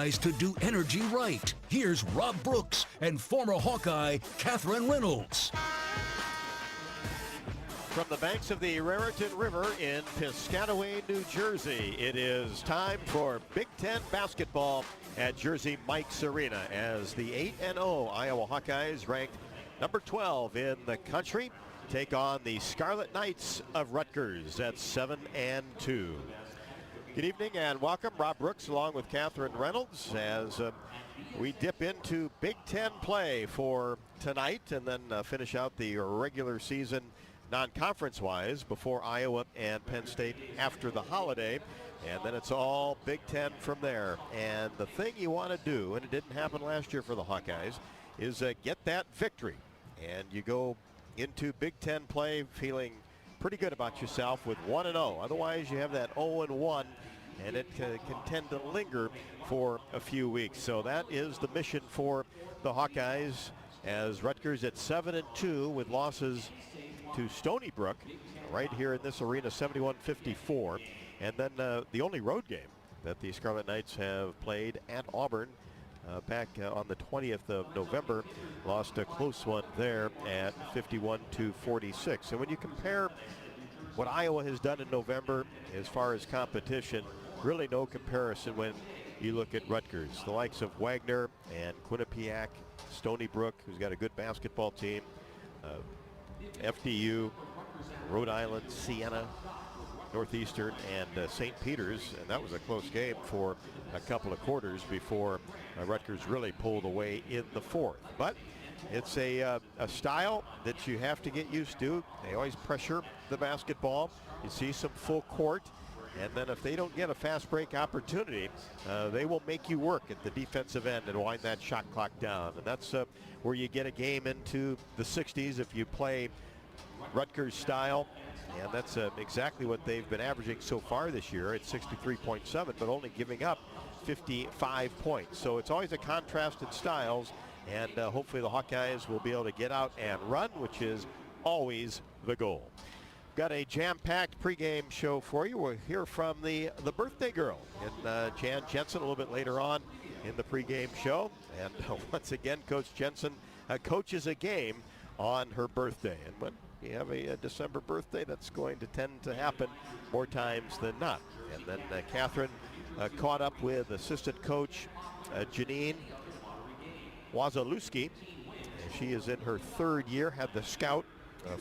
Hawkeyes to do energy right. Here's Rob Brooks and former Hawkeye Catherine Reynolds. From the banks of the Raritan River in Piscataway, New Jersey, it is time for Big Ten basketball at Jersey Mike's Arena as the 8-0 Iowa Hawkeyes, ranked number 12 in the country, take on the Scarlet Knights of Rutgers at 7-2. Good evening and welcome. Rob Brooks along with Catherine Reynolds as we dip into Big Ten play for tonight and then finish out the regular season non-conference wise before Iowa and Penn State after the holiday, and then it's all Big Ten from there. And the thing you want to do, and it didn't happen last year for the Hawkeyes, is get that victory, and you go into Big Ten play feeling pretty good about yourself with 1-0. Otherwise you have that 0-1 and it can tend to linger for a few weeks. So that is the mission for the Hawkeyes as Rutgers at 7-2 with losses to Stony Brook right here in this arena, 71-54. And then the only road game that the Scarlet Knights have played at Auburn back on the 20th of November, lost a close one there at 51-46. And when you compare what Iowa has done in November as far as competition, really no comparison when you look at Rutgers. The likes of Wagner and Quinnipiac, Stony Brook, who's got a good basketball team, FDU, Rhode Island, Siena, Northeastern, and St. Peter's, and that was a close game for a couple of quarters before Rutgers really pulled away in the fourth. But it's a style that you have to get used to. They always pressure the basketball. You see some full court, and then if they don't get a fast break opportunity, they will make you work at the defensive end and wind that shot clock down. And that's where you get a game into the 60s if you play Rutgers style. And that's exactly what they've been averaging so far this year at 63.7, but only giving up 55 points. So it's always a contrast in styles, and hopefully the Hawkeyes will be able to get out and run, which is always the goal. Got a jam-packed pregame show for you. We'll hear from the birthday girl in Jan Jensen a little bit later on in the pregame show. And once again, Coach Jensen coaches a game on her birthday. And when you have a December birthday, that's going to tend to happen more times than not. And then Catherine caught up with assistant coach Janine Wazalewski. She is in her third year, had the scout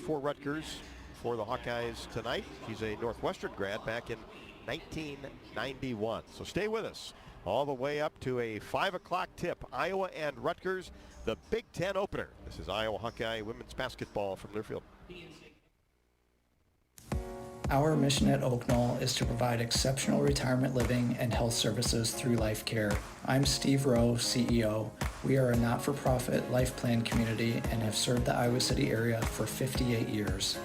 for Rutgers for the Hawkeyes tonight. She's a Northwestern grad back in 1991. So stay with us all the way up to a 5 o'clock tip. Iowa and Rutgers, the Big Ten opener. This is Iowa Hawkeye women's basketball from Learfield. Our mission at Oak Knoll is to provide exceptional retirement living and health services through Life Care. I'm Steve Rowe, CEO. We are a not-for-profit life plan community and have served the Iowa City area for 58 years.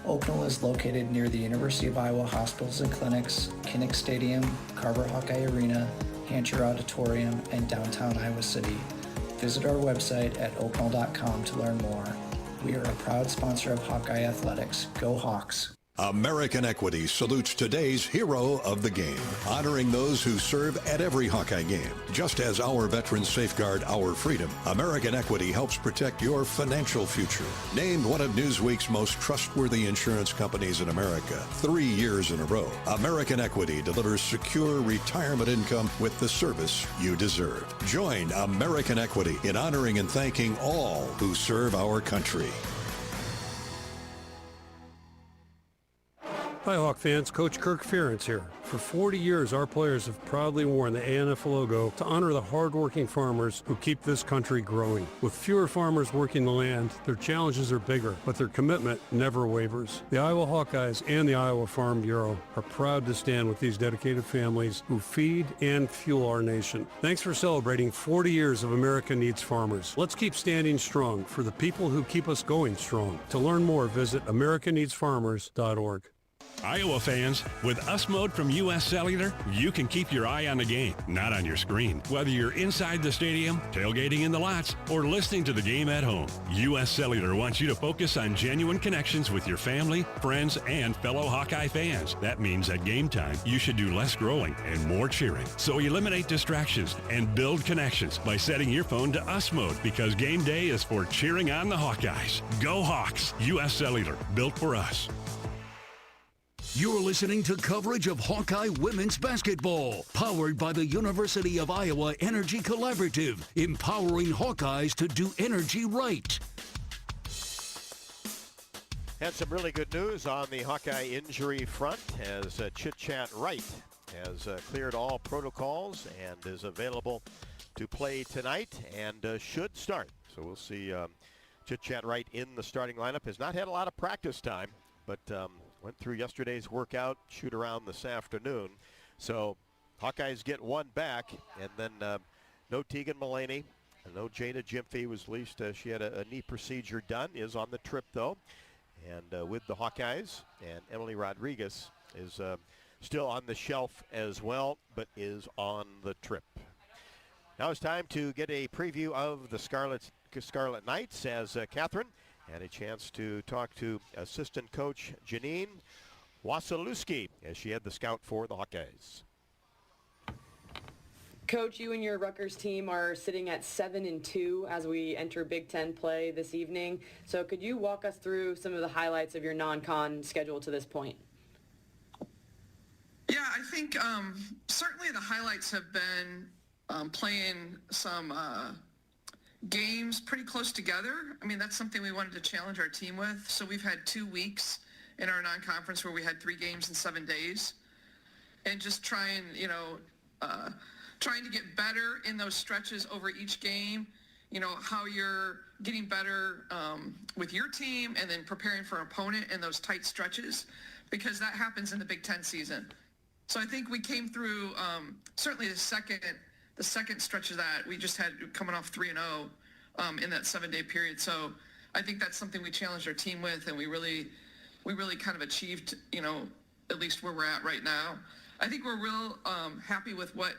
Oak Knoll is located near the University of Iowa hospitals and clinics, Kinnick Stadium, Carver Hawkeye Arena, Hancher Auditorium, and downtown Iowa City. Visit our website at oakknoll.com to learn more. We are a proud sponsor of Hawkeye Athletics. Go Hawks! American Equity salutes today's hero of the game, honoring those who serve at every Hawkeye game. Just as our veterans safeguard our freedom, American Equity helps protect your financial future. Named one of Newsweek's most trustworthy insurance companies in America 3 years in a row, American Equity delivers secure retirement income with the service you deserve. Join American Equity in honoring and thanking all who serve our country. Hi Hawk fans, Coach Kirk Ferentz here. For 40 years, our players have proudly worn the ANF logo to honor the hard-working farmers who keep this country growing. With fewer farmers working the land, their challenges are bigger, but their commitment never wavers. The Iowa Hawkeyes and the Iowa Farm Bureau are proud to stand with these dedicated families who feed and fuel our nation. Thanks for celebrating 40 years of America Needs Farmers. Let's keep standing strong for the people who keep us going strong. To learn more, visit americaneedsfarmers.org. Iowa fans, with US Mode from US Cellular, you can keep your eye on the game, not on your screen. Whether you're inside the stadium, tailgating in the lots, or listening to the game at home, US Cellular wants you to focus on genuine connections with your family, friends, and fellow Hawkeye fans. That means at game time, you should do less scrolling and more cheering. So eliminate distractions and build connections by setting your phone to US Mode, because game day is for cheering on the Hawkeyes. Go Hawks! US Cellular, built for us. You're listening to coverage of Hawkeye women's basketball, powered by the University of Iowa Energy Collaborative, empowering Hawkeyes to do energy right. Had some really good news on the Hawkeye injury front as Chit Chat Wright has cleared all protocols and is available to play tonight and should start. So we'll see Chit Chat Wright in the starting lineup. Has not had a lot of practice time, but went through yesterday's workout, shoot around this afternoon. So Hawkeyes get one back, and then no Tegan Mulaney, and no Jada Gyamfi. Was at least she had a knee procedure done, is on the trip though. And with the Hawkeyes, and Emily Rodriguez is still on the shelf as well, but is on the trip. Now it's time to get a preview of the Scarlet Knights as Catherine had a chance to talk to assistant coach Janine Wasilewski as she had the scout for the Hawkeyes. Coach, you and your Rutgers team are sitting at 7-2 as we enter Big Ten play this evening. So could you walk us through some of the highlights of your non-con schedule to this point? Yeah, I think certainly the highlights have been playing some games pretty close together. I mean, that's something we wanted to challenge our team with. So we've had 2 weeks in our non-conference where we had 3 games in 7 days. And just trying to get better in those stretches over each game, how you're getting better with your team and then preparing for an opponent in those tight stretches, because that happens in the Big Ten season. So I think we came through certainly the second stretch of that. We just had coming off 3-0 in that 7-day period. So I think that's something we challenged our team with, and we really kind of achieved, at least where we're at right now. I think we're real happy with what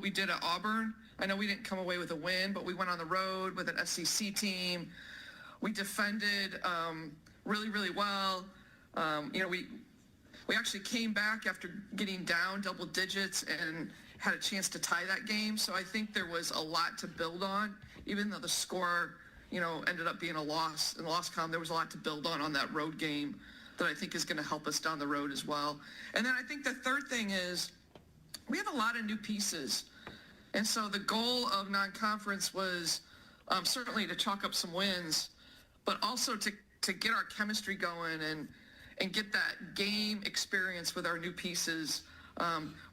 we did at Auburn. I know we didn't come away with a win, but we went on the road with an SEC team. We defended really, really well. We actually came back after getting down double digits and had a chance to tie that game. So I think there was a lot to build on, even though the score, ended up being a loss in the loss column. There was a lot to build on that road game that I think is going to help us down the road as well. And then I think the third thing is we have a lot of new pieces. And so the goal of non-conference was certainly to chalk up some wins, but also to get our chemistry going and get that game experience with our new pieces.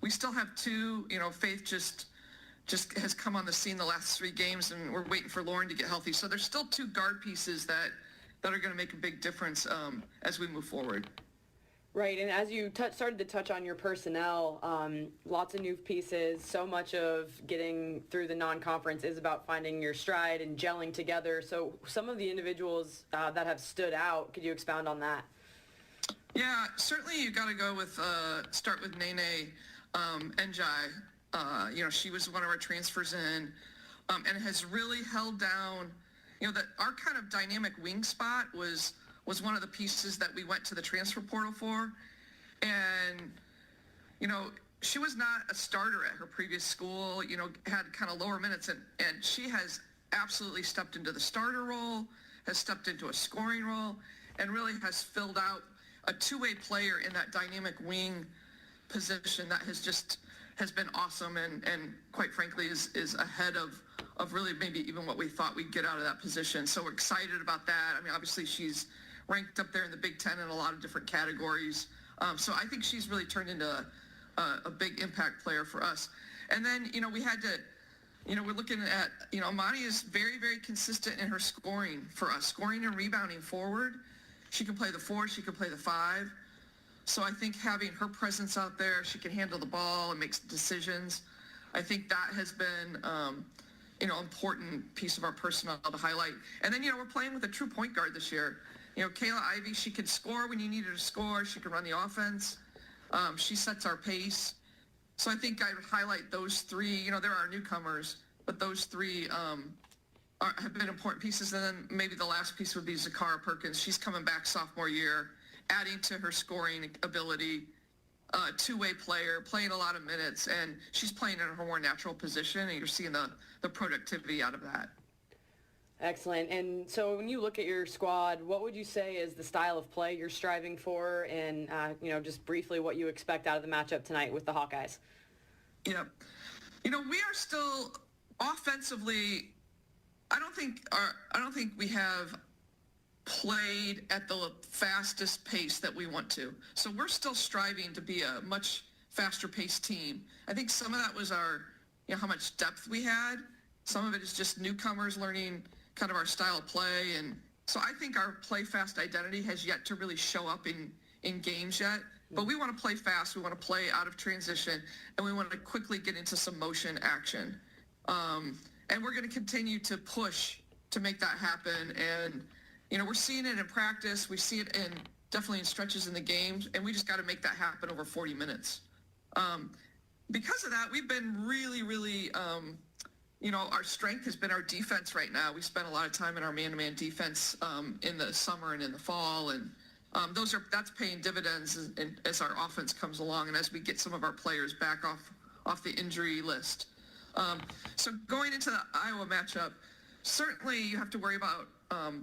We still have 2, Faith just has come on the scene the last 3 games, and we're waiting for Lauren to get healthy. So there's still 2 guard pieces that are going to make a big difference as we move forward. Right, and as you started to touch on your personnel, lots of new pieces, so much of getting through the non-conference is about finding your stride and gelling together. So some of the individuals that have stood out, could you expound on that? Yeah, certainly you got to go with, start with Nene Njai. She was one of our transfers in and has really held down, that our kind of dynamic wing spot was one of the pieces that we went to the transfer portal for. And, she was not a starter at her previous school, had kind of lower minutes, and she has absolutely stepped into the starter role, has stepped into a scoring role, and really has filled out a 2-way player in that dynamic wing position that has been awesome and quite frankly is ahead of really maybe even what we thought we'd get out of that position. So we're excited about that. I mean, obviously she's ranked up there in the Big Ten in a lot of different categories. So I think she's really turned into a big impact player for us. And then, we had to, we're looking at, Amani is very, very consistent in her scoring for us, scoring and rebounding forward. She can play the 4, she can play the 5. So I think having her presence out there, she can handle the ball and makes decisions. I think that has been, important piece of our personnel to highlight. And then, we're playing with a true point guard this year. Kayla Ivey, she can score when you need her to score. She can run the offense. She sets our pace. So I think I would highlight those three. There are newcomers, but those three have been important pieces. And then maybe the last piece would be Zakara Perkins. She's coming back sophomore year, adding to her scoring ability, two-way player, playing a lot of minutes, and she's playing in her more natural position, and you're seeing the productivity out of that. Excellent. And so when you look at your squad, what would you say is the style of play you're striving for, and just briefly what you expect out of the matchup tonight with the Hawkeyes? Yeah. We are still offensively, I don't think we have played at the fastest pace that we want to. So we're still striving to be a much faster paced team. I think some of that was our, how much depth we had. Some of it is just newcomers learning kind of our style of play. And so I think our play fast identity has yet to really show up in games yet. But we want to play fast. We want to play out of transition, and we want to quickly get into some motion action. And we're going to continue to push to make that happen. And, we're seeing it in practice. We see it definitely in stretches in the games, and we just got to make that happen over 40 minutes. Because of that, we've been really, really, our strength has been our defense right now. We spent a lot of time in our man-to-man defense in the summer and in the fall, and that's paying dividends as our offense comes along and as we get some of our players back off the injury list. So going into the Iowa matchup, certainly you have to worry about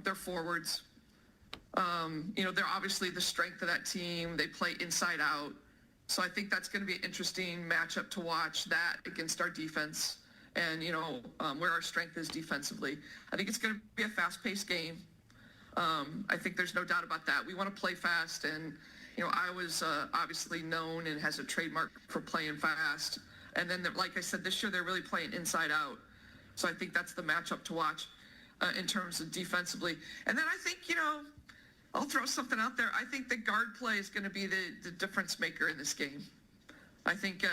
their forwards. They're obviously the strength of that team. They play inside out. So I think that's going to be an interesting matchup to watch, that against our defense and, where our strength is defensively. I think it's going to be a fast-paced game. I think there's no doubt about that. We want to play fast, and, Iowa's obviously known and has a trademark for playing fast. And then, like I said, this year they're really playing inside out. So I think that's the matchup to watch in terms of defensively. And then I think, I'll throw something out there. I think the guard play is going to be the difference maker in this game. I think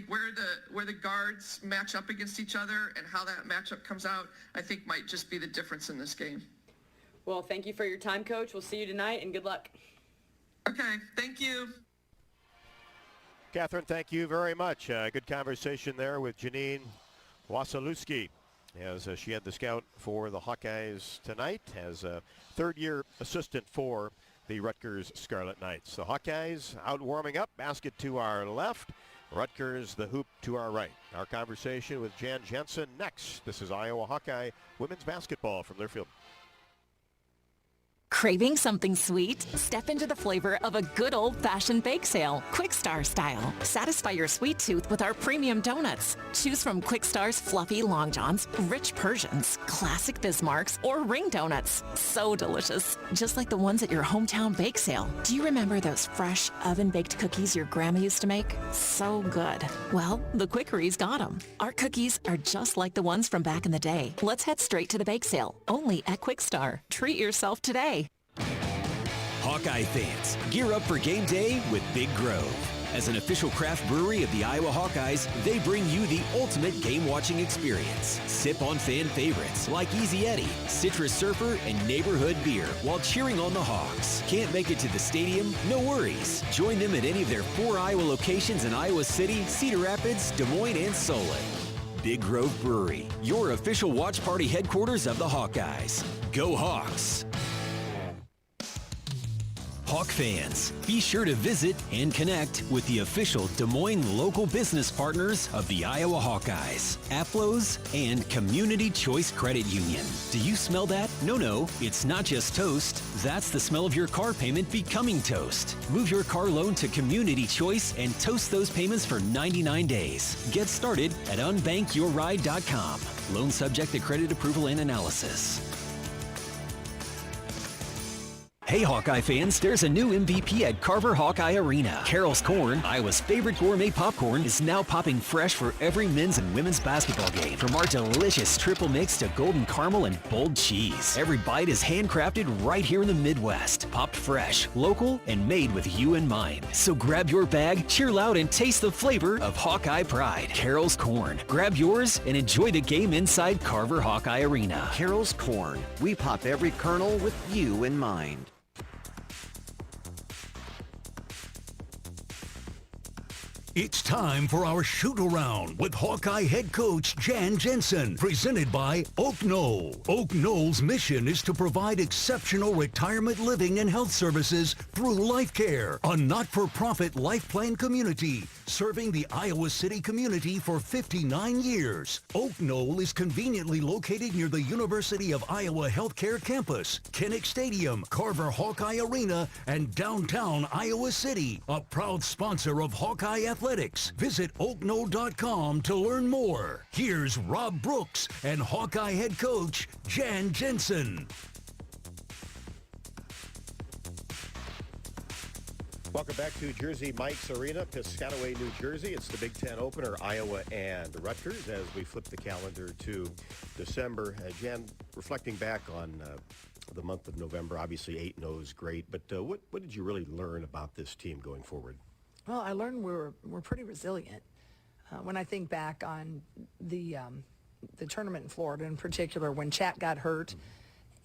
where the guards match up against each other and how that matchup comes out, I think might just be the difference in this game. Well, thank you for your time, Coach. We'll see you tonight, and good luck. Okay, thank you. Catherine, thank you very much. Good conversation there with Janine Wasilewski as she had the scout for the Hawkeyes tonight as a third-year assistant for the Rutgers Scarlet Knights. The Hawkeyes out warming up, basket to our left, Rutgers the hoop to our right. Our conversation with Jan Jensen next. This is Iowa Hawkeye women's basketball from their field. Craving something sweet? Step into the flavor of a good old-fashioned bake sale, Quick Star style. Satisfy your sweet tooth with our premium donuts. Choose from Quick Star's fluffy Long Johns, rich Persians, classic Bismarcks, or ring donuts. So delicious, just like the ones at your hometown bake sale. Do you remember those fresh, oven-baked cookies your grandma used to make? So good. Well, the Quickeries got them. Our cookies are just like the ones from back in the day. Let's head straight to the bake sale, only at Quick Star. Treat yourself today. Hawkeye fans, gear up for game day with Big Grove. As an official craft brewery of the Iowa Hawkeyes, they bring you the ultimate game-watching experience. Sip on fan favorites like Easy Eddie, Citrus Surfer, and Neighborhood Beer while cheering on the Hawks. Can't make it to the stadium? No worries. Join them at any of their 4 Iowa locations in Iowa City, Cedar Rapids, Des Moines, and Solon. Big Grove Brewery, your official watch party headquarters of the Hawkeyes. Go Hawks! Hawk fans, be sure to visit and connect with the official Des Moines local business partners of the Iowa Hawkeyes, Aplos, and Community Choice Credit Union. Do you smell that? No, it's not just toast. That's the smell of your car payment becoming toast. Move your car loan to Community Choice and toast those payments for 99 days. Get started at unbankyourride.com. Loan subject to credit approval and analysis. Hey Hawkeye fans, there's a new MVP at Carver Hawkeye Arena. Carol's Corn, Iowa's favorite gourmet popcorn, is now popping fresh for every men's and women's basketball game. From our delicious triple mix to golden caramel and bold cheese. Every bite is handcrafted right here in the Midwest. Popped fresh, local, and made with you in mind. So grab your bag, cheer loud, and taste the flavor of Hawkeye pride. Carol's Corn. Grab yours and enjoy the game inside Carver Hawkeye Arena. Carol's Corn. We pop every kernel with you in mind. It's time for our shoot-around with Hawkeye head coach Jan Jensen, presented by Oak Knoll. Oak Knoll's mission is to provide exceptional retirement living and health services through Life Care, a not-for-profit life plan community serving the Iowa City community for 59 years. Oak Knoll is conveniently located near the University of Iowa Healthcare Campus, Kinnick Stadium, Carver Hawkeye Arena, and downtown Iowa City, a proud sponsor of Hawkeye Athletics. Visit oakknoll.com to learn more. Here's Rob Brooks and Hawkeye head coach Jan Jensen. Welcome back to Jersey Mike's Arena, Piscataway, New Jersey. It's the Big Ten opener, Iowa and Rutgers, as we flip the calendar to December. Jan, reflecting back on the month of November, obviously 8-0 is great, but what did you really learn about this team going forward? Well, I learned we're pretty resilient. When I think back on the tournament in Florida, in particular, when Chat got hurt,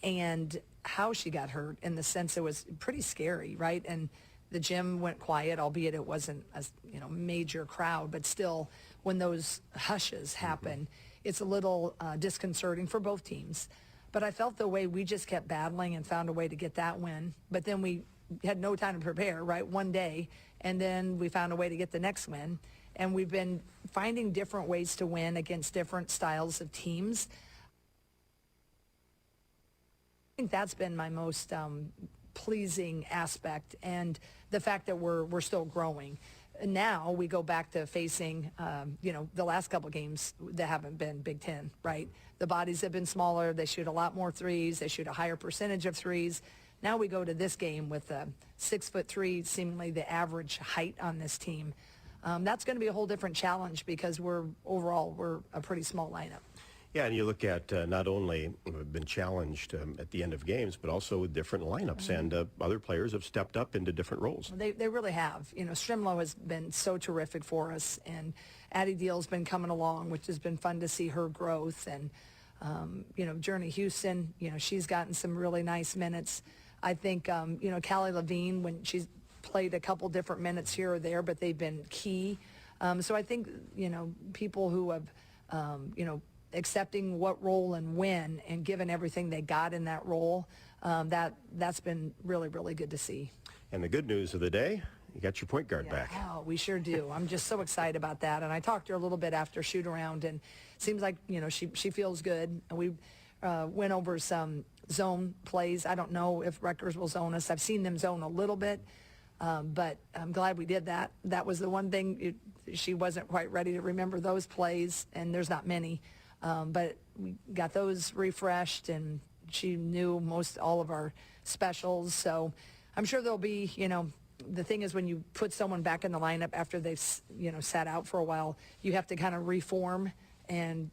and how she got hurt, in the sense it was pretty scary, right? And the gym went quiet, albeit it wasn't a major crowd, but still, when those hushes happen, it's a little disconcerting for both teams. But I felt the way we just kept battling and found a way to get that win. But then we had no time to prepare, right? One day, and then we found a way to get the next win. And we've been finding different ways to win against different styles of teams. I think that's been my most pleasing aspect, and the fact that we're still growing. Now we go back to facing, the last couple of games that haven't been Big Ten, right? The bodies have been smaller. They shoot a lot more threes. They shoot a higher percentage of threes. Now we go to this game with a 6'3", seemingly the average height on this team. That's going to be a whole different challenge because we're a pretty small lineup. Yeah, and you look at not only have been challenged at the end of games, but also with different lineups, and other players have stepped up into different roles. They really have. Strimlow has been so terrific for us, and Addie Deal's been coming along, which has been fun to see her growth. And, Journey Houston, she's gotten some really nice minutes. I think, Callie Levine, when she's played a couple different minutes here or there, but they've been key. So I think, people who have, accepting what role and when and given everything they got in that role, that's been really, really good to see. And the good news of the day, you got your point guard back. Oh, we sure do. I'm just so excited about that. And I talked to her a little bit after shoot around, and it seems like, she feels good. And we went over some zone plays. I don't know if Rutgers will zone us. I've seen them zone a little bit, but I'm glad we did that. That was the one thing she wasn't quite ready to remember those plays, and there's not many. But we got those refreshed, and she knew most all of our specials. So I'm sure there'll be, the thing is when you put someone back in the lineup after they've, sat out for a while, you have to kind of reform, and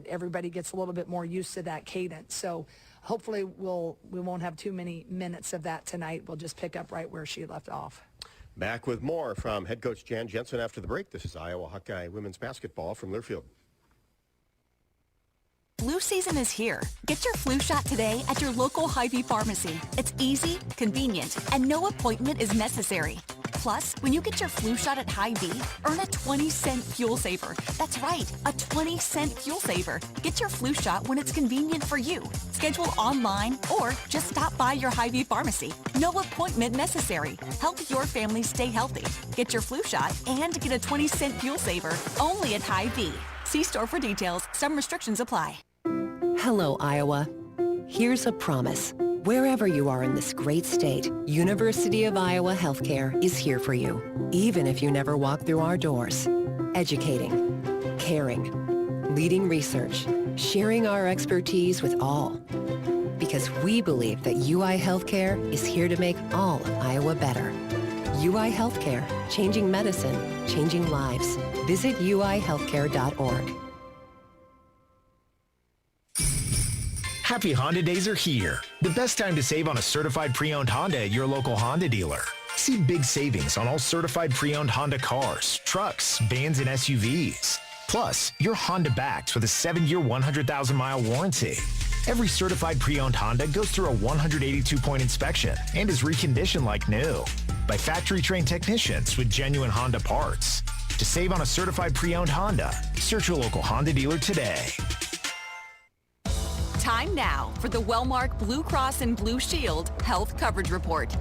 everybody gets a little bit more used to that cadence. So hopefully we won't have too many minutes of that tonight. We'll just pick up right where she left off. Back with more from head coach Jan Jensen after the break. This is Iowa Hawkeye women's basketball from Learfield. Flu season is here. Get your flu shot today at your local Hy-Vee pharmacy. It's easy, convenient, and no appointment is necessary. Plus, when you get your flu shot at Hy-Vee, earn a 20-cent fuel saver. That's right, a 20-cent fuel saver. Get your flu shot when it's convenient for you. Schedule online or just stop by your Hy-Vee pharmacy. No appointment necessary. Help your family stay healthy. Get your flu shot and get a 20-cent fuel saver only at Hy-Vee. See store for details. Some restrictions apply. Hello, Iowa. Here's a promise. Wherever you are in this great state, University of Iowa Healthcare is here for you, even if you never walk through our doors. Educating, caring, leading research, sharing our expertise with all. because we believe that UI Healthcare is here to make all of Iowa better. UI Healthcare, changing medicine, changing lives. Visit uihealthcare.org. Happy Honda Days are here. The best time to save on a certified pre-owned Honda at your local Honda dealer. See big savings on all certified pre-owned Honda cars, trucks, vans, and SUVs. Plus, you're Honda backed with a 7-year, 100,000-mile warranty. Every certified pre-owned Honda goes through a 182-point inspection and is reconditioned like new by factory-trained technicians with genuine Honda parts. To save on a certified pre-owned Honda, search your local Honda dealer today. Time now for the Wellmark Blue Cross and Blue Shield Health Coverage Report.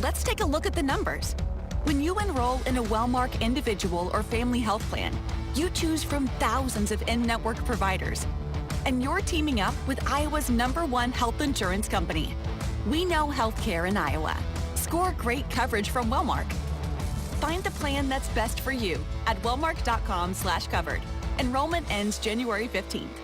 Let's take a look at the numbers. When you enroll in a Wellmark individual or family health plan, you choose from thousands of in-network providers. And you're teaming up with Iowa's #1 health insurance company. We know healthcare in Iowa. Score great coverage from Wellmark. Find the plan that's best for you at wellmark.com/covered. Enrollment ends January 15th.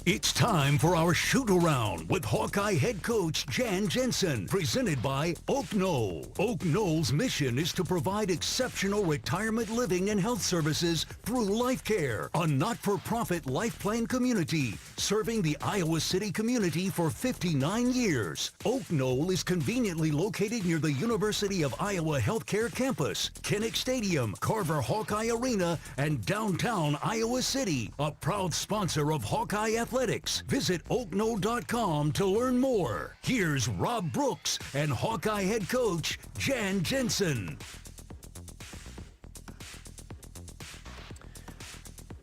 It's time for our shoot around with Hawkeye head coach Jan Jensen, presented by Oak Knoll. Oak Knoll's mission is to provide exceptional retirement living and health services through Life Care, a not-for-profit life plan community serving the Iowa City community for 59 years. Oak Knoll is conveniently located near the University of Iowa Healthcare Campus, Kinnick Stadium, Carver Hawkeye Arena, and downtown Iowa City, a proud sponsor of Hawkeye Athletics. Visit oakknoll.com to learn more. Here's Rob Brooks and Hawkeye head coach Jan Jensen.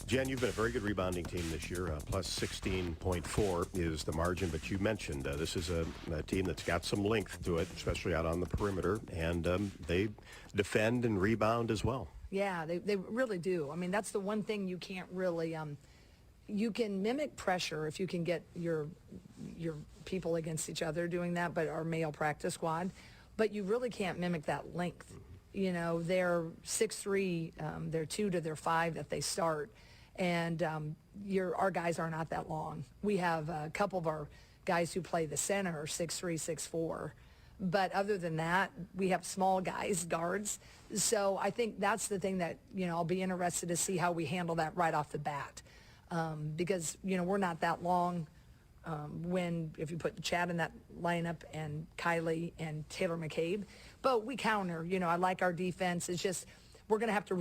Jan, you've been a very good rebounding team this year. Plus 16.4 is the margin, but you mentioned this is a team that's got some length to it, especially out on the perimeter, and they defend and rebound as well. Yeah, they really do. I mean, that's the one thing you can't really you can mimic pressure if you can get your people against each other doing that, but our male practice squad, but you really can't mimic that length. You know, they're 6'3", they're 2 to their 5 that they start, and our guys are not that long. We have a couple of our guys who play the center are 6'3", 6'4", but other than that, we have small guys, guards. So I think that's the thing that, I'll be interested to see how we handle that right off the bat. Because, we're not that long if you put Chad in that lineup and Kylie and Taylor McCabe. But we counter, I like our defense. It's just we're going to have to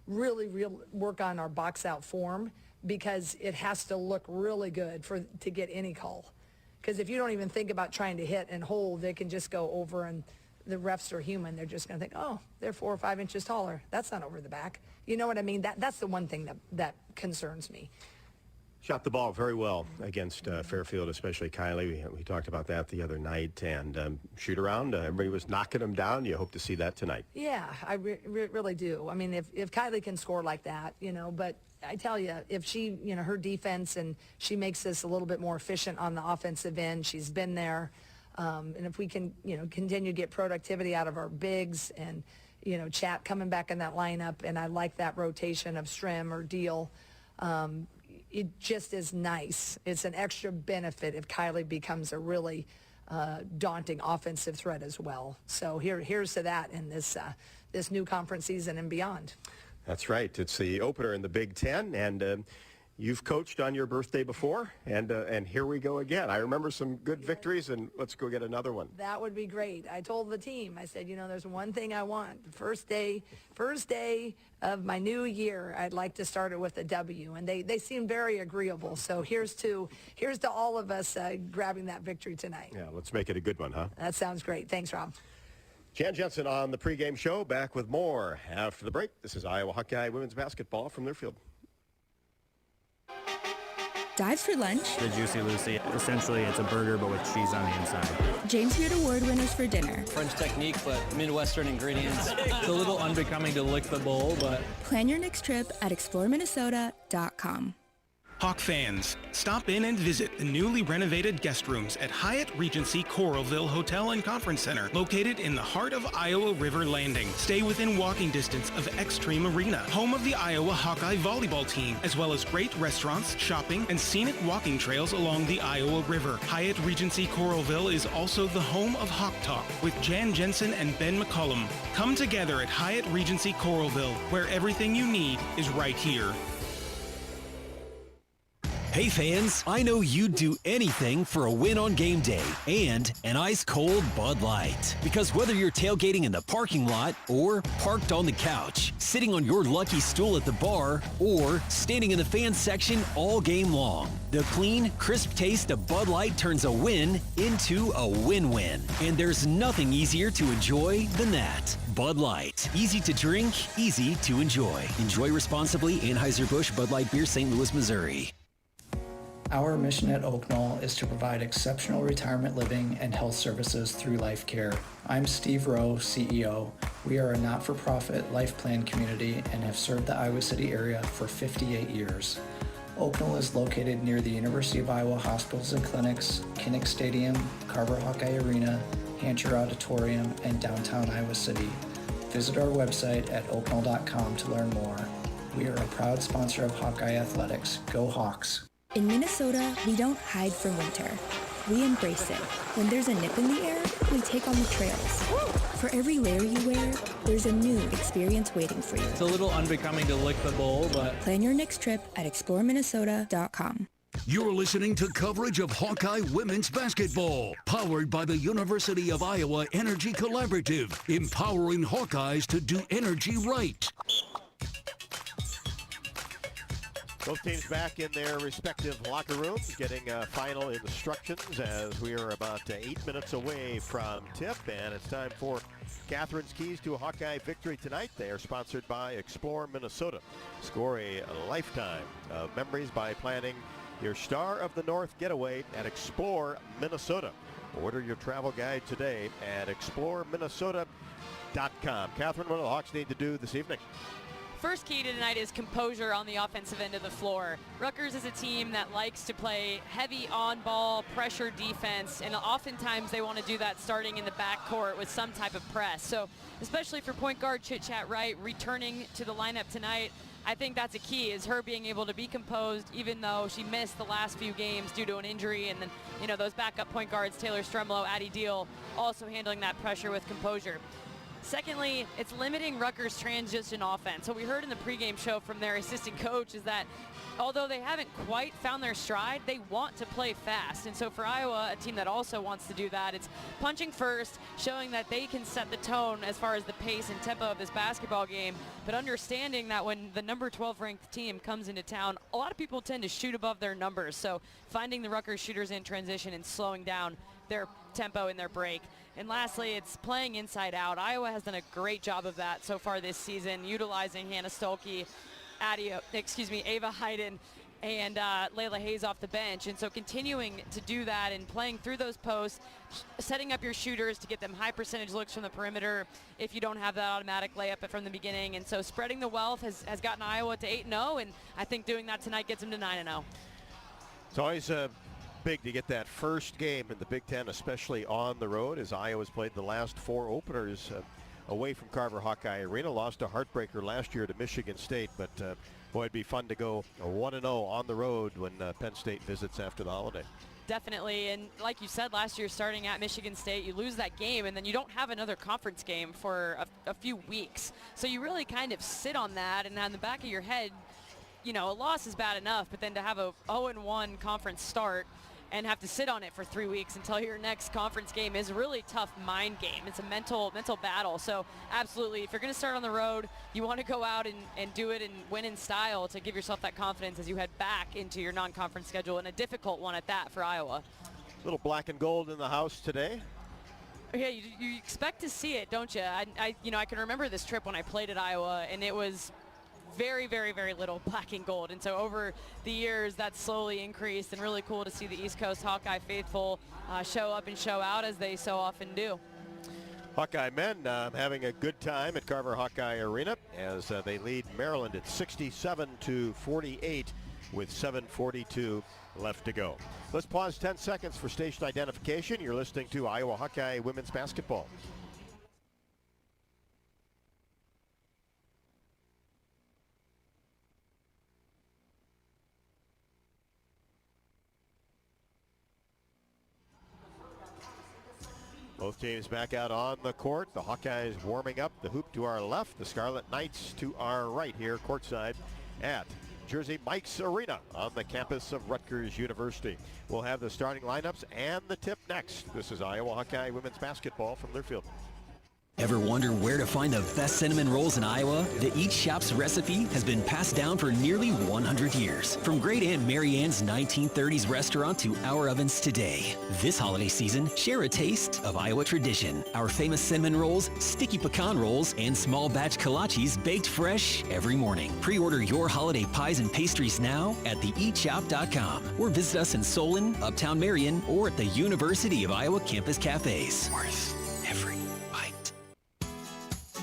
really work on our box out form because it has to look really good to get any call. Because if you don't even think about trying to hit and hold, they can just go over and the refs are human. They're just going to think, oh, they're 4 or 5 inches taller. That's not over the back. You know what I mean? That's the one thing that concerns me. Shot the ball very well against Fairfield, especially Kylie. We talked about that the other night. And shoot around, everybody was knocking them down. You hope to see that tonight. Yeah, I really do. I mean, if Kylie can score like that, but I tell you, if she, her defense and she makes us a little bit more efficient on the offensive end, she's been there. And if we can, continue to get productivity out of our bigs and, Chat coming back in that lineup, and I like that rotation of Strim or Deal. It just is nice. It's an extra benefit if Kylie becomes a really daunting offensive threat as well. So here's to that in this new conference season and beyond. That's right. It's the opener in the Big Ten, and you've coached on your birthday before, and here we go again. I remember some good victories, and let's go get another one. That would be great. I told the team, I said, there's one thing I want. The first day of my new year, I'd like to start it with a W, and they seem very agreeable. So here's to all of us grabbing that victory tonight. Yeah, let's make it a good one, huh? That sounds great. Thanks, Rob. Jan Jensen on the pregame show. Back with more after the break. This is Iowa Hawkeye women's basketball from their field. Dives for lunch. The Juicy Lucy. Essentially, it's a burger, but with cheese on the inside. James Beard Award winners for dinner. French technique, but Midwestern ingredients. It's a little unbecoming to lick the bowl, but... Plan your next trip at exploreminnesota.com. Hawk fans, stop in and visit the newly renovated guest rooms at Hyatt Regency Coralville Hotel and Conference Center, located in the heart of Iowa River Landing. Stay within walking distance of Xtreme Arena, home of the Iowa Hawkeye volleyball team, as well as great restaurants, shopping, and scenic walking trails along the Iowa River. Hyatt Regency Coralville is also the home of Hawk Talk with Jan Jensen and Ben McCullum. Come together at Hyatt Regency Coralville, where everything you need is right here. Hey fans, I know you'd do anything for a win on game day and an ice-cold Bud Light. Because whether you're tailgating in the parking lot or parked on the couch, sitting on your lucky stool at the bar, or standing in the fans section all game long, the clean, crisp taste of Bud Light turns a win into a win-win. And there's nothing easier to enjoy than that. Bud Light. Easy to drink, easy to enjoy. Enjoy responsibly. Anheuser-Busch Bud Light Beer, St. Louis, Missouri. Our mission at Oak Knoll is to provide exceptional retirement living and health services through life care. I'm Steve Rowe, CEO. We are a not-for-profit life plan community and have served the Iowa City area for 58 years. Oak Knoll is located near the University of Iowa Hospitals and Clinics, Kinnick Stadium, Carver Hawkeye Arena, Hancher Auditorium, and downtown Iowa City. Visit our website at oakknoll.com to learn more. We are a proud sponsor of Hawkeye Athletics. Go Hawks! In Minnesota, we don't hide from winter. We embrace it. When there's a nip in the air, we take on the trails. For every layer you wear, there's a new experience waiting for you. It's a little unbecoming to lick the bowl, but... Plan your next trip at exploreminnesota.com. You're listening to coverage of Hawkeye women's basketball, powered by the University of Iowa Energy Collaborative, empowering Hawkeyes to do energy right. Both teams back in their respective locker rooms, getting final instructions as we are about 8 minutes away from tip, and it's time for Catherine's Keys to a Hawkeye victory tonight. They are sponsored by Explore Minnesota. Score a lifetime of memories by planning your Star of the North getaway at Explore Minnesota. Order your travel guide today at exploreminnesota.com. Catherine, what do the Hawks need to do this evening? First key to tonight is composure on the offensive end of the floor. Rutgers is a team that likes to play heavy on-ball pressure defense, and oftentimes they want to do that starting in the backcourt with some type of press. So especially for point guard Chit-Chat Wright returning to the lineup tonight, I think that's a key, is her being able to be composed even though she missed the last few games due to an injury. And then, you know, those backup point guards, Taylor Stremlow, Addie Deal, also handling that pressure with composure. Secondly, it's limiting Rutgers' transition offense. So we heard in the pregame show from their assistant coach is that although they haven't quite found their stride, they want to play fast. And so for Iowa, a team that also wants to do that, it's punching first, showing that they can set the tone as far as the pace and tempo of this basketball game, but understanding that when the number 12 ranked team comes into town, a lot of people tend to shoot above their numbers. So finding the Rutgers shooters in transition and slowing down their tempo in their break. And lastly, it's playing inside out. Iowa has done a great job of that so far this season, utilizing Hannah Stolke, Ava Hayden, and Layla Hayes off the bench. And so continuing to do that and playing through those posts, setting up your shooters to get them high percentage looks from the perimeter if you don't have that automatic layup from the beginning. And so spreading the wealth has gotten Iowa to 8-0, and I think doing that tonight gets them to 9-0. It's always big to get that first game in the Big Ten, especially on the road, as Iowa's played the last 4 openers away from Carver Hawkeye Arena. Lost a heartbreaker last year to Michigan State, but boy, it'd be fun to go 1-0 on the road when Penn State visits after the holiday. Definitely, and like you said, last year starting at Michigan State, you lose that game and then you don't have another conference game for a few weeks. So you really kind of sit on that, and on the back of your head, you know, a loss is bad enough, but then to have a 0-1 conference start and have to sit on it for 3 weeks until your next conference game is a really tough mind game. It's a mental battle. So absolutely, if you're going to start on the road, you want to go out and do it and win in style to give yourself that confidence as you head back into your non-conference schedule, and a difficult one at that for Iowa. Little black and gold in the house today. Yeah, you expect to see it, don't you? I can remember this trip when I played at Iowa, and it was very, very, very little black and gold. And so over the years, that's slowly increased, and really cool to see the East Coast Hawkeye faithful show up and show out as they so often do. Hawkeye men having a good time at Carver Hawkeye Arena as they lead Maryland at 67-48 with 7:42 left to go. Let's pause 10 seconds for station identification. You're listening to Iowa Hawkeye women's basketball. Both teams back out on the court. The Hawkeyes warming up, the hoop to our left, the Scarlet Knights to our right here courtside at Jersey Mike's Arena on the campus of Rutgers University. We'll have the starting lineups and the tip next. This is Iowa Hawkeye women's basketball from Learfield. Ever wonder where to find the best cinnamon rolls in Iowa? The Eat Shop's recipe has been passed down for nearly 100 years. From Great Aunt Mary Ann's 1930s restaurant to our ovens today. This holiday season, share a taste of Iowa tradition. Our famous cinnamon rolls, sticky pecan rolls, and small batch kolaches baked fresh every morning. Pre-order your holiday pies and pastries now at theeatshop.com or visit us in Solon, Uptown Marion, or at the University of Iowa campus cafes. Worth every bite.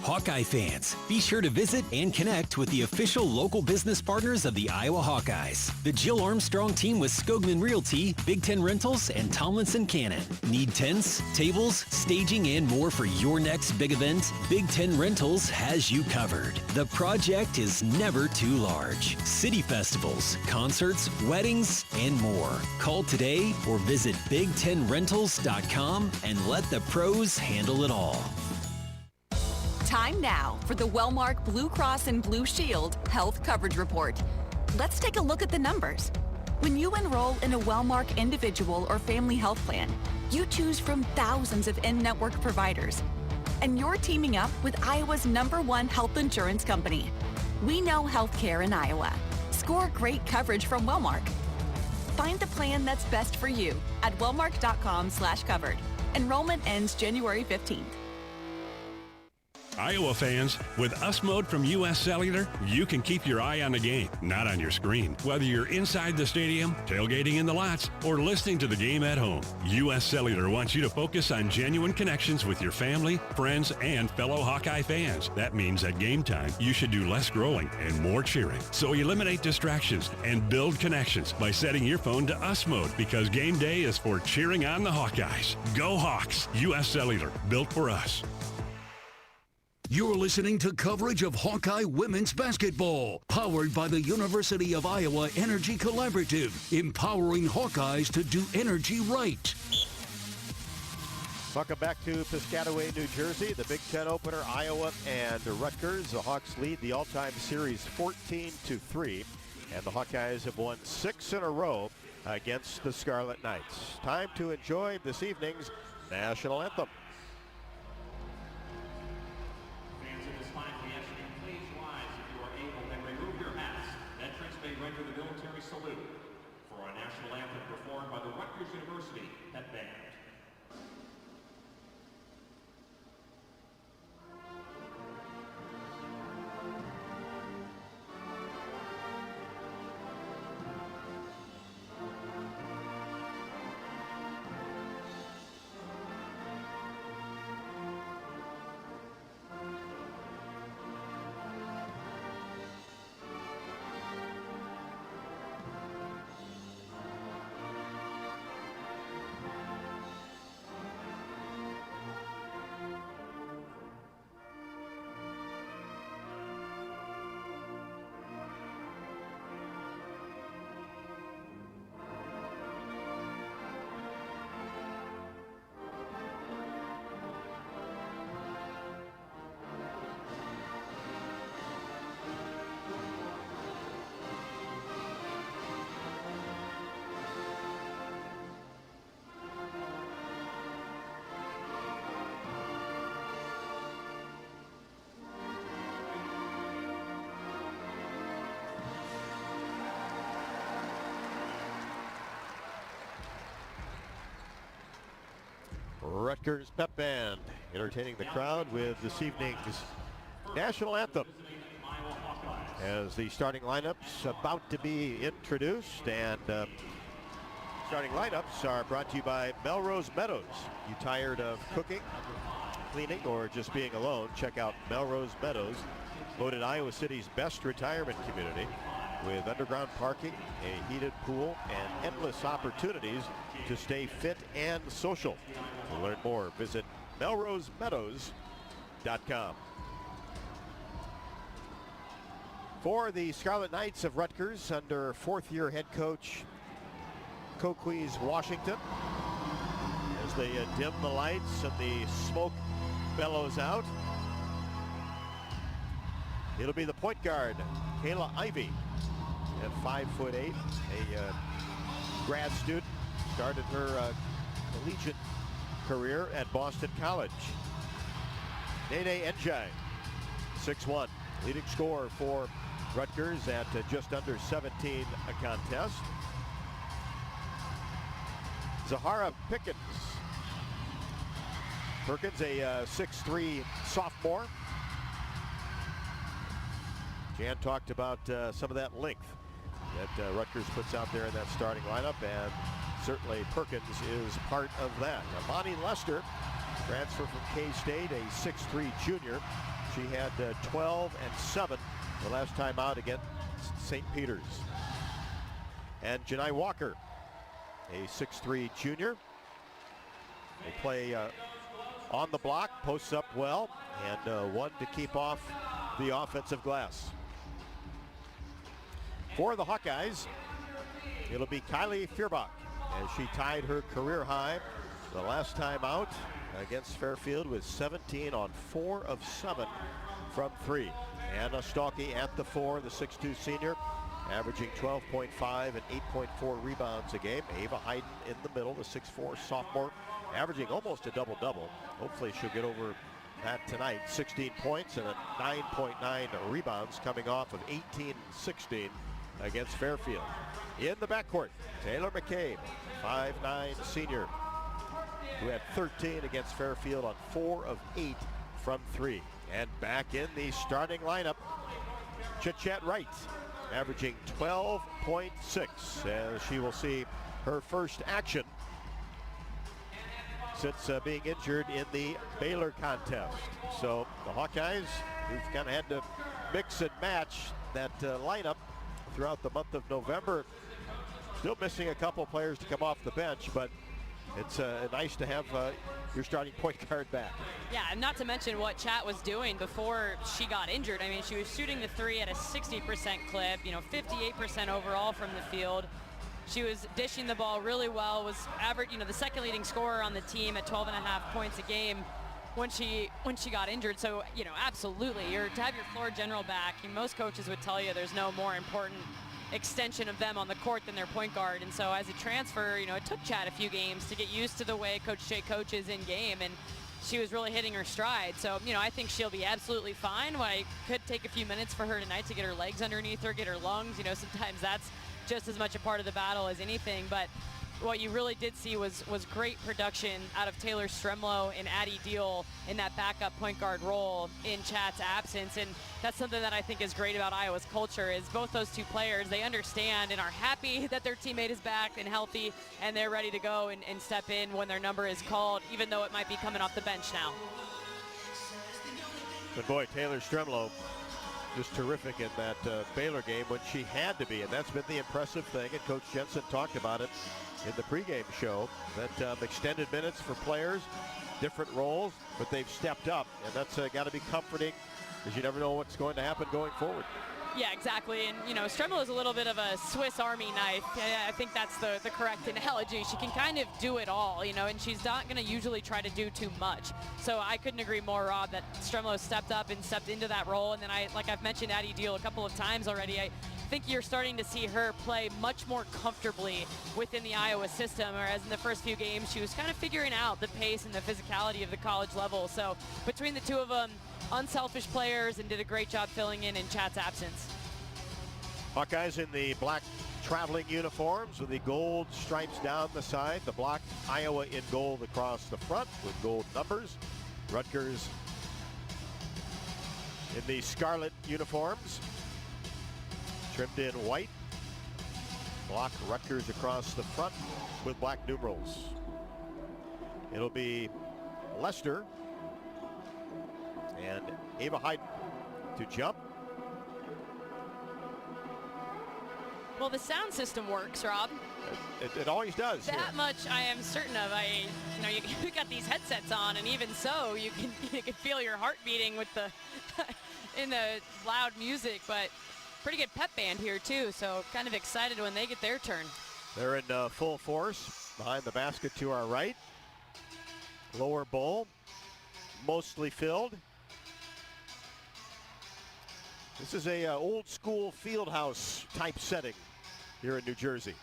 Hawkeye fans, be sure to visit and connect with the official local business partners of the Iowa Hawkeyes. The Jill Armstrong team with Skogman Realty, Big Ten Rentals, and Tomlinson Cannon. Need tents, tables, staging, and more for your next big event? Big Ten Rentals has you covered. The project is never too large. City festivals, concerts, weddings, and more. Call today or visit big10rentals.com and let the pros handle it all. Time now for the Wellmark Blue Cross and Blue Shield Health Coverage Report. Let's take a look at the numbers. When you enroll in a Wellmark individual or family health plan, you choose from thousands of in-network providers. And you're teaming up with Iowa's #1 health insurance company. We know healthcare in Iowa. Score great coverage from Wellmark. Find the plan that's best for you at wellmark.com/covered. Enrollment ends January 15th. Iowa fans, with US Mode from US Cellular, you can keep your eye on the game, not on your screen. Whether you're inside the stadium, tailgating in the lots, or listening to the game at home, US Cellular wants you to focus on genuine connections with your family, friends, and fellow Hawkeye fans. That means at game time, you should do less growling and more cheering. So eliminate distractions and build connections by setting your phone to US Mode, because game day is for cheering on the Hawkeyes. Go Hawks! US Cellular, built for us. You're listening to coverage of Hawkeye women's basketball, powered by the University of Iowa Energy Collaborative, empowering Hawkeyes to do energy right. Welcome back to Piscataway, New Jersey. The Big Ten opener, Iowa and Rutgers. The Hawks lead the all-time series 14-3, and the Hawkeyes have won 6 in a row against the Scarlet Knights. Time to enjoy this evening's national anthem. Render the military salute for our national anthem performed by the Rutgers University Pep Band. Rutgers Pep Band entertaining the crowd with this evening's national anthem. As the starting lineups about to be introduced, and starting lineups are brought to you by Melrose Meadows. You tired of cooking? cleaning or just being alone, check out Melrose Meadows, voted Iowa City's best retirement community, with underground parking, a heated pool, and endless opportunities to stay fit and social. To learn more, visit melrosemeadows.com. For the Scarlet Knights of Rutgers, under fourth-year head coach Hawkeyes Washington, as they dim the lights and the smoke bellows out, it'll be the point guard, Kayla Ivey, at 5'8", a grad student, started her collegiate career at Boston College. Nene Njai, 6'1", leading scorer for Rutgers at just under 17 a contest. Zahara Perkins, a 6'3" sophomore. Jan talked about some of that length that Rutgers puts out there in that starting lineup, and certainly Perkins is part of that. Amani Lester, transfer from K-State, a 6'3" junior. She had 12 and 7 the last time out against St. Peter's. And Janai Walker, a 6'3" junior. They play on the block, posts up well, and one to keep off the offensive glass. For the Hawkeyes, it'll be Kylie Feuerbach, as she tied her career high the last time out against Fairfield with 17 on 4 of 7 from 3. Anna Stalky at the 4, the 6'2" senior, averaging 12.5 and 8.4 rebounds a game. Ava Hayden in the middle, the 6'4" sophomore, averaging almost a double-double. Hopefully she'll get over that tonight. 16 points and a 9.9 rebounds, coming off of 18-16 against Fairfield. In the backcourt, Taylor McCabe, 5'9" senior, who had 13 against Fairfield on 4 of 8 from 3. And back in the starting lineup, Chit-Chat Wright, averaging 12.6, as she will see her first action since being injured in the Baylor contest. So the Hawkeyes, who've kind of had to mix and match that lineup throughout the month of November, still missing a couple players to come off the bench, but it's nice to have your starting point guard back. Yeah, and not to mention what Chat was doing before she got injured. I mean, she was shooting the 3 at a 60% clip, 58% overall from the field. She was dishing the ball really well, was average, the second leading scorer on the team at 12.5 points a game when she got injured. So, absolutely, to have your floor general back, most coaches would tell you there's no more important extension of them on the court than their point guard. And so as a transfer, it took Chad a few games to get used to the way Coach Jay coaches in game, and she was really hitting her stride. So, I think she'll be absolutely fine. I could take a few minutes for her tonight to get her legs underneath her, get her lungs. Sometimes that's just as much a part of the battle as anything. But what you really did see was great production out of Taylor Stremlow and Addie Deal in that backup point guard role in Chat's absence. And that's something that I think is great about Iowa's culture, is both those two players, they understand and are happy that their teammate is back and healthy, and they're ready to go and step in when their number is called, even though it might be coming off the bench now. But boy, Taylor Stremlow just terrific in that Baylor game when she had to be, and that's been the impressive thing, and Coach Jensen talked about it in the pregame show, that extended minutes for players, different roles, but they've stepped up, and that's got to be comforting, because you never know what's going to happen going forward. Yeah, exactly. And, Stremlow is a little bit of a Swiss Army knife. I think that's the correct analogy. She can kind of do it all, and she's not going to usually try to do too much. So I couldn't agree more, Rob, that Stremlow stepped up and stepped into that role. And then like I've mentioned Addie Deal a couple of times already, I think you're starting to see her play much more comfortably within the Iowa system, whereas in the first few games she was kind of figuring out the pace and the physicality of the college level. So between the two of them, unselfish players, and did a great job filling in Chat's absence. Hawkeyes in the black traveling uniforms with the gold stripes down the side. The block, Iowa in gold across the front with gold numbers. Rutgers in the scarlet uniforms, trimmed in white. Block, Rutgers across the front with black numerals. It'll be Lester And Ava Hayden to jump. Well, the sound system works, Rob. It always does. That here. much I am certain of. You got these headsets on, and even so, you can feel your heart beating with the in the loud music. But pretty good pep band here too. So kind of excited when they get their turn. They're in full force behind the basket to our right. Lower bowl, mostly filled. This is a old school field house type setting here in New Jersey.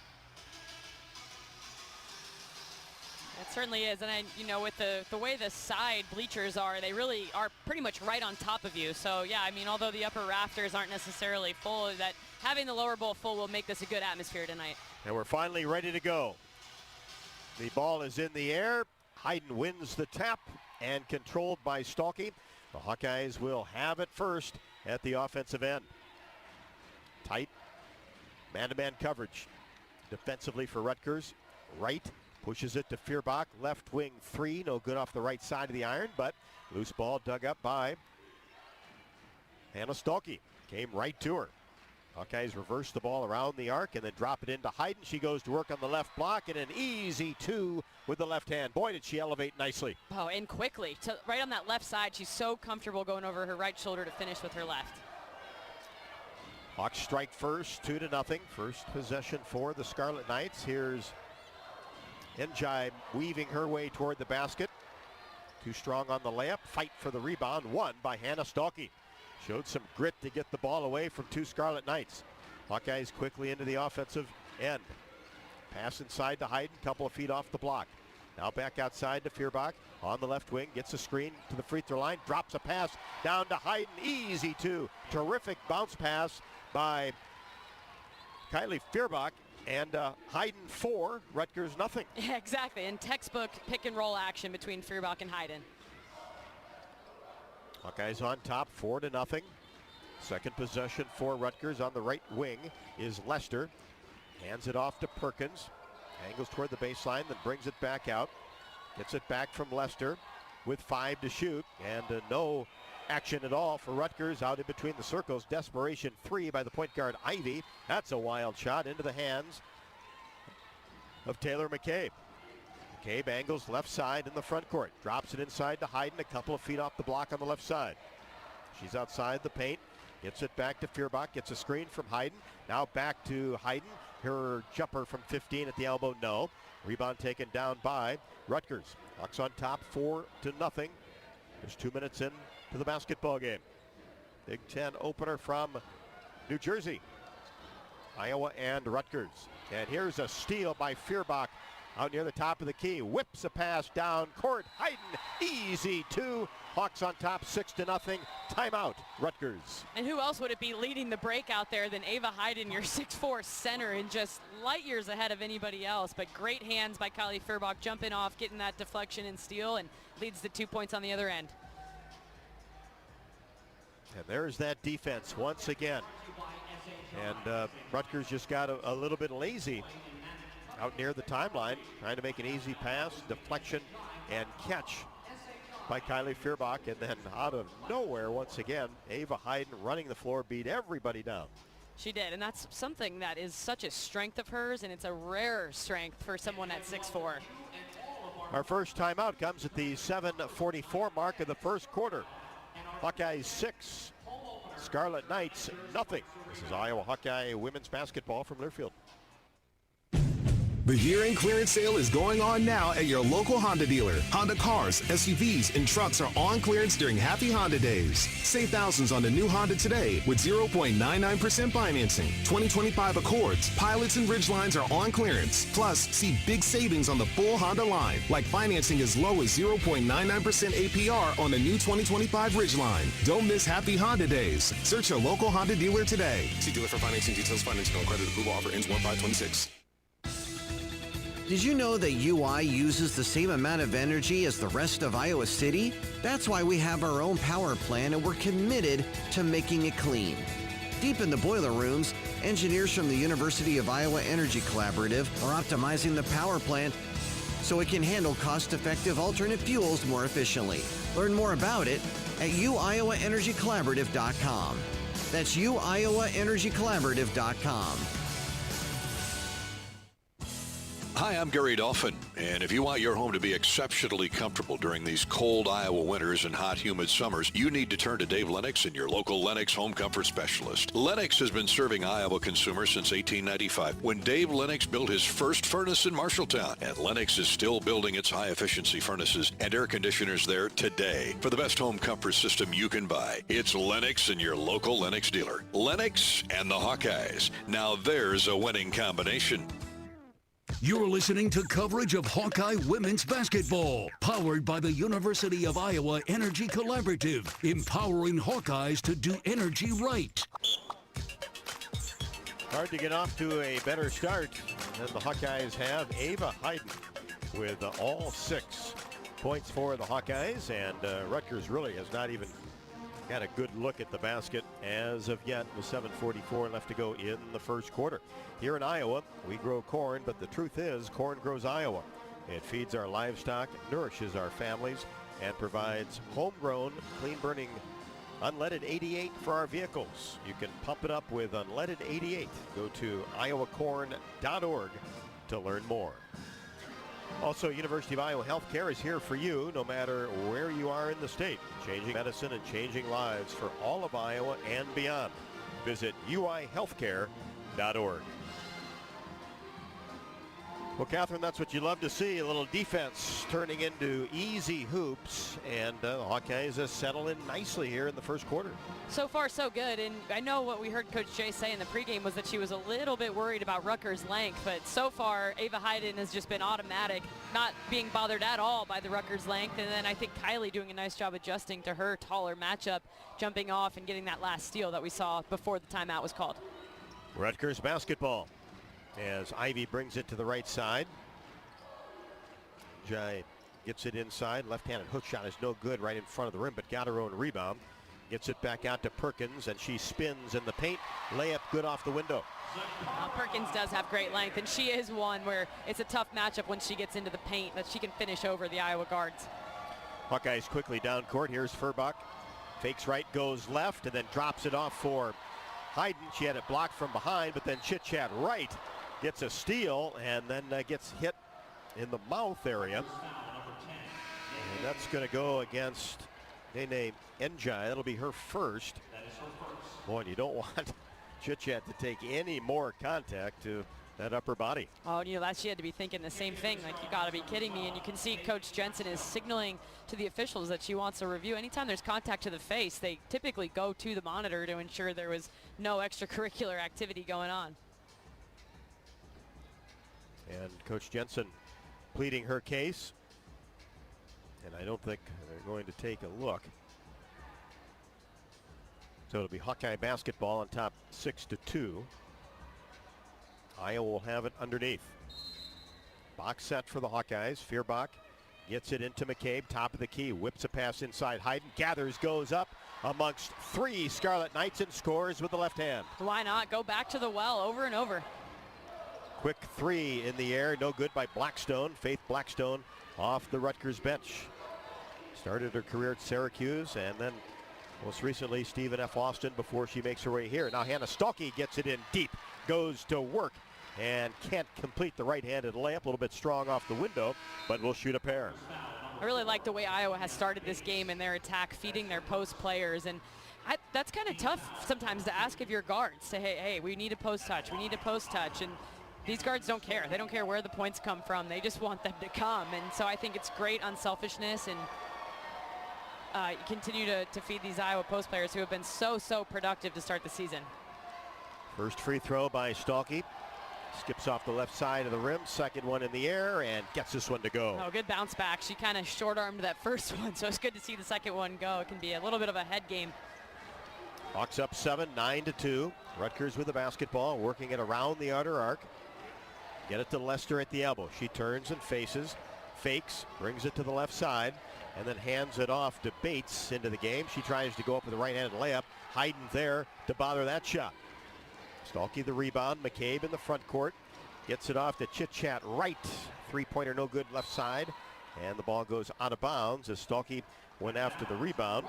It certainly is, and with the way the side bleachers are, they really are pretty much right on top of you. So yeah, although the upper rafters aren't necessarily full, that having the lower bowl full will make this a good atmosphere tonight. And we're finally ready to go. The ball is in the air. Hayden wins the tap and controlled by Stalky. The Hawkeyes will have it first at the offensive end. Tight man-to-man coverage defensively for Rutgers. Right pushes it to Feuerbach. Left wing three, no good off the right side of the iron, but loose ball dug up by Hannah Stalky. Came right to her. Hawkeyes reverse the ball around the arc and then drop it into Hayden. She goes to work on the left block and an easy two with the left hand. Boy, did she elevate nicely. Oh, and quickly. Right on that left side, she's so comfortable going over her right shoulder to finish with her left. Hawks strike first, 2-0. First possession for the Scarlet Knights. Here's Njai weaving her way toward the basket. Too strong on the layup. Fight for the rebound. Won by Hannah Stalky. Showed some grit to get the ball away from two Scarlet Knights. Hawkeyes quickly into the offensive end. Pass inside to Hayden, couple of feet off the block. Now back outside to Feuerbach on the left wing, gets a screen to the free throw line, drops a pass down to Hayden, easy two. Terrific bounce pass by Kylie Feuerbach, and Hayden 4, Rutgers nothing. Yeah, exactly, and textbook pick and roll action between Feuerbach and Hayden. Hawkeyes on top, 4-0. Second possession for Rutgers on the right wing is Lester. Hands it off to Perkins. Angles toward the baseline, then brings it back out. Gets it back from Lester with 5 to shoot. And no action at all for Rutgers out in between the circles. Desperation 3 by the point guard Ivy. That's a wild shot into the hands of Taylor McCabe. McCabe angles left side in the front court. Drops it inside to Hayden, a couple of feet off the block on the left side. She's outside the paint. Gets it back to Feuerbach. Gets a screen from Hayden. Now back to Hayden. Her jumper from 15 at the elbow, no. Rebound taken down by Rutgers. Hawks on top, 4-0. There's 2 minutes in to the basketball game. Big Ten opener from New Jersey. Iowa and Rutgers. And here's a steal by Feuerbach out near the top of the key. Whips a pass down court. Hayden, easy two. Hawks on top, 6-0. Timeout, Rutgers. And who else would it be leading the break out there than Ava Hayden, your 6'4" center, and just light years ahead of anybody else. But great hands by Kylie Feuerbach, jumping off, getting that deflection and steal, and leads to 2 points on the other end. And there's that defense once again. And Rutgers just got a little bit lazy out near the timeline, trying to make an easy pass, deflection, and catch by Kylie Feuerbach. And then out of nowhere, once again, Ava Hayden running the floor, beat everybody down. She did, and that's something that is such a strength of hers, and it's a rare strength for someone at 6'4". Our first timeout comes at the 7:44 mark of the first quarter. Hawkeyes 6, Scarlet Knights nothing. This is Iowa Hawkeye women's basketball from Learfield. The year-end clearance sale is going on now at your local Honda dealer. Honda cars, SUVs, and trucks are on clearance during Happy Honda Days. Save thousands on the new Honda today with 0.99% financing. 2025 Accords, Pilots, and Ridgelines are on clearance. Plus, see big savings on the full Honda line, like financing as low as 0.99% APR on the new 2025 Ridgeline. Don't miss Happy Honda Days. Search your local Honda dealer today. See dealer for financing details. Financing on credit approval offer ends 1/5/26. Did you know that UI uses the same amount of energy as the rest of Iowa City? That's why we have our own power plant and we're committed to making it clean. Deep in the boiler rooms, engineers from the University of Iowa Energy Collaborative are optimizing the power plant so it can handle cost-effective alternate fuels more efficiently. Learn more about it at uiowaenergycollaborative.com. That's uiowaenergycollaborative.com. Hi, I'm Gary Dolphin, and if you want your home to be exceptionally comfortable during these cold Iowa winters and hot, humid summers, you need to turn to Dave Lennox and your local Lennox home comfort specialist. Lennox has been serving Iowa consumers since 1895, when Dave Lennox built his first furnace in Marshalltown, and Lennox is still building its high-efficiency furnaces and air conditioners there today. For the best home comfort system you can buy, it's Lennox and your local Lennox dealer. Lennox and the Hawkeyes. Now there's a winning combination. You're listening to coverage of Hawkeye women's basketball, powered by the University of Iowa Energy Collaborative, empowering Hawkeyes to do energy right. Hard to get off to a better start than the Hawkeyes have. Ava Hayden with all 6 points for the Hawkeyes, and Rutgers really has not even got a good look at the basket as of yet, with 7:44 left to go in the first quarter. Here in Iowa, we grow corn, but the truth is corn grows Iowa. It feeds our livestock, nourishes our families, and provides homegrown, clean-burning unleaded 88 for our vehicles. You can pump it up with unleaded 88. Go to iowacorn.org to learn more. Also, University of Iowa Healthcare is here for you no matter where you are in the state, changing medicine and changing lives for all of Iowa and beyond. Visit uihealthcare.org. Well, Catherine, that's what you love to see, a little defense turning into easy hoops, and the Hawkeyes settle in nicely here in the first quarter. So far, so good. And I know what we heard Coach Jay say in the pregame was that she was a little bit worried about Rutgers' length, but so far, Ava Hayden has just been automatic, not being bothered at all by the Rutgers' length. And then I think Kylie doing a nice job adjusting to her taller matchup, jumping off and getting that last steal that we saw before the timeout was called. Rutgers basketball as Ivy brings it to the right side. Jai gets it inside. Left-handed hook shot is no good right in front of the rim, but got her own rebound. Gets it back out to Perkins, and she spins in the paint. Layup good off the window. Perkins does have great length, and she is one where it's a tough matchup when she gets into the paint that she can finish over the Iowa guards. Hawkeyes quickly down court. Here's Furbach. Fakes right, goes left, and then drops it off for Hayden. She had it blocked from behind, but then Chit-Chat right gets a steal, and then gets hit in the mouth area. And that's going to go against Nene Njai. That'll be her first. Boy, you don't want Chit-Chat to take any more contact to that upper body. Oh, you know, she had to be thinking the same thing, like, you got to be kidding me. And you can see Coach Jensen is signaling to the officials that she wants a review. Anytime there's contact to the face, they typically go to the monitor to ensure there was no extracurricular activity going on. And Coach Jensen pleading her case. And I don't think they're going to take a look. So it'll be Hawkeye basketball on top 6-2. Iowa will have it underneath. Box set for the Hawkeyes. Furbach gets it into McCabe, top of the key, whips a pass inside. Hayden gathers, goes up amongst 3 Scarlet Knights and scores with the left hand. Why not? Go back to the well over and over. Quick 3 in the air, no good by Blackstone. Faith Blackstone off the Rutgers bench. Started her career at Syracuse, and then most recently Stephen F. Austin before she makes her way here. Now Hannah Stalkey gets it in deep, goes to work, and can't complete the right-handed layup. A little bit strong off the window, but will shoot a pair. I really like the way Iowa has started this game in their attack, feeding their post players. And that's kind of tough sometimes to ask of your guards. Say, hey, we need a post touch. We need a post touch. And these guards don't care. They don't care where the points come from. They just want them to come. And so I think it's great unselfishness, and continue to feed these Iowa post players who have been so productive to start the season. First free throw by Stalkey. Skips off the left side of the rim. Second one in the air and gets this one to go. Oh, good bounce back. She kind of short-armed that first one, so it's good to see the second one go. It can be a little bit of a head game. Hawks up 7, 9-2. Rutgers with the basketball, working it around the outer arc. Get it to Lester at the elbow. She turns and faces, fakes, brings it to the left side, and then hands it off to Bates into the game. She tries to go up with a right-handed layup. Hayden there to bother that shot. Stalkey the rebound. McCabe in the front court. Gets it off to Chit-Chat right. Three-pointer no good left side. And the ball goes out of bounds as Stalkey went after the rebound.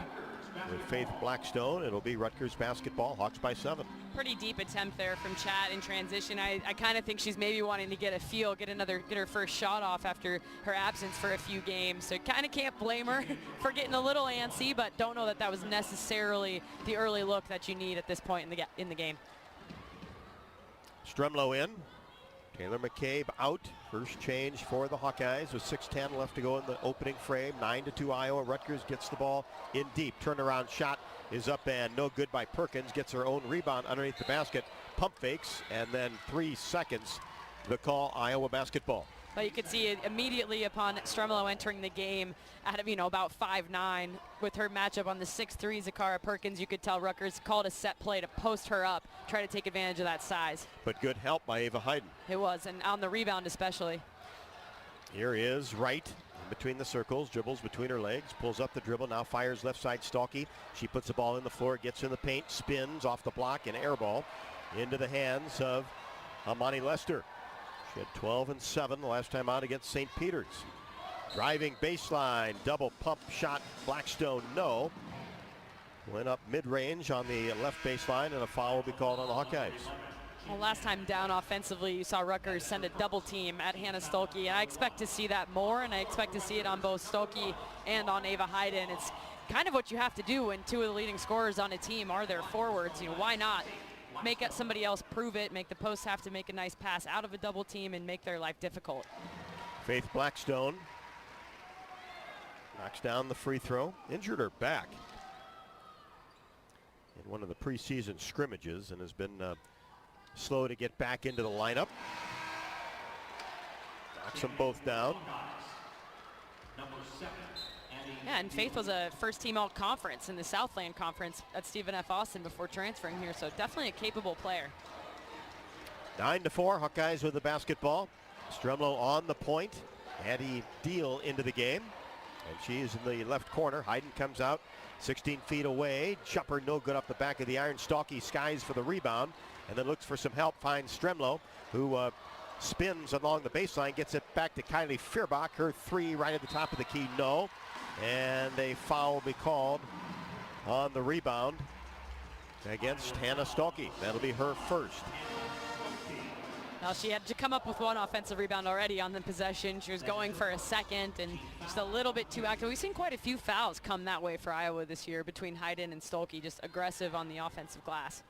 with Faith Blackstone. It'll be Rutgers basketball, Hawks by 7. Pretty deep attempt there from Chat in transition. I kind of think she's maybe wanting to get a feel, get her first shot off after her absence for a few games. So kind of can't blame her for getting a little antsy, but don't know that that was necessarily the early look that you need at this point in the game. Stremlow in. Taylor McCabe out. First change for the Hawkeyes with 6:10 left to go in the opening frame. 9-2 Iowa. Rutgers gets the ball in deep. Turnaround shot is up and no good by Perkins. Gets her own rebound underneath the basket. Pump fakes, and then 3 seconds. The call, Iowa basketball. But you could see it immediately upon Stremlow entering the game at about 5'9", with her matchup on the 6'3" Zakara Perkins. You could tell Rutgers called a set play to post her up, try to take advantage of that size. But good help by Ava Hayden. It was, and on the rebound especially. Here is Wright in between the circles, dribbles between her legs, pulls up the dribble, now fires left side Stalky. She puts the ball in the floor, gets in the paint, spins off the block, and air ball into the hands of Amani Lester. She had 12 and 7 the last time out against St. Peter's. Driving baseline, double pump shot, Blackstone, no. Went up mid-range on the left baseline, and a foul will be called on the Hawkeyes. Well, last time down offensively, you saw Rutgers send a double team at Hannah Stolke. I expect to see that more, and I expect to see it on both Stolke and on Ava Hayden. It's kind of what you have to do when two of the leading scorers on a team are their forwards. Why not make somebody else prove it, make the post have to make a nice pass out of a double team and make their life difficult. Faith Blackstone knocks down the free throw, injured her back in one of the preseason scrimmages and has been slow to get back into the lineup. Knocks them both down. Yeah, and Faith was a first-team all-conference in the Southland Conference at Stephen F. Austin before transferring here, so definitely a capable player. 9-4, Hawkeyes with the basketball. Stremlow on the point. Addie Deal into the game, and she's in the left corner. Hayden comes out 16 feet away. Jumper no good up the back of the iron. Stalky skies for the rebound, and then looks for some help. Finds Stremlow, who spins along the baseline, gets it back to Kylie Fierbach. Her three right at the top of the key, no. And a foul will be called on the rebound against Hannah Stalky. That'll be her first. Well, she had to come up with one offensive rebound already on the possession. She was going for a second and just a little bit too active. We've seen quite a few fouls come that way for Iowa this year between Hayden and Stolke, just aggressive on the offensive glass.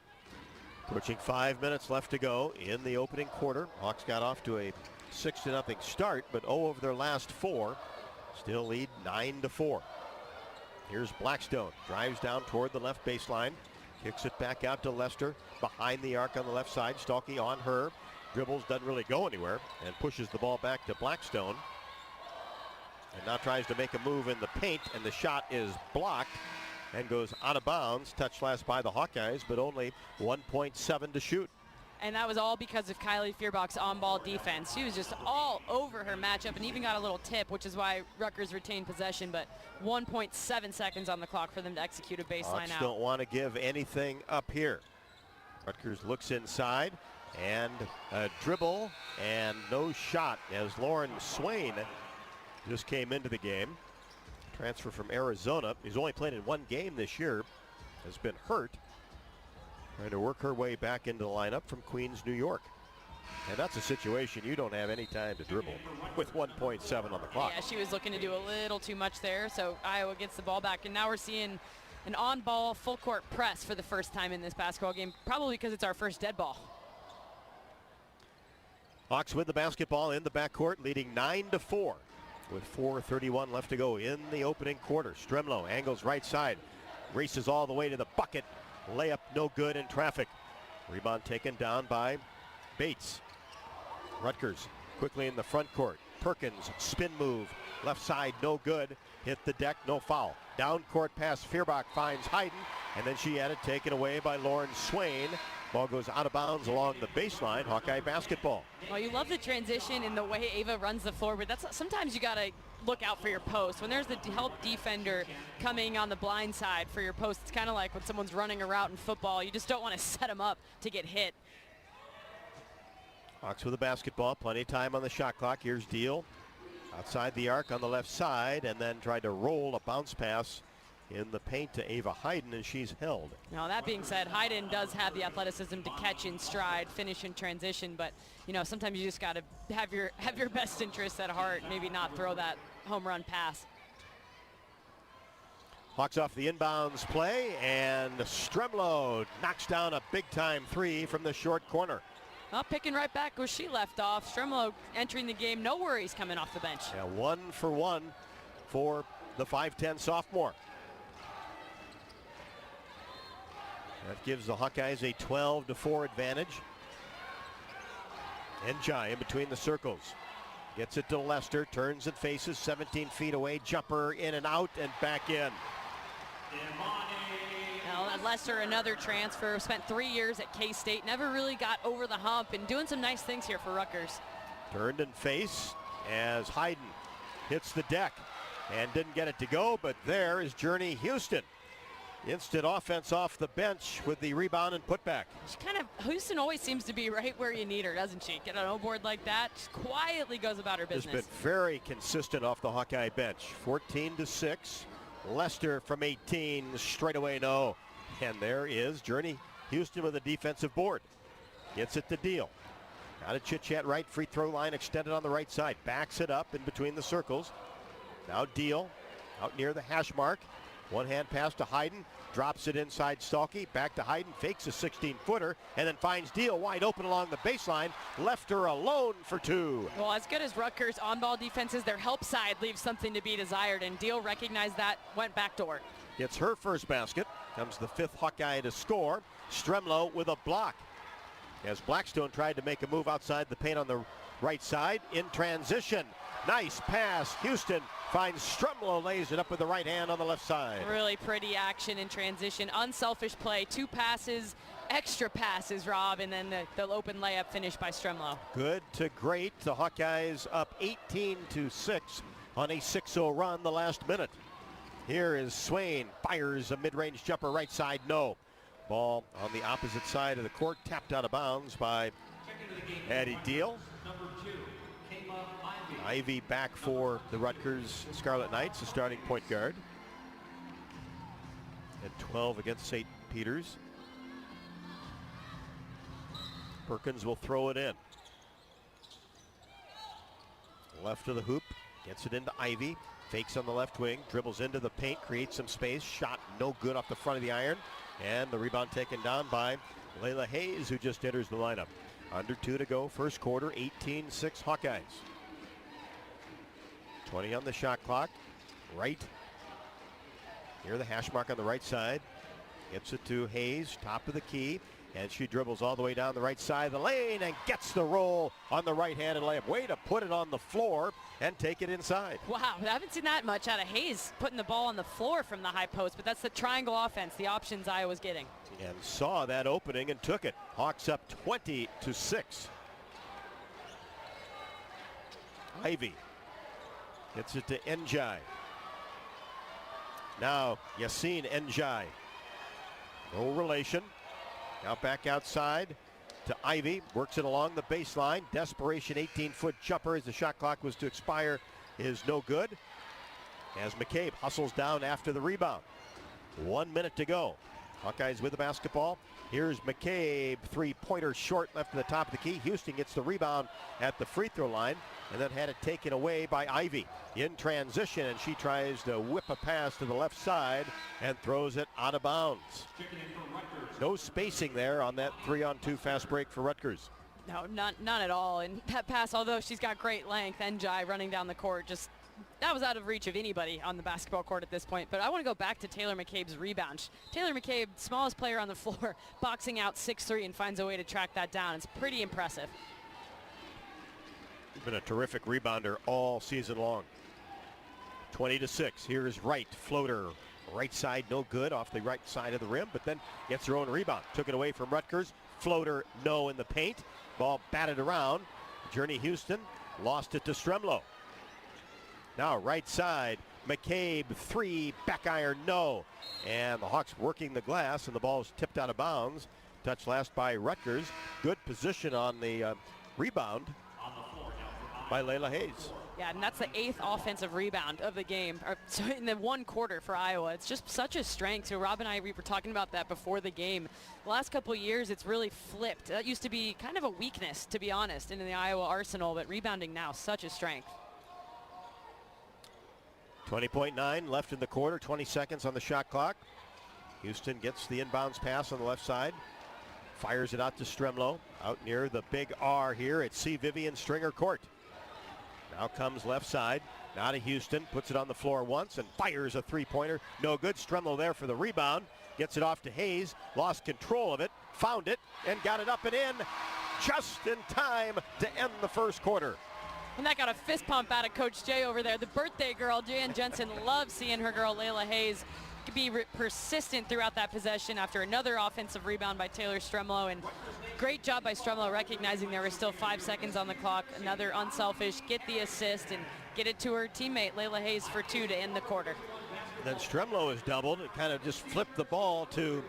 Approaching 5 minutes left to go in the opening quarter. Hawks got off to a 6-0 start, but 0 of their last 4. Still lead 9-4. Here's Blackstone. Drives down toward the left baseline. Kicks it back out to Lester. Behind the arc on the left side. Stalky on her. Dribbles, doesn't really go anywhere. And pushes the ball back to Blackstone. And now tries to make a move in the paint. And the shot is blocked. And goes out of bounds. Touched last by the Hawkeyes, but only 1.7 to shoot. And that was all because of Kylie Fierbach's on-ball defense. She was just all over her matchup and even got a little tip, which is why Rutgers retained possession, but 1.7 seconds on the clock for them to execute a baseline Hawks out. don't want to give anything up here. Rutgers looks inside, and a dribble, and no shot as Lauren Swain just came into the game. Transfer from Arizona. He's only played in one game this year, has been hurt. Trying to work her way back into the lineup from Queens, New York. And that's a situation you don't have any time to dribble with 1.7 on the clock. Yeah, she was looking to do a little too much there, so Iowa gets the ball back. And now we're seeing an on-ball full-court press for the first time in this basketball game, probably because it's our first dead ball. Hawks with the basketball in the backcourt, leading 9-4 with 4:31 left to go in the opening quarter. Stremlow angles right side, races all the way to the bucket. Layup no good in traffic. Rebound taken down by Bates. Rutgers quickly in the front court. Perkins spin move. Left side no good. Hit the deck, no foul. Down court pass. Fierbach finds Hayden. And then she had it taken away by Lauren Swain. Ball goes out of bounds along the baseline. Hawkeye basketball. Well, you love the transition and the way Ava runs the floor, but that's sometimes you got to look out for your post. When there's the help defender coming on the blind side for your post, it's kind of like when someone's running a route in football. You just don't want to set them up to get hit. Hawks with the basketball. Plenty of time on the shot clock. Here's Deal. Outside the arc on the left side, and then tried to roll a bounce pass in the paint to Ava Hayden, and she's held. Now, that being said, Hayden does have the athleticism to catch in stride, finish in transition, but you know, sometimes you just got to have your best interests at heart, maybe not throw that home run pass. Hawks off the inbounds play, and Stremlo knocks down a big-time three from the short corner. Well, picking right back where she left off. Stremlo entering the game, no worries coming off the bench. Yeah, 1 for 1 for the 5'10 sophomore. That gives the Hawkeyes a 12-4 advantage. Njai in between the circles. Gets it to Lester, turns and faces, 17 feet away, jumper in and out and back in. Now, Lester, another transfer, spent 3 years at K-State, never really got over the hump, and doing some nice things here for Rutgers. Turned and face as Hayden hits the deck and didn't get it to go, but there is Journey Houston. Instant offense off the bench with the rebound and putback. Houston always seems to be right where you need her, doesn't she? Get an O-board like that, just quietly goes about her business. Has been very consistent off the Hawkeye bench. 14-6. Lester from 18, straight away no. And there is Journey Houston with a defensive board. Gets it to Deal. Got a chit-chat right, free throw line extended on the right side. Backs it up in between the circles. Now Deal out near the hash mark. One hand pass to Hayden, drops it inside Stalky, back to Hayden, fakes a 16-footer, and then finds Deal wide open along the baseline, left her alone for two. Well, as good as Rutgers on-ball defenses, their help side leaves something to be desired, and Deal recognized that, went backdoor. Gets her first basket, comes the fifth Hawkeye to score. Stremlo with a block. As Blackstone tried to make a move outside the paint on the right side, in transition. Nice pass, Houston finds Stremlo, lays it up with the right hand on the left side. Really pretty action in transition, unselfish play, 2 passes, extra passes, Rob, and then the open layup finished by Stremlo. Good to great. The Hawkeyes up 18-6 on a 6-0 run the last minute. Here is Swain, fires a mid-range jumper right side, no. Ball on the opposite side of the court, tapped out of bounds by Addie Deal. Ivy back for the Rutgers Scarlet Knights, the starting point guard. At 12 against St. Peter's. Perkins will throw it in. Left of the hoop, gets it into Ivy. Fakes on the left wing, dribbles into the paint, creates some space. Shot no good off the front of the iron. And the rebound taken down by Layla Hayes, who just enters the lineup. Under 2 to go, first quarter, 18-6 Hawkeyes. 20 on the shot clock. Right. Here the hash mark on the right side. Gets it to Hayes, top of the key. And she dribbles all the way down the right side of the lane and gets the roll on the right-handed layup. Way to put it on the floor and take it inside. Wow, I haven't seen that much out of Hayes, putting the ball on the floor from the high post, but that's the triangle offense, the options Iowa's getting. And saw that opening and took it. Hawks up 20-6. Ivy gets it to Njai. Now Yassine Njai. No relation. Now back outside to Ivy. Works it along the baseline. Desperation 18-foot jumper as the shot clock was to expire is no good. As McCabe hustles down after the rebound. 1 minute to go. Hawkeyes with the basketball. Here's McCabe, three-pointer short left to the top of the key. Houston gets the rebound at the free throw line and then had it taken away by Ivy. In transition, and she tries to whip a pass to the left side and throws it out of bounds. No spacing there on that 3-on-2 fast break for Rutgers. No, none at all. And that pass, although she's got great length, Njai running down the court, just that was out of reach of anybody on the basketball court at this point. But I want to go back to Taylor McCabe's rebound. Taylor McCabe, smallest player on the floor, boxing out 6'3" and finds a way to track that down. It's pretty impressive. He's been a terrific rebounder all season long. 20-6. Here's Wright, floater. Right side, no good off the right side of the rim, but then gets her own rebound. Took it away from Rutgers. Floater, no in the paint. Ball batted around. Journey Houston lost it to Stremlo. Now right side, McCabe, three, back iron, no. And the Hawks working the glass, and the ball is tipped out of bounds. Touched last by Rutgers. Good position on the rebound by Layla Hayes. Yeah, and that's the 8th offensive rebound of the game, so in the one quarter for Iowa. It's just such a strength. So Rob and I, we were talking about that before the game. The last couple of years, it's really flipped. That used to be kind of a weakness, to be honest, in the Iowa arsenal, but rebounding now, such a strength. 20.9 left in the quarter, 20 seconds on the shot clock. Houston gets the inbounds pass on the left side. Fires it out to Stremlo, out near the big R here at C. Vivian Stringer Court. Now comes left side, now to Houston, puts it on the floor once and fires a three-pointer. No good. Stremlo there for the rebound. Gets it off to Hayes, lost control of it, found it, and got it up and in just in time to end the first quarter. And that got a fist pump out of Coach Jay over there. The birthday girl, Jan Jensen, loves seeing her girl Layla Hayes be persistent throughout that possession after another offensive rebound by Taylor Stremlo. And great job by Stremlo recognizing there was still 5 seconds on the clock. Another unselfish, get the assist and get it to her teammate Layla Hayes for 2 to end the quarter. And then Stremlo is doubled. It kind of just flipped the ball to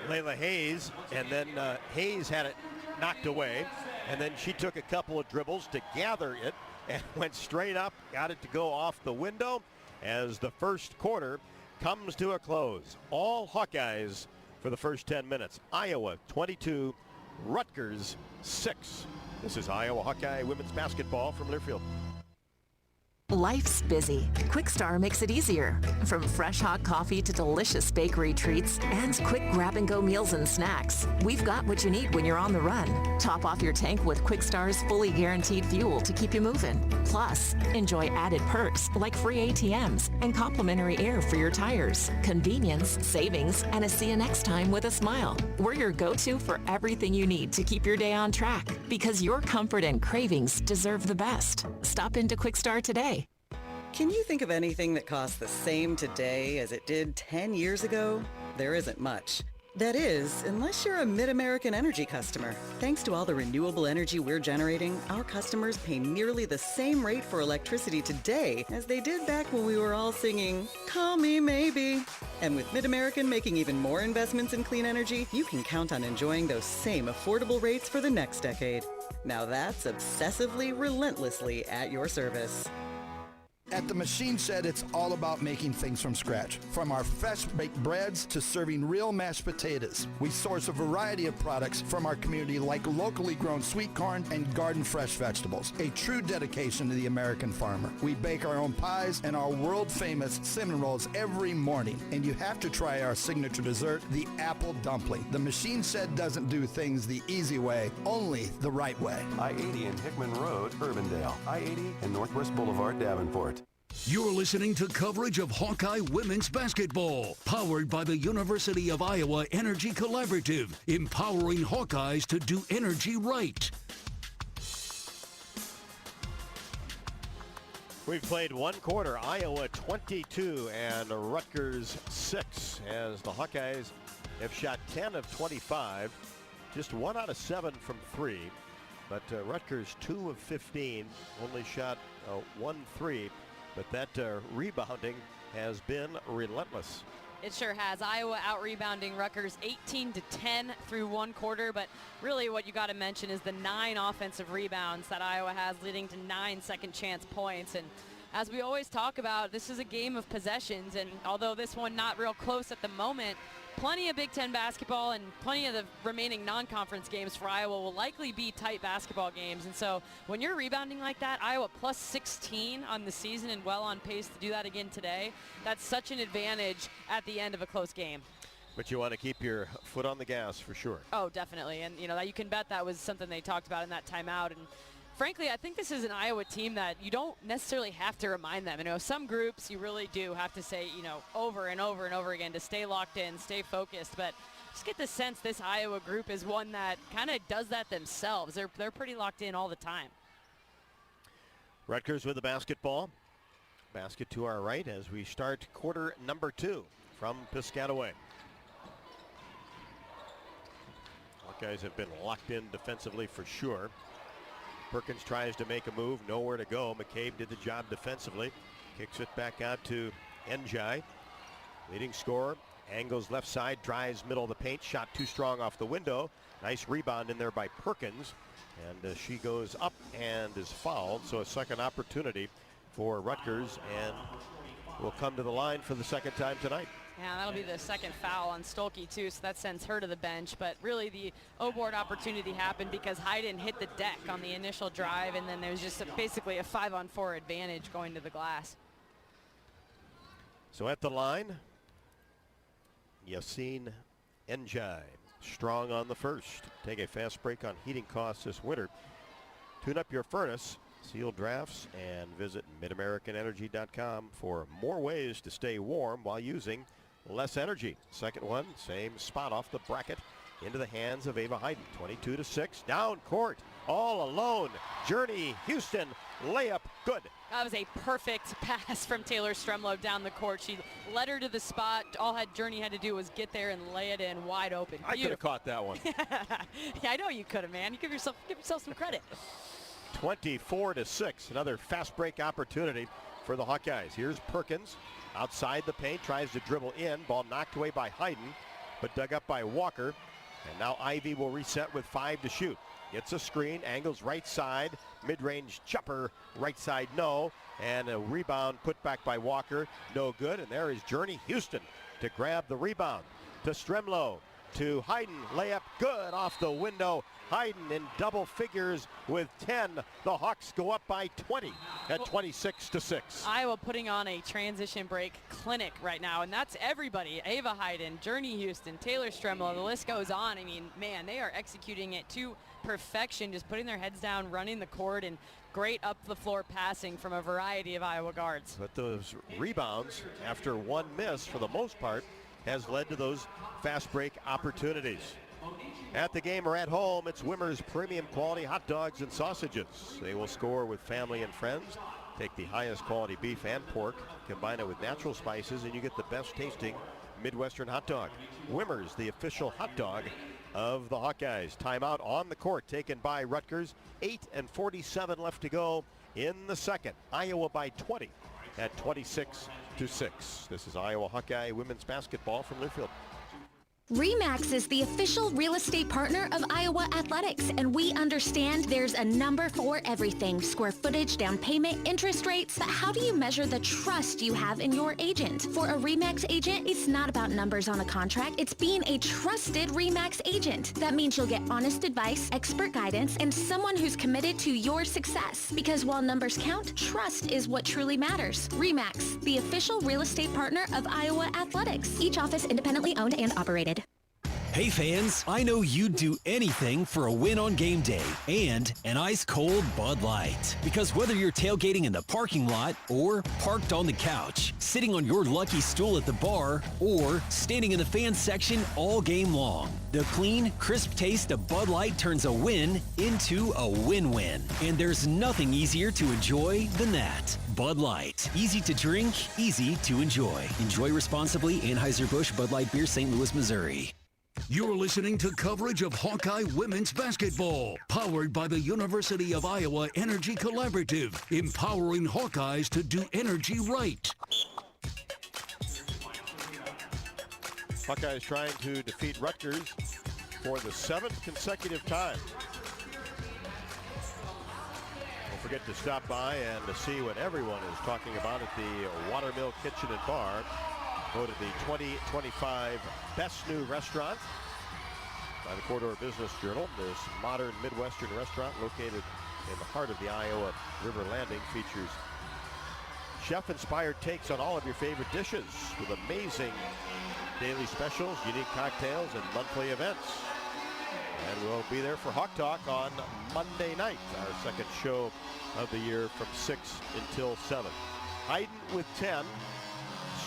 Layla Hayes, and then Hayes had it knocked away, and then she took a couple of dribbles to gather it and went straight up, got it to go off the window as the first quarter comes to a close. All Hawkeyes for the first 10 minutes. Iowa 22, Rutgers 6. This is Iowa Hawkeye women's basketball from Learfield. Life's busy. Quickstar makes it easier. From fresh hot coffee to delicious bakery treats and quick grab-and-go meals and snacks, we've got what you need when you're on the run. Top off your tank with Quickstar's fully guaranteed fuel to keep you moving. Plus, enjoy added perks like free ATMs and complimentary air for your tires. Convenience, savings, and a see you next time with a smile. We're your go-to for everything you need to keep your day on track, because your comfort and cravings deserve the best. Stop into Quickstar today. Can you think of anything that costs the same today as it did 10 years ago? There isn't much. That is, unless you're a Mid-American Energy customer. Thanks to all the renewable energy we're generating, our customers pay nearly the same rate for electricity today as they did back when we were all singing, "Call Me Maybe." And with Mid-American making even more investments in clean energy, you can count on enjoying those same affordable rates for the next decade. Now that's obsessively, relentlessly at your service. At the Machine Shed, it's all about making things from scratch. From our fresh-baked breads to serving real mashed potatoes. We source a variety of products from our community like locally grown sweet corn and garden fresh vegetables. A true dedication to the American farmer. We bake our own pies and our world-famous cinnamon rolls every morning. And you have to try our signature dessert, the apple dumpling. The Machine Shed doesn't do things the easy way, only the right way. I-80 and Hickman Road, Urbandale. I-80 and Northwest Boulevard, Davenport. You're listening to coverage of Hawkeye women's basketball, powered by the University of Iowa Energy Collaborative, empowering Hawkeyes to do energy right. We've played one quarter, Iowa 22 and Rutgers 6, as the Hawkeyes have shot 10 of 25, just 1 out of 7 from 3, but Rutgers 2 of 15, only shot 1-3. But that rebounding has been relentless. It sure has. Iowa out-rebounding Rutgers 18-10 through one quarter, but really what you got to mention is the 9 offensive rebounds that Iowa has, leading to 9 second-chance points. And as we always talk about, this is a game of possessions, and although this one not real close at the moment, plenty of Big Ten basketball and plenty of the remaining non-conference games for Iowa will likely be tight basketball games. And so when you're rebounding like that, Iowa plus 16 on the season and well on pace to do that again today, that's such an advantage at the end of a close game. But you want to keep your foot on the gas for sure. Oh, definitely. And, you know, you can bet that was something they talked about in that timeout. And frankly, I think this is an Iowa team that you don't necessarily have to remind them. You know, some groups you really do have to say, you know, over and over and over again to stay locked in, stay focused. But just get the sense this Iowa group is one that kind of does that themselves. They're pretty locked in all the time. Rutgers with the basketball. Basket to our right as we start quarter number 2 from Piscataway. Hawkeyes have been locked in defensively for sure. Perkins tries to make a move, nowhere to go. McCabe did the job defensively. Kicks it back out to Njai. Leading scorer, angles left side, drives middle of the paint, shot too strong off the window. Nice rebound in there by Perkins. And she goes up and is fouled, so a second opportunity for Rutgers and will come to the line for the second time tonight. Yeah, that'll be the second foul on Stolke too, so that sends her to the bench. But really the O-board opportunity happened because Hayden hit the deck on the initial drive, and then there was just basically a 5-on-4 advantage going to the glass. So at the line, Yassine Njai, strong on the first. Take a fast break on heating costs this winter. Tune up your furnace, seal drafts, and visit MidAmericanEnergy.com for more ways to stay warm while using less energy. Second one, same spot off the bracket, into the hands of Ava Hayden. 22-6, down court, all alone. Journey Houston, layup, good. That was a perfect pass from Taylor Stremlow down the court. She led her to the spot. All Journey had to do was get there and lay it in wide open. I could have caught that one. Yeah, I know you could have, man. You give yourself some credit. 24-6, another fast break opportunity for the Hawkeyes. Here's Perkins outside the paint, tries to dribble in. Ball knocked away by Hayden, but dug up by Walker. And now Ivy will reset with 5 to shoot. Gets a screen, angles right side, mid-range jumper, right side no, and a rebound put back by Walker, no good. And there is Journey Houston to grab the rebound. To Stremlow, to Hayden, layup good off the window. Hayden in double figures with 10. The Hawks go up by 20 at 26-6. Iowa putting on a transition break clinic right now, and that's everybody. Ava Hayden, Journey Houston, Taylor Stremlow, the list goes on. I mean, man, they are executing it to perfection, just putting their heads down, running the court, and great up the floor passing from a variety of Iowa guards. But those rebounds, after one miss for the most part, has led to those fast break opportunities. At the game or at home, it's Wimmer's premium quality hot dogs and sausages. They will score with family and friends. Take the highest quality beef and pork, combine it with natural spices, and you get the best tasting Midwestern hot dog. Wimmer's, the official hot dog of the Hawkeyes. Timeout on the court taken by Rutgers. 8:47 left to go in the second. Iowa by 20 at 26-6. This is Iowa Hawkeye women's basketball from Learfield. RE/MAX is the official real estate partner of Iowa Athletics, and we understand there's a number for everything. Square footage, down payment, interest rates. But how do you measure the trust you have in your agent? For a RE/MAX agent, it's not about numbers on a contract. It's being a trusted RE/MAX agent. That means you'll get honest advice, expert guidance, and someone who's committed to your success. Because while numbers count, trust is what truly matters. RE/MAX, the official real estate partner of Iowa Athletics. Each office independently owned and operated. Hey fans, I know you'd do anything for a win on game day and an ice-cold Bud Light. Because whether you're tailgating in the parking lot or parked on the couch, sitting on your lucky stool at the bar, or standing in the fan section all game long, the clean, crisp taste of Bud Light turns a win into a win-win. And there's nothing easier to enjoy than that. Bud Light. Easy to drink, easy to enjoy. Enjoy responsibly. Anheuser-Busch Bud Light Beer, St. Louis, Missouri. You're listening to coverage of Hawkeye women's basketball, powered by the University of Iowa Energy Collaborative, empowering Hawkeyes to do energy right. Hawkeyes trying to defeat Rutgers for the 7th consecutive time. Don't forget to stop by and to see what everyone is talking about at the Watermill Kitchen and Bar. Voted the 2025 best new restaurant by the Corridor Business Journal. This modern Midwestern restaurant located in the heart of the Iowa River Landing features chef-inspired takes on all of your favorite dishes with amazing daily specials, unique cocktails, and monthly events. And we'll be there for Hawk Talk on Monday night, our second show of the year from 6 until 7. Hayden with 10,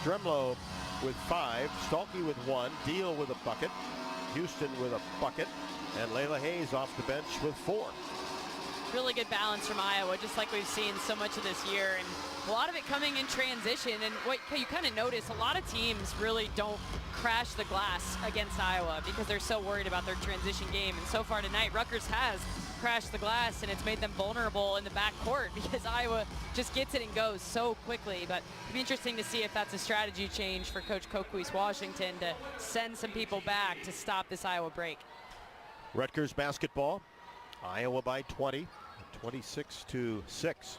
Stremlow with 5, Stolke with 1, Deal with a bucket, Houston with a bucket, and Layla Hayes off the bench with 4. Really good balance from Iowa, just like we've seen so much of this year, and a lot of it coming in transition. And what you kind of notice, a lot of teams really don't crash the glass against Iowa because they're so worried about their transition game. And so far tonight, Rutgers has crashed the glass, and it's made them vulnerable in the backcourt because Iowa just gets it and goes so quickly. But it'd be interesting to see if that's a strategy change for Coach Coquise Washington to send some people back to stop this Iowa break. Rutgers basketball, Iowa by 20, 26-6.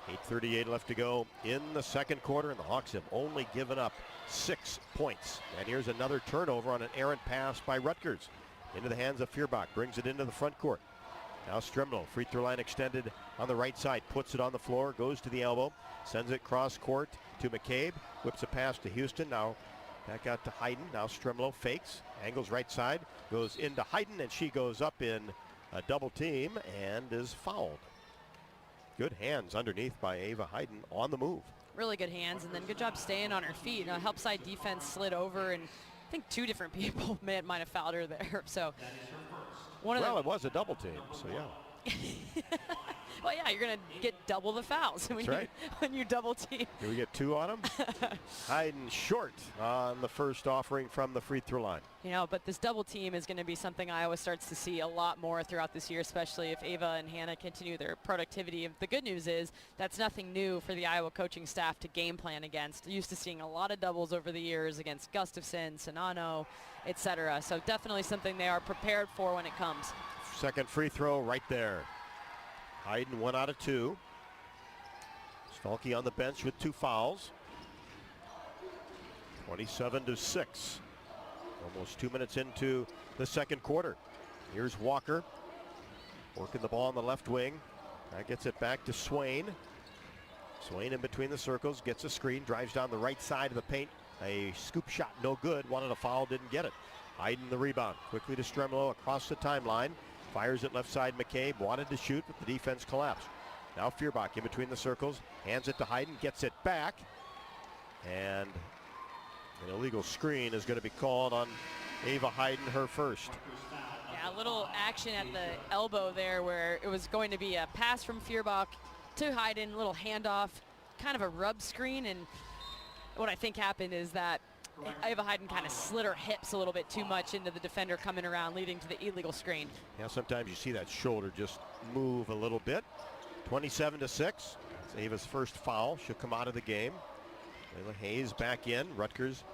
8:38 left to go in the second quarter, and the Hawks have only given up 6 points. And here's another turnover on an errant pass by Rutgers. Into the hands of Feuerbach, brings it into the front court. Now Stremlo, free throw line extended on the right side, puts it on the floor, goes to the elbow, sends it cross court to McCabe, whips a pass to Houston. Now back out to Hayden. Now Stremlo fakes, angles right side, goes into Hayden, and she goes up in a double team and is fouled. Good hands underneath by Ava Hayden on the move. Really good hands, and then good job staying on her feet. Help side defense slid over, and I think 2 different people might have fouled her there. So, it was a double team, so yeah. Well, yeah, you're going to get double the fouls when you double team. Do we get 2 on them? Hayden short on the first offering from the free throw line. But this double team is going to be something Iowa starts to see a lot more throughout this year, especially if Ava and Hannah continue their productivity. The good news is that's nothing new for the Iowa coaching staff to game plan against. Used to seeing a lot of doubles over the years against Gustafson, Sonano, etc. So definitely something they are prepared for when it comes. Second free throw right there. Hayden 1 out of 2. Stolke on the bench with 2 fouls. 27-6. Almost 2 minutes into the second quarter. Here's Walker working the ball on the left wing. That gets it back to Swain. Swain in between the circles, gets a screen, drives down the right side of the paint. A scoop shot, no good. Wanted a foul, didn't get it. Hayden the rebound. Quickly to Stremlo across the timeline. Fires it left side. McCabe wanted to shoot, but the defense collapsed. Now Feuerbach in between the circles. Hands it to Hayden, gets it back. And an illegal screen is going to be called on Ava Hayden, her first. Yeah, a little action at the elbow there where it was going to be a pass from Feuerbach to Hayden, a little handoff, kind of a rub screen. And what I think happened is that Ava Hayden kind of slid her hips a little bit too much into the defender coming around, leading to the illegal screen. Yeah, sometimes you see that shoulder just move a little bit. 27-6. It's Ava's first foul. She'll come out of the game. Layla Hayes back in. Rutgers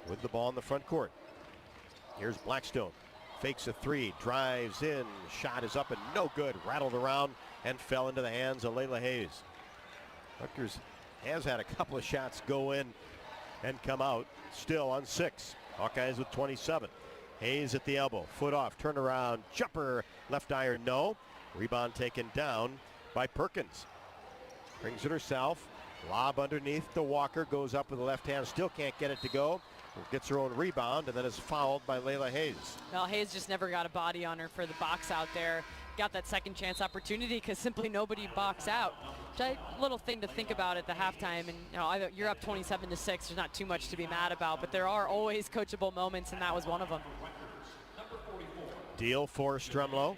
with the ball in the front court. Here's Blackstone. Fakes a 3, drives in. Shot is up and no good. Rattled around and fell into the hands of Layla Hayes. Rutgers has had a couple of shots go in and come out. Still on 6. Hawkeyes with 27. Hayes at the elbow. Foot off. Turnaround. Jumper. Left iron. No. Rebound taken down by Perkins. Brings it herself. Lob underneath to Walker. Goes up with the left hand. Still can't get it to go. Gets her own rebound and then is fouled by Layla Hayes. Well, Hayes just never got a body on her for the box out there. Got that second chance opportunity because simply nobody box out. Little thing to think about at the halftime, and you're up 27-6. There's not too much to be mad about, but there are always coachable moments, and that was one of them. Deal for Stremlo.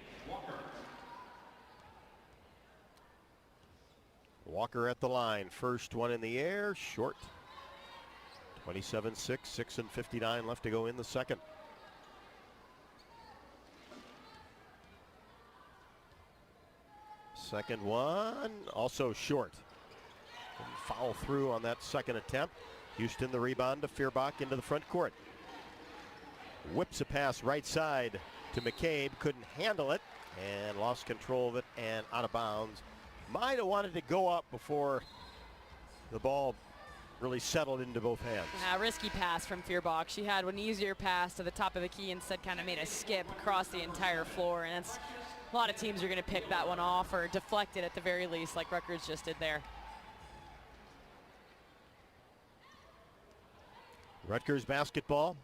Walker at the line. First one in the air, short. 27-6, 6:59 left to go in the second. Second one, also short. Didn't foul through on that second attempt. Houston the rebound to Feuerbach into the front court. Whips a pass right side to McCabe. Couldn't handle it and lost control of it and out of bounds. Might have wanted to go up before the ball really settled into both hands. Risky pass from Feuerbach. She had an easier pass to the top of the key, instead kind of made a skip across the entire floor, and that's a lot of teams are going to pick that one off or deflect it at the very least, like Rutgers just did there. Rutgers basketball,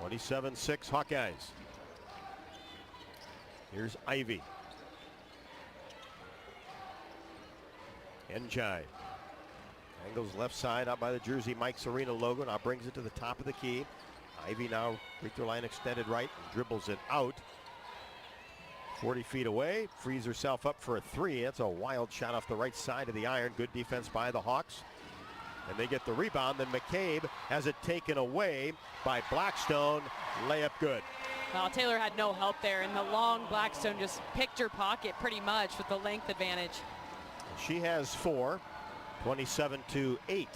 27-6 Hawkeyes. Here's Ivy. Njai. Angles left side out by the Jersey Mike's Arena logo. Now brings it to the top of the key. Ivy now free throw line extended right and dribbles it out. 40 feet away, frees herself up for a 3. That's a wild shot off the right side of the iron. Good defense by the Hawks. And they get the rebound. Then McCabe has it taken away by Blackstone. Layup good. Well, Taylor had no help there, and the long Blackstone just picked her pocket pretty much with the length advantage. She has 4, 27-8.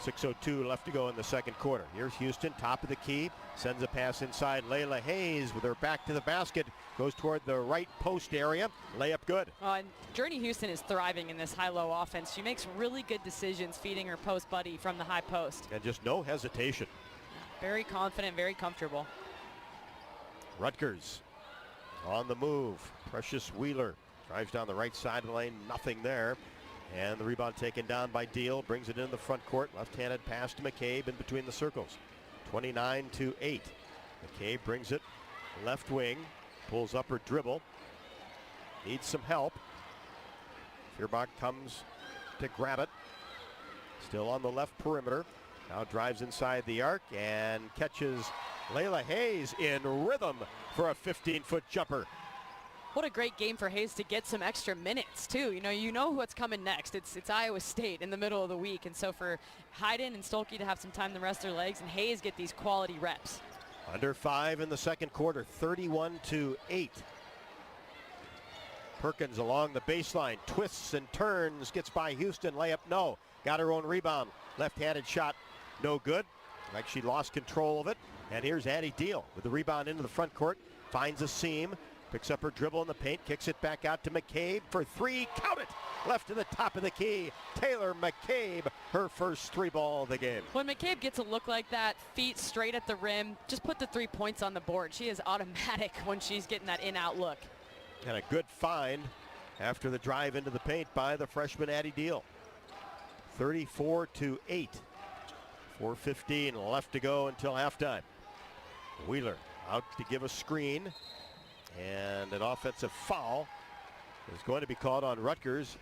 6:02 left to go in the second quarter. Here's Houston, top of the key, sends a pass inside. Layla Hayes with her back to the basket, goes toward the right post area. Layup good. And Journey Houston is thriving in this high-low offense. She makes really good decisions feeding her post buddy from the high post. And just no hesitation. Very confident, very comfortable. Rutgers on the move. Precious Wheeler drives down the right side of the lane, nothing there. And the rebound taken down by Deal, brings it in the front court. Left-handed pass to McCabe in between the circles. 29-8. McCabe brings it left wing, pulls up her dribble. Needs some help. Feuerbach comes to grab it. Still on the left perimeter. Now drives inside the arc and catches Layla Hayes in rhythm for a 15-foot jumper. What a great game for Hayes to get some extra minutes, too. You know what's coming next. It's Iowa State in the middle of the week. And so for Hayden and Stolke to have some time to rest their legs and Hayes get these quality reps. Under 5 in the second quarter, 31-8. Perkins along the baseline, twists and turns, gets by Houston, layup no. Got her own rebound, left-handed shot, no good. Like she lost control of it. And here's Addie Deal with the rebound into the front court, finds a seam, picks up her dribble in the paint, kicks it back out to McCabe for 3, count it! Left to the top of the key, Taylor McCabe, her first 3-ball of the game. When McCabe gets a look like that, feet straight at the rim, just put the 3 points on the board. She is automatic when she's getting that in-out look. And a good find after the drive into the paint by the freshman Addie Deal. 34-8. 4:15 left to go until halftime. Wheeler out to give a screen. And an offensive foul is going to be called on Rutgers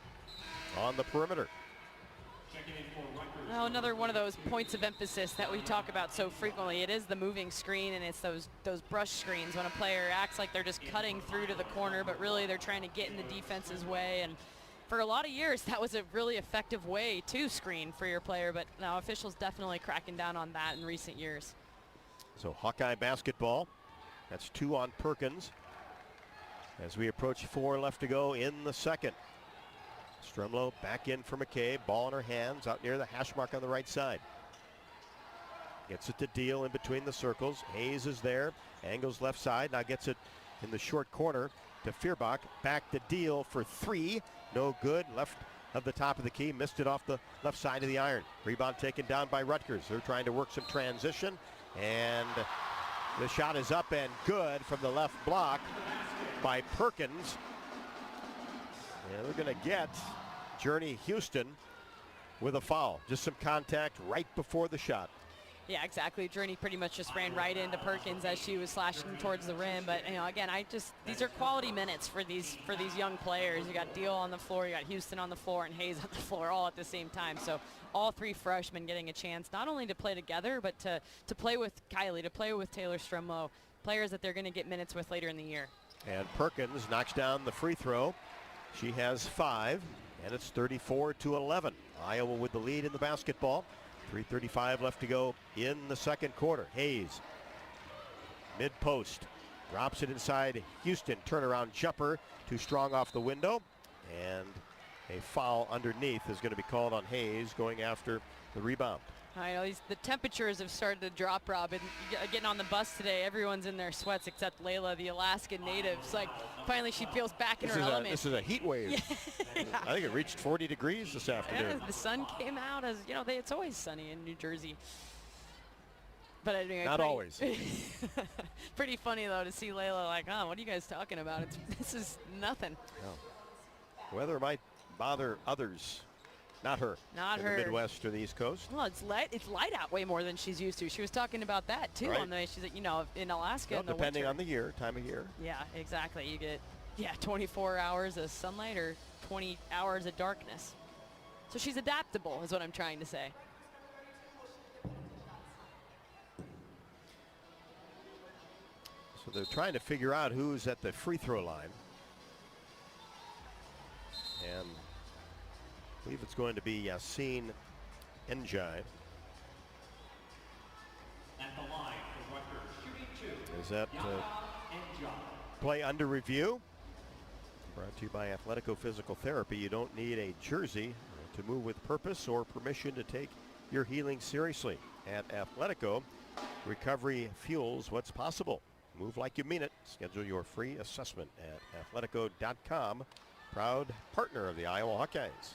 on the perimeter. Oh, another one of those points of emphasis that we talk about so frequently. It is the moving screen, and it's those brush screens when a player acts like they're just cutting through to the corner, but really they're trying to get in the defense's way. And for a lot of years, that was a really effective way to screen for your player, but now officials definitely cracking down on that in recent years. So Hawkeye basketball. That's 2 on Perkins. As we approach 4 left to go in the second. Strumlow back in for McCabe. Ball in her hands out near the hash mark on the right side. Gets it to Deal in between the circles. Hayes is there. Angles left side. Now gets it in the short corner to Feuerbach. Back to Deal for 3. No good. Left of the top of the key. Missed it off the left side of the iron. Rebound taken down by Rutgers. They're trying to work some transition. And the shot is up and good from the left block by Perkins. And they're going to get Journey Houston with a foul. Just some contact right before the shot. Yeah, exactly. Journey pretty much just ran right into Perkins as she was slashing towards the rim. But again, these are quality minutes for these young players. You got Deal on the floor, you got Houston on the floor, and Hayes on the floor all at the same time. So all 3 freshmen getting a chance not only to play together, but to play with Kylie, to play with Taylor Strumlow, players that they're going to get minutes with later in the year. And Perkins knocks down the free throw. She has 5, and it's 34-11. Iowa with the lead in the basketball. 3:35 left to go in the second quarter. Hayes, mid-post, drops it inside Houston. Turnaround jumper, too strong off the window. And a foul underneath is going to be called on Hayes going after the rebound. I know the temperatures have started to drop, Rob. And getting on the bus today, everyone's in their sweats except Layla, the Alaskan native. It's like finally she feels back in her element. This is a heat wave. Yeah. I think it reached 40 degrees this afternoon. Yeah, the sun came out it's always sunny in New Jersey. But anyway, not always. Pretty funny though to see Layla like, what are you guys talking about? This is nothing. No. Weather might bother others. Not her. Not in her. The Midwest or the East Coast. Well, it's light out way more than she's used to. She was talking about that too on the way. She's like, in Alaska in the depending winter, on the year, time of year. Yeah, exactly. You get 24 hours of sunlight or 20 hours of darkness. So she's adaptable, is what I'm trying to say. So they're trying to figure out who's at the free throw line. And I believe it's going to be Yassine Njai. At the line for Rutgers, shooting 2. Is that play under review? Brought to you by Athletico Physical Therapy. You don't need a jersey to move with purpose or permission to take your healing seriously. At Athletico, recovery fuels what's possible. Move like you mean it. Schedule your free assessment at athletico.com. Proud partner of the Iowa Hawkeyes.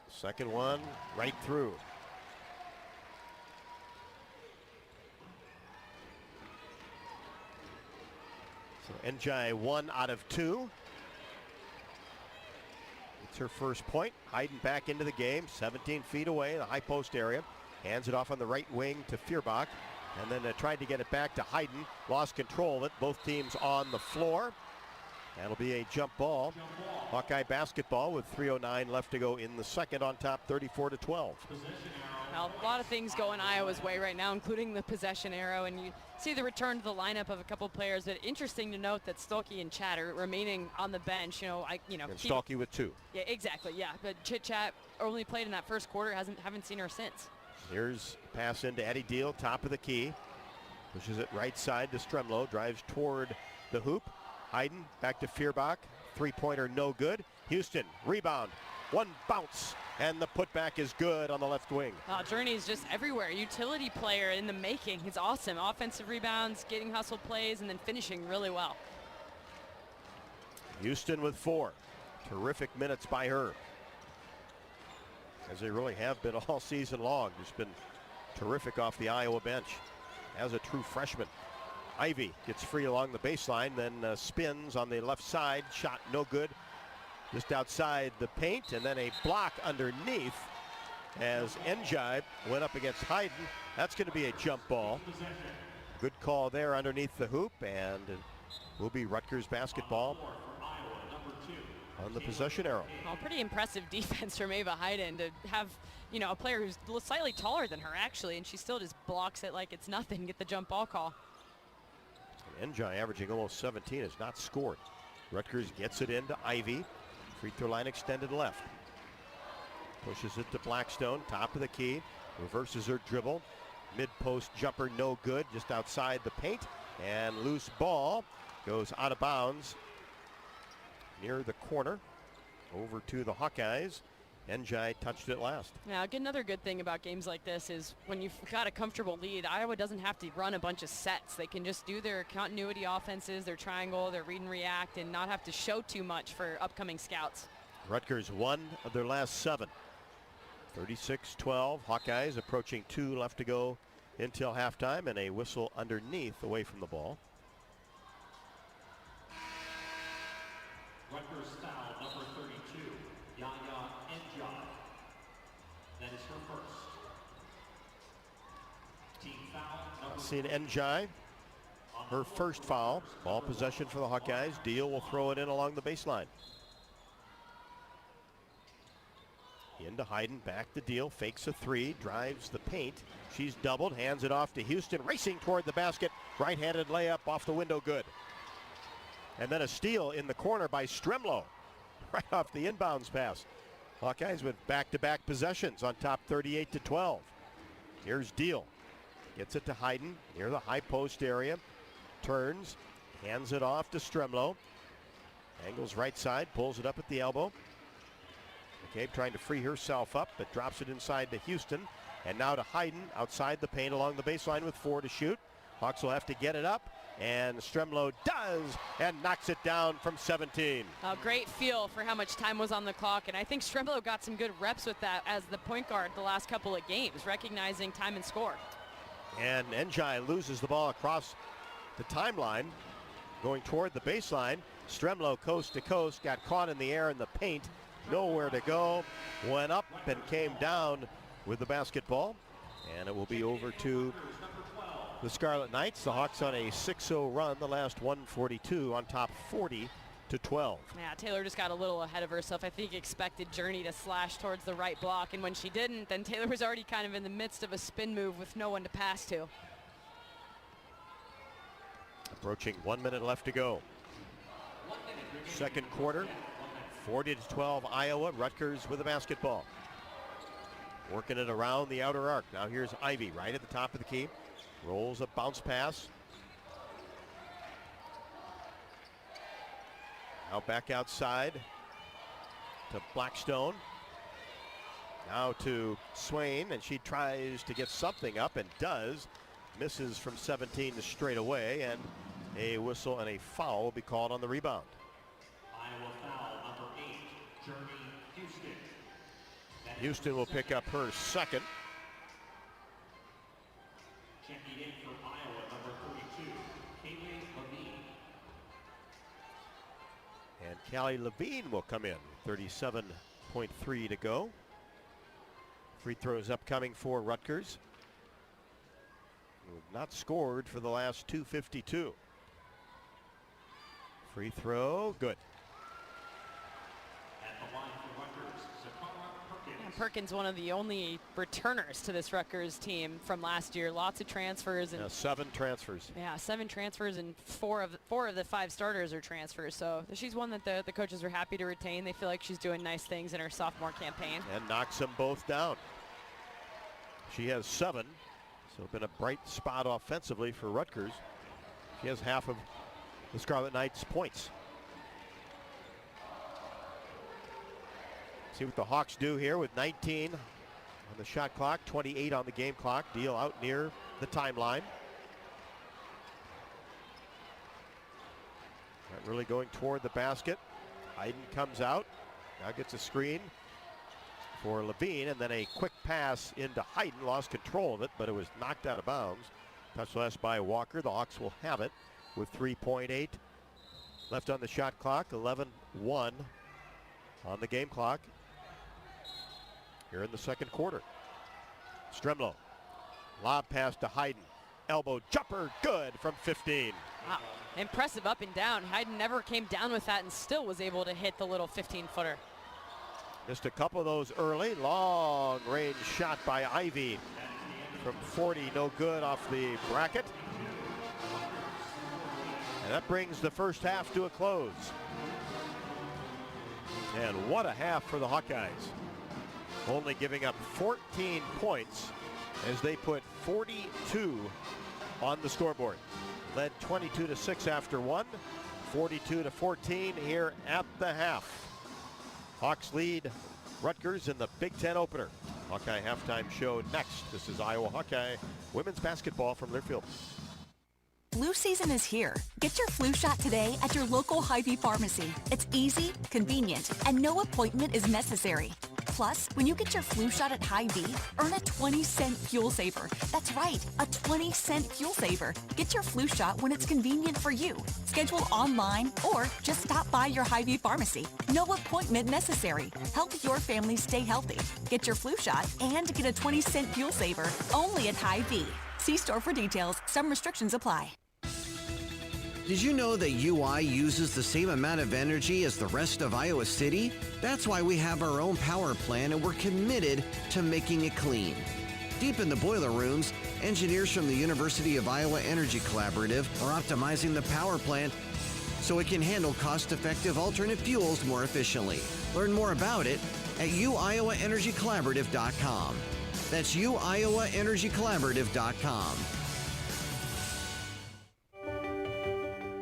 Second one right through. So Njai 1 out of 2. It's her first point. Hayden back into the game, 17 feet away, the high post area. Hands it off on the right wing to Feuerbach. And then tried to get it back to Hayden. Lost control of it. Both teams on the floor. That'll be a jump ball. Hawkeye basketball with 3:09 left to go in the second, on top 34-12. Now, a lot of things going Iowa's way right now, including the possession arrow, and you see the return to the lineup of a couple players. But interesting to note that Stolke and Chat are remaining on the bench. And Stolke with 2. Yeah, exactly. Yeah, but Chit-Chat only played in that first quarter. Haven't seen her since. Here's pass into Eddie Deal, top of the key. Pushes it right side to Stremlo. Drives toward the hoop. Hayden back to Feuerbach. Three-pointer no good. Houston rebound. One bounce. And the putback is good on the left wing. Journey is just everywhere. Utility player in the making. He's awesome. Offensive rebounds, getting hustle plays, and then finishing really well. Houston with 4. Terrific minutes by her, as they really have been all season long. Just been terrific off the Iowa bench as a true freshman. Ivy gets free along the baseline, then spins on the left side. Shot no good. Just outside the paint, and then a block underneath as Njai went up against Hayden. That's going to be a jump ball. Good call there underneath the hoop, and it will be Rutgers basketball on the possession arrow. Well, pretty impressive defense from Ava Hayden to have, a player who's slightly taller than her, actually, and she still just blocks it like it's nothing, get the jump ball call. And Njai, averaging almost 17, has not scored. Rutgers gets it into Ivy. Free throw line extended left. Pushes it to Blackstone, top of the key. Reverses her dribble. Mid-post jumper no good, just outside the paint. And loose ball goes out of bounds near the corner. Over to the Hawkeyes. Njai touched it last. Now, another good thing about games like this is when you've got a comfortable lead, Iowa doesn't have to run a bunch of sets. They can just do their continuity offenses, their triangle, their read and react, and not have to show too much for upcoming scouts. Rutgers 1 of their last 7. 36-12. Hawkeyes approaching 2 left to go until halftime, and a whistle underneath away from the ball. Rutgers foul number 32, Yaya Njai. That is her first. Team foul number Seen Njai, her first foul. Ball possession for the Hawkeyes. Deal will throw it in along the baseline. Into Hayden, back to Deal, fakes a 3, drives the paint. She's doubled, hands it off to Houston, racing toward the basket. Right-handed layup off the window, good. And then a steal in the corner by Stremlo, right off the inbounds pass. Hawkeyes with back-to-back possessions on top 38-12. Here's Deal. Gets it to Hayden near the high post area. Turns, hands it off to Stremlo. Angles right side, pulls it up at the elbow. McCabe trying to free herself up, but drops it inside to Houston. And now to Hayden outside the paint along the baseline with 4 to shoot. Hawks will have to get it up, and Stremlo does, and knocks it down from 17. A great feel for how much time was on the clock, and I think Stremlo got some good reps with that as the point guard the last couple of games, recognizing time and score. And Njai loses the ball across the timeline, going toward the baseline. Stremlo coast to coast, got caught in the air in the paint, nowhere to go, went up and came down with the basketball, and it will be over to the Scarlet Knights. The Hawks on a 6-0 run, the last 142 on top 40-12. Yeah, Taylor just got a little ahead of herself. I think expected Journey to slash towards the right block, and when she didn't, then Taylor was already kind of in the midst of a spin move with no one to pass to. Approaching 1 minute left to go. Second quarter, 40-12 Iowa. Rutgers with the basketball. Working it around the outer arc. Now here's Ivy right at the top of the key. Rolls a bounce pass. Now back outside to Blackstone. Now to Swain, and she tries to get something up and does. Misses from 17 to straight away, and a whistle and a foul will be called on the rebound. Iowa foul number 8, Journey Houston. Houston will pick up her second. Checking in for Iowa, number 32, Kaylee Levine. And Callie Levine will come in. 37.3 to go. Free throws upcoming for Rutgers. Not scored for the last 2:52. Free throw, good. At the line for Rutgers, And Perkins, one of the only returners to this Rutgers team from last year. Lots of transfers. And 7 transfers. Yeah, 7 transfers, and four of the 5 starters are transfers. So she's one that the coaches are happy to retain. They feel like she's doing nice things in her sophomore campaign. And knocks them both down. She has 7. So been a bright spot offensively for Rutgers. She has half of the Scarlet Knights' points. See what the Hawks do here with 19 on the shot clock, 28 on the game clock. Deal out near the timeline. Not really going toward the basket. Hayden comes out. Now gets a screen for Levine, and then a quick pass into Hayden. Lost control of it, but it was knocked out of bounds. Touch last by Walker. The Hawks will have it with 3.8 left on the shot clock. 11-1 on the game clock here in the second quarter. Stremlow. Lob pass to Hayden. Elbow jumper, good from 15. Wow. Impressive up and down. Hayden never came down with that and still was able to hit the little 15-footer. Missed a couple of those early. Long range shot by Ivy from 40, no good off the bracket. And that brings the first half to a close. And what a half for the Hawkeyes. Only giving up 14 points as they put 42 on the scoreboard. Led 22-6 after 1, 42-14 here at the half. Hawks lead Rutgers in the Big Ten opener. Hawkeye halftime show next. This is Iowa Hawkeye women's basketball from Learfield. Flu season is here. Get your flu shot today at your local Hy-Vee pharmacy. It's easy, convenient, and no appointment is necessary. Plus, when you get your flu shot at Hy-Vee, earn a 20-cent fuel saver. That's right, a 20-cent fuel saver. Get your flu shot when it's convenient for you. Schedule online or just stop by your Hy-Vee pharmacy. No appointment necessary. Help your family stay healthy. Get your flu shot and get a 20-cent fuel saver only at Hy-Vee. See store for details. Some restrictions apply. Did you know that UI uses the same amount of energy as the rest of Iowa City? That's why we have our own power plant and we're committed to making it clean. Deep in the boiler rooms, engineers from the University of Iowa Energy Collaborative are optimizing the power plant so it can handle cost-effective alternate fuels more efficiently. Learn more about it at uiowaenergycollaborative.com. That's uiowaenergycollaborative.com.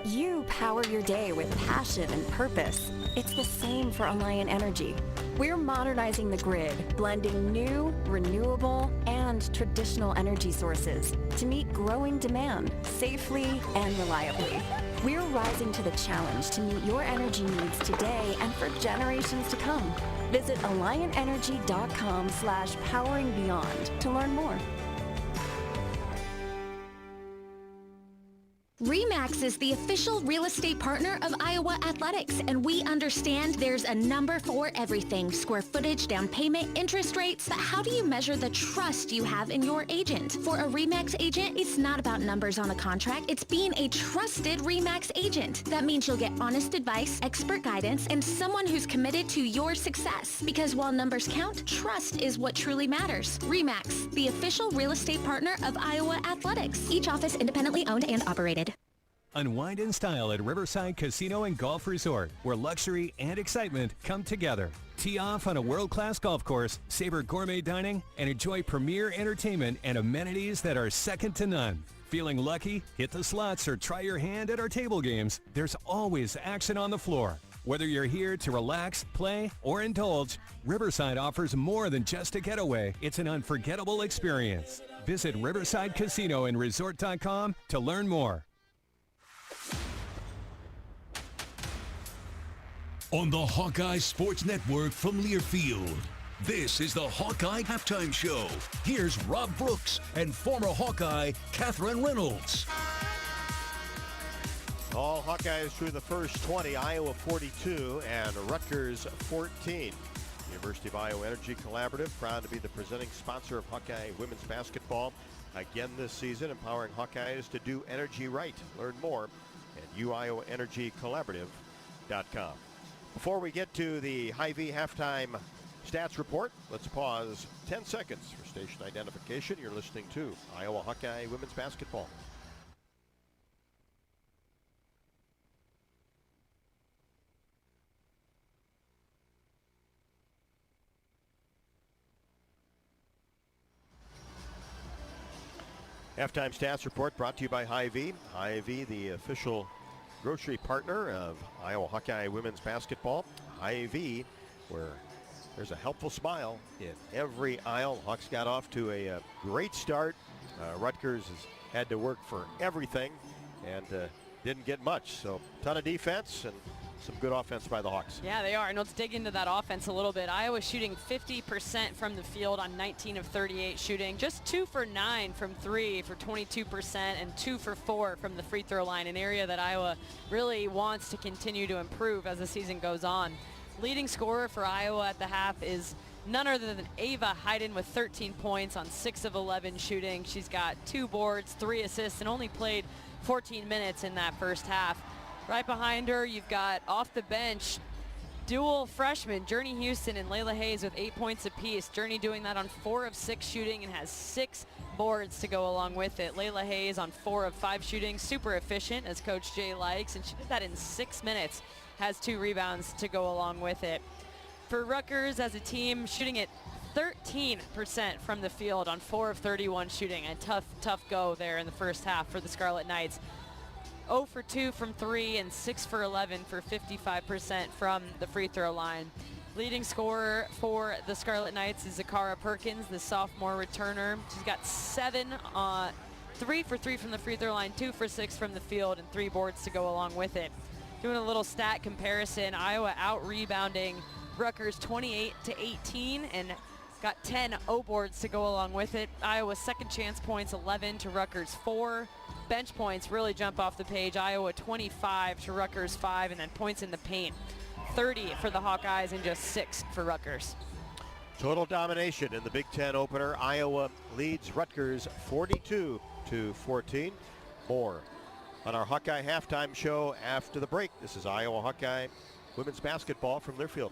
You power your day with passion and purpose. It's the same for Alliant Energy. We're modernizing the grid, blending new, renewable, and traditional energy sources to meet growing demand safely and reliably. We're rising to the challenge to meet your energy needs today and for generations to come. Visit alliantenergy.com/poweringbeyond to learn more. RE/MAX is the official real estate partner of Iowa Athletics, and we understand there's a number for everything. Square footage, down payment, interest rates. But how do you measure the trust you have in your agent? For a RE/MAX agent, it's not about numbers on a contract. It's being a trusted RE/MAX agent. That means you'll get honest advice, expert guidance, and someone who's committed to your success. Because while numbers count, trust is what truly matters. RE/MAX, the official real estate partner of Iowa Athletics. Each office independently owned and operated. Unwind in style at Riverside Casino and Golf Resort, where luxury and excitement come together. Tee off on a world-class golf course, savor gourmet dining, and enjoy premier entertainment and amenities that are second to none. Feeling lucky? Hit the slots or try your hand at our table games. There's always action on the floor. Whether you're here to relax, play, or indulge, Riverside offers more than just a getaway. It's an unforgettable experience. Visit Riverside Casino and Resort.com to learn more. On the Hawkeye Sports Network from Learfield, this is the Hawkeye Halftime Show. Here's Rob Brooks and former Hawkeye Catherine Reynolds. All Hawkeyes through the first 20, Iowa 42 and Rutgers 14. University of Iowa Energy Collaborative, proud to be the presenting sponsor of Hawkeye women's basketball again this season, empowering Hawkeyes to do energy right. Learn more at uioenergycollaborative.com. Before we get to the Hy-Vee halftime stats report, let's pause 10 seconds for station identification. You're listening to Iowa Hawkeye women's basketball. Halftime stats report brought to you by Hy-Vee. Hy-Vee, the official grocery partner of Iowa Hawkeye women's basketball. Hy-Vee, where there's a helpful smile in every aisle. Hawks got off to a great start. Rutgers has had to work for everything and didn't get much. So ton of defense and some good offense by the Hawks. Yeah, they are. And let's dig into that offense a little bit. Iowa shooting 50% from the field on 19 of 38 shooting. Just 2 for 9 from 3 for 22% and 2 for 4 from the free throw line, an area that Iowa really wants to continue to improve as the season goes on. Leading scorer for Iowa at the half is none other than Ava Hayden with 13 points on 6 of 11 shooting. She's got 2 boards, 3 assists, and only played 14 minutes in that first half. Right behind her, you've got off the bench, dual freshmen, Journey Houston and Layla Hayes with 8 points apiece. Journey doing that on 4 of 6 shooting and has 6 boards to go along with it. Layla Hayes on 4 of 5 shooting, super efficient as Coach Jay likes, and she did that in 6 minutes. Has 2 rebounds to go along with it. For Rutgers as a team, shooting at 13% from the field on 4 of 31 shooting. A tough go there in the first half for the Scarlet Knights. 0 for 2 from 3 and 6 for 11 for 55% from the free throw line. Leading scorer for the Scarlet Knights is Zakara Perkins, the sophomore returner. She's got 3 for 3 from the free throw line, 2 for 6 from the field, and 3 boards to go along with it. Doing a little stat comparison, Iowa out-rebounding Rutgers 28-18 and got 10 O-boards to go along with it. Iowa's second chance points 11 to Rutgers 4. Bench points really jump off the page. Iowa 25 to Rutgers 5, and then points in the paint 30 for the Hawkeyes and just 6 for Rutgers. Total domination in the Big Ten opener. Iowa leads Rutgers 42-14. More on our Hawkeye halftime show after the break. This is Iowa Hawkeye women's basketball from Learfield.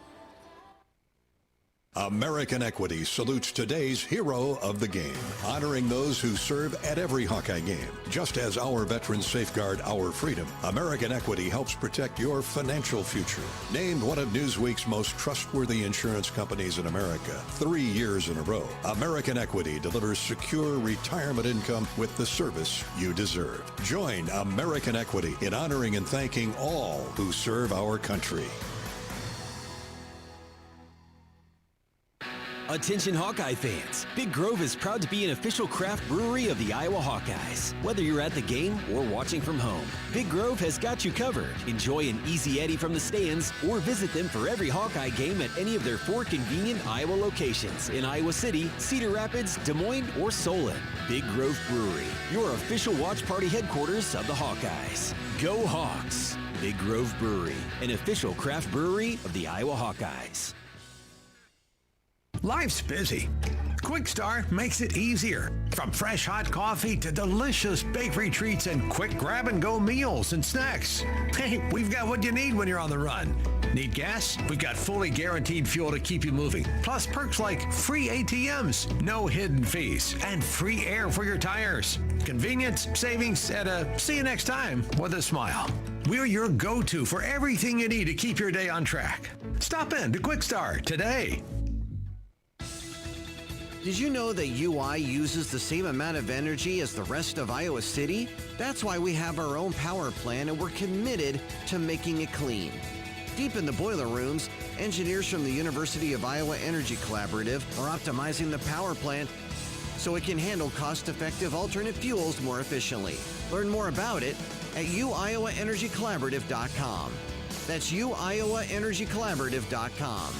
American Equity salutes today's hero of the game, honoring those who serve at every Hawkeye game. Just as our veterans safeguard our freedom, American Equity helps protect your financial future. Named one of Newsweek's most trustworthy insurance companies in America 3 years in a row, American Equity delivers secure retirement income with the service you deserve. Join American Equity in honoring and thanking all who serve our country. Attention Hawkeye fans, Big Grove is proud to be an official craft brewery of the Iowa Hawkeyes. Whether you're at the game or watching from home, Big Grove has got you covered. Enjoy an easy Eddie from the stands or visit them for every Hawkeye game at any of their 4 convenient Iowa locations in Iowa City, Cedar Rapids, Des Moines, or Solon. Big Grove Brewery, your official watch party headquarters of the Hawkeyes. Go Hawks! Big Grove Brewery, an official craft brewery of the Iowa Hawkeyes. Life's busy. Quick Start makes it easier. From fresh hot coffee to delicious bakery treats and quick grab-and-go meals and snacks. Hey, we've got what you need when you're on the run. Need gas? We've got fully guaranteed fuel to keep you moving. Plus perks like free ATMs, no hidden fees, and free air for your tires. Convenience, savings, and a see you next time with a smile. We're your go-to for everything you need to keep your day on track. Stop in to Quick Start today. Did you know that UI uses the same amount of energy as the rest of Iowa City? That's why we have our own power plant and we're committed to making it clean. Deep in the boiler rooms, engineers from the University of Iowa Energy Collaborative are optimizing the power plant so it can handle cost-effective alternate fuels more efficiently. Learn more about it at uiowaenergycollaborative.com. That's uiowaenergycollaborative.com.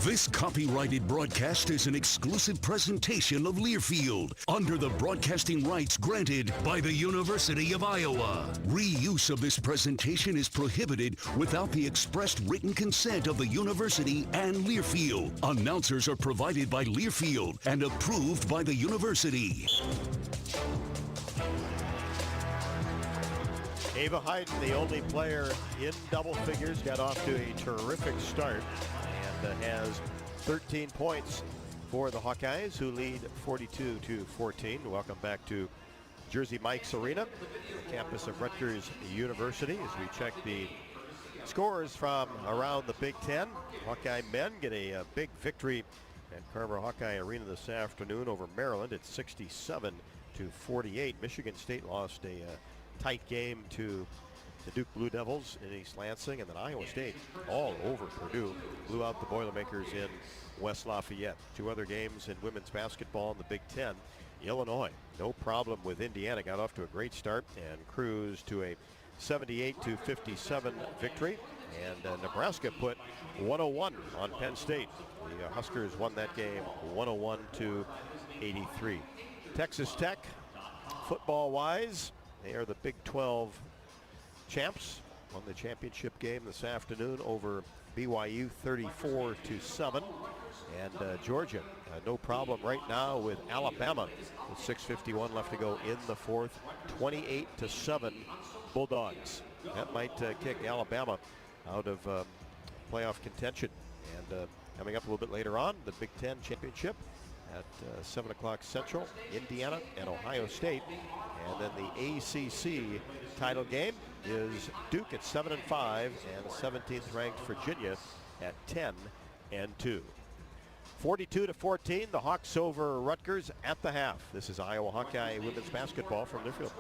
This copyrighted broadcast is an exclusive presentation of Learfield under the broadcasting rights granted by the University of Iowa. Reuse of this presentation is prohibited without the expressed written consent of the university and Learfield. Announcers are provided by Learfield and approved by the university. Ava Hayden, the only player in double figures, got off to a terrific start and has 13 points for the Hawkeyes, who lead 42-14. Welcome back to Jersey Mike's Arena, the campus of Rutgers University, as we check the scores from around the Big Ten. Hawkeye men get a big victory at Carver Hawkeye Arena this afternoon over Maryland at 67-48. Michigan State lost a tight game to the Duke Blue Devils in East Lansing, and then Iowa State all over Purdue blew out the Boilermakers in West Lafayette. Two other games in women's basketball in the Big Ten. Illinois, no problem with Indiana, got off to a great start and cruised to a 78-57 victory. And Nebraska put 101 on Penn State. The Huskers won that game 101-83. Texas Tech, football-wise, they are the Big 12 champs. Won the championship game this afternoon over BYU 34-7. And Georgia, no problem right now with Alabama with 6:51 left to go in the fourth. 28-7 Bulldogs. That might kick Alabama out of playoff contention. And coming up a little bit later on, the Big Ten championship at 7 o'clock Central, Indiana and Ohio State. And then the ACC title game is Duke at 7-5 and 17th ranked Virginia at 10-2. 42-14, the Hawks over Rutgers at the half. This is Iowa Hawkeye women's basketball from Learfield.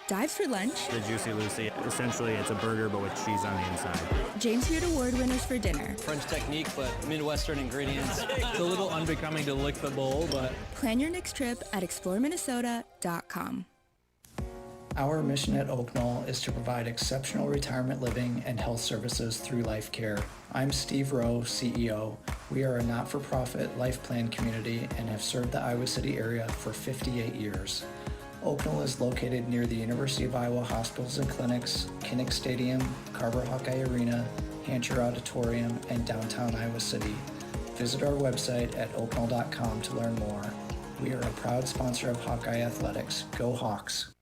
Dive for lunch. The Juicy Lucy. Essentially, it's a burger, but with cheese on the inside. James Beard Award winners for dinner. French technique, but Midwestern ingredients. It's a little unbecoming to lick the bowl, but... Plan your next trip at exploreminnesota.com. Our mission at Oak Knoll is to provide exceptional retirement living and health services through Life Care. I'm Steve Rowe, CEO. We are a not-for-profit life plan community and have served the Iowa City area for 58 years. Oak Knoll is located near the University of Iowa hospitals and clinics, Kinnick Stadium, Carver Hawkeye Arena, Hancher Auditorium, and downtown Iowa City. Visit our website at oakknoll.com to learn more. We are a proud sponsor of Hawkeye Athletics. Go Hawks!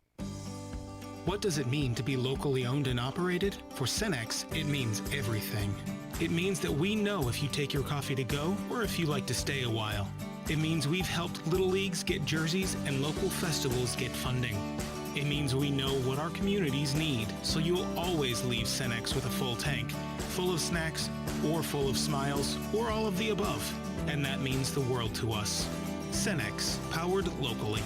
What does it mean to be locally owned and operated? For Cenex, it means everything. It means that we know if you take your coffee to go or if you like to stay a while. It means we've helped Little Leagues get jerseys and local festivals get funding. It means we know what our communities need, so you'll always leave Cenex with a full tank, full of snacks, or full of smiles, or all of the above. And that means the world to us. Cenex, powered locally.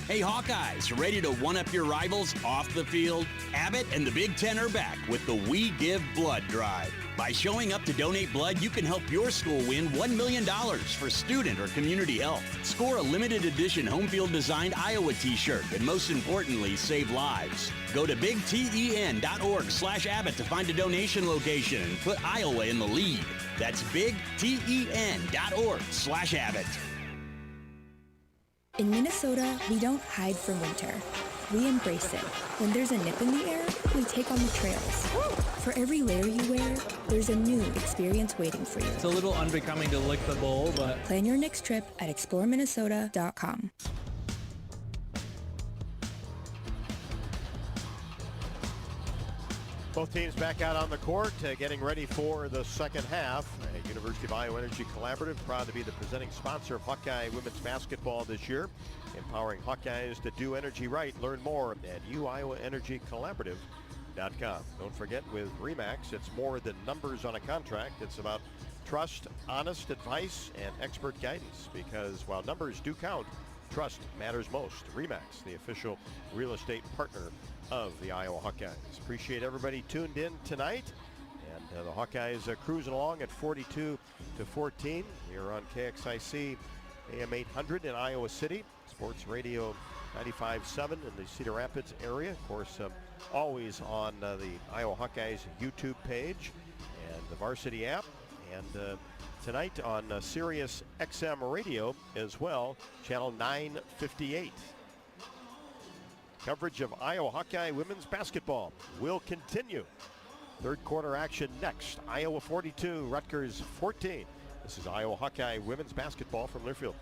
Hey Hawkeyes, ready to one-up your rivals off the field? Abbott and the Big Ten are back with the We Give Blood Drive. By showing up to donate blood, you can help your school win $1 million for student or community health. Score a limited edition home field designed Iowa t-shirt, and most importantly, save lives. Go to bigten.org/Abbott to find a donation location and put Iowa in the lead. That's bigten.org/Abbott. In Minnesota, we don't hide from winter. We embrace it. When there's a nip in the air, we take on the trails. For every layer you wear, there's a new experience waiting for you. It's a little unbecoming to lick the bowl, but... Plan your next trip at exploreminnesota.com. Both teams back out on the court, getting ready for the second half. University of Iowa Energy Collaborative, proud to be the presenting sponsor of Hawkeye women's basketball this year, empowering Hawkeyes to do energy right. Learn more at uiowaenergycollaborative.com. Don't forget, with RE/MAX, it's more than numbers on a contract. It's about trust, honest advice, and expert guidance, because while numbers do count, trust matters most. RE/MAX, the official real estate partner of the Iowa Hawkeyes. Appreciate everybody tuned in tonight. And the Hawkeyes cruising along at 42-14. You're on KXIC AM 800 in Iowa City. Sports Radio 95.7 in the Cedar Rapids area. Of course, always on the Iowa Hawkeyes YouTube page and the Varsity app. And tonight on Sirius XM Radio as well, channel 958. Coverage of Iowa Hawkeye women's basketball will continue. Third quarter action next. Iowa 42, Rutgers 14. This is Iowa Hawkeye women's basketball from Learfield.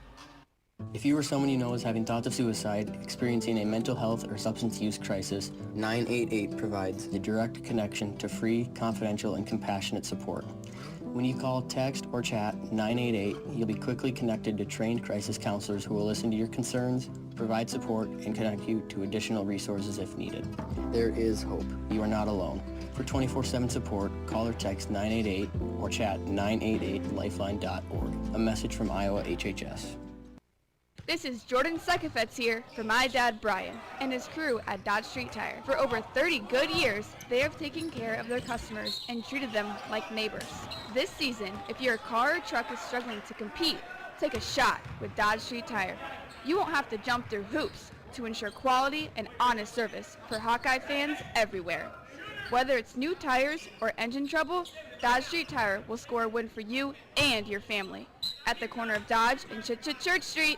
If you or someone you know is having thoughts of suicide, experiencing a mental health or substance use crisis, 988 provides the direct connection to free, confidential, and compassionate support. When you call, text, or chat 988, you'll be quickly connected to trained crisis counselors who will listen to your concerns, provide support, and connect you to additional resources if needed. There is hope. You are not alone. For 24/7 support, call or text 988 or chat 988lifeline.org. A message from Iowa HHS. This is Jordan Sekefetz here for my dad Brian and his crew at Dodge Street Tire. For over 30 good years, they have taken care of their customers and treated them like neighbors. This season, if your car or truck is struggling to compete, take a shot with Dodge Street Tire. You won't have to jump through hoops to ensure quality and honest service for Hawkeye fans everywhere. Whether it's new tires or engine trouble, Dodge Street Tire will score a win for you and your family. At the corner of Dodge and Church Street.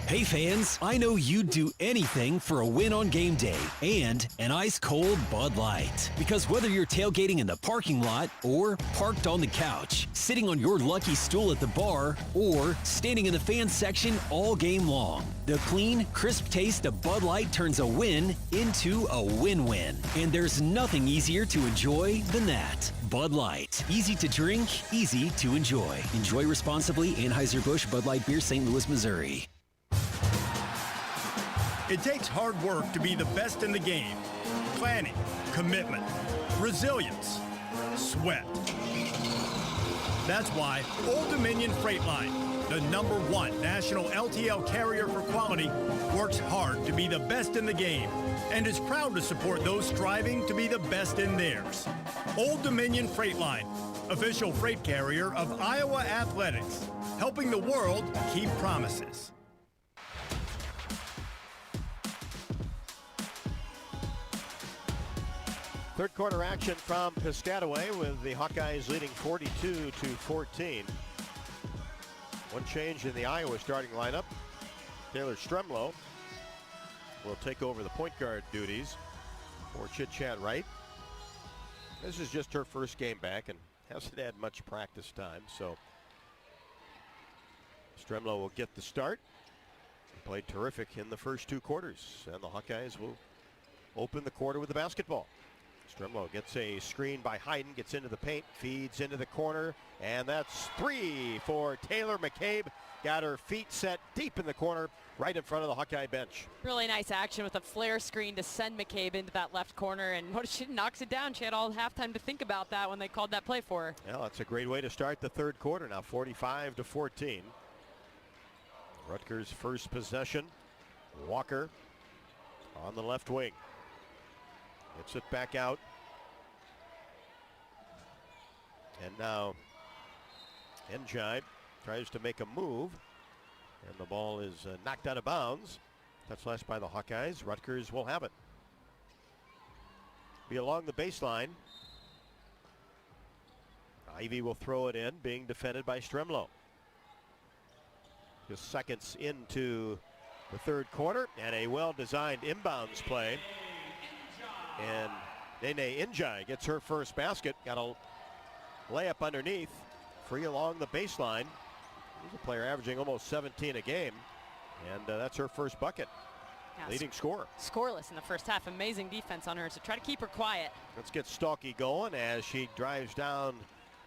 Hey fans, I know you'd do anything for a win on game day and an ice-cold Bud Light. Because whether you're tailgating in the parking lot or parked on the couch, sitting on your lucky stool at the bar, or standing in the fans section all game long, the clean, crisp taste of Bud Light turns a win into a win-win. And there's nothing easier to enjoy than that. Bud Light. Easy to drink, easy to enjoy. Enjoy responsibly. Anheuser-Busch Bud Light Beer, St. Louis, Missouri. It takes hard work to be the best in the game. Planning, commitment, resilience, sweat. That's why Old Dominion Freight Line, the #1 national LTL carrier for quality, works hard to be the best in the game and is proud to support those striving to be the best in theirs. Old Dominion Freight Line, official freight carrier of Iowa Athletics, helping the world keep promises. Third quarter action from Piscataway with the Hawkeyes leading 42-14. One change in the Iowa starting lineup. Taylor Stremlow will take over the point guard duties for Chit-Chat Wright. This is just her first game back and hasn't had much practice time, so Stremlow will get the start. He played terrific in the first two quarters, and the Hawkeyes will open the quarter with the basketball. Stremlow gets a screen by Hayden, gets into the paint, feeds into the corner, and that's three for Taylor McCabe. Got her feet set deep in the corner, right in front of the Hawkeye bench. Really nice action with a flare screen to send McCabe into that left corner, and she knocks it down. She had all halftime to think about that when they called that play for her. Well, that's a great way to start the third quarter now, 45-14. Rutgers' first possession. Walker on the left wing. Gets it back out. And now Njai tries to make a move. And the ball is knocked out of bounds. Touch last by the Hawkeyes. Rutgers will have it. Be along the baseline. Ivy will throw it in, being defended by Stremlow. Just seconds into the third quarter, and a well-designed inbounds play. And Nene Njai gets her first basket. Got a layup underneath. Free along the baseline. He's a player averaging almost 17 a game. And that's her first bucket. Yeah, leading scorer. Scoreless in the first half. Amazing defense on her. So try to keep her quiet. Let's get Stalky going as she drives down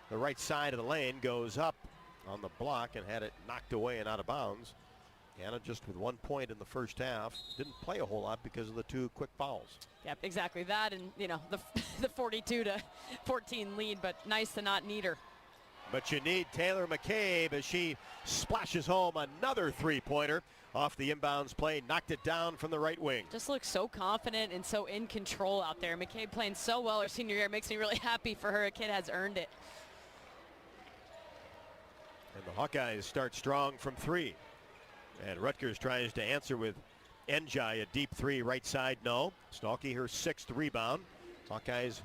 the right side of the lane. Goes up on the block and had it knocked away and out of bounds. Anna just with 1 point in the first half. Didn't play a whole lot because of the two quick fouls. Yep, exactly that, and you know the 42-14 lead, but nice to not need her. But you need Taylor McCabe as she splashes home another three-pointer off the inbounds play, knocked it down from the right wing. Just looks so confident and so in control out there. McCabe playing so well her senior year. Makes me really happy for her. A kid has earned it. And the Hawkeyes start strong from three. And Rutgers tries to answer with Njai, a deep three, right side, no. Stalky, her 6th rebound. Hawkeyes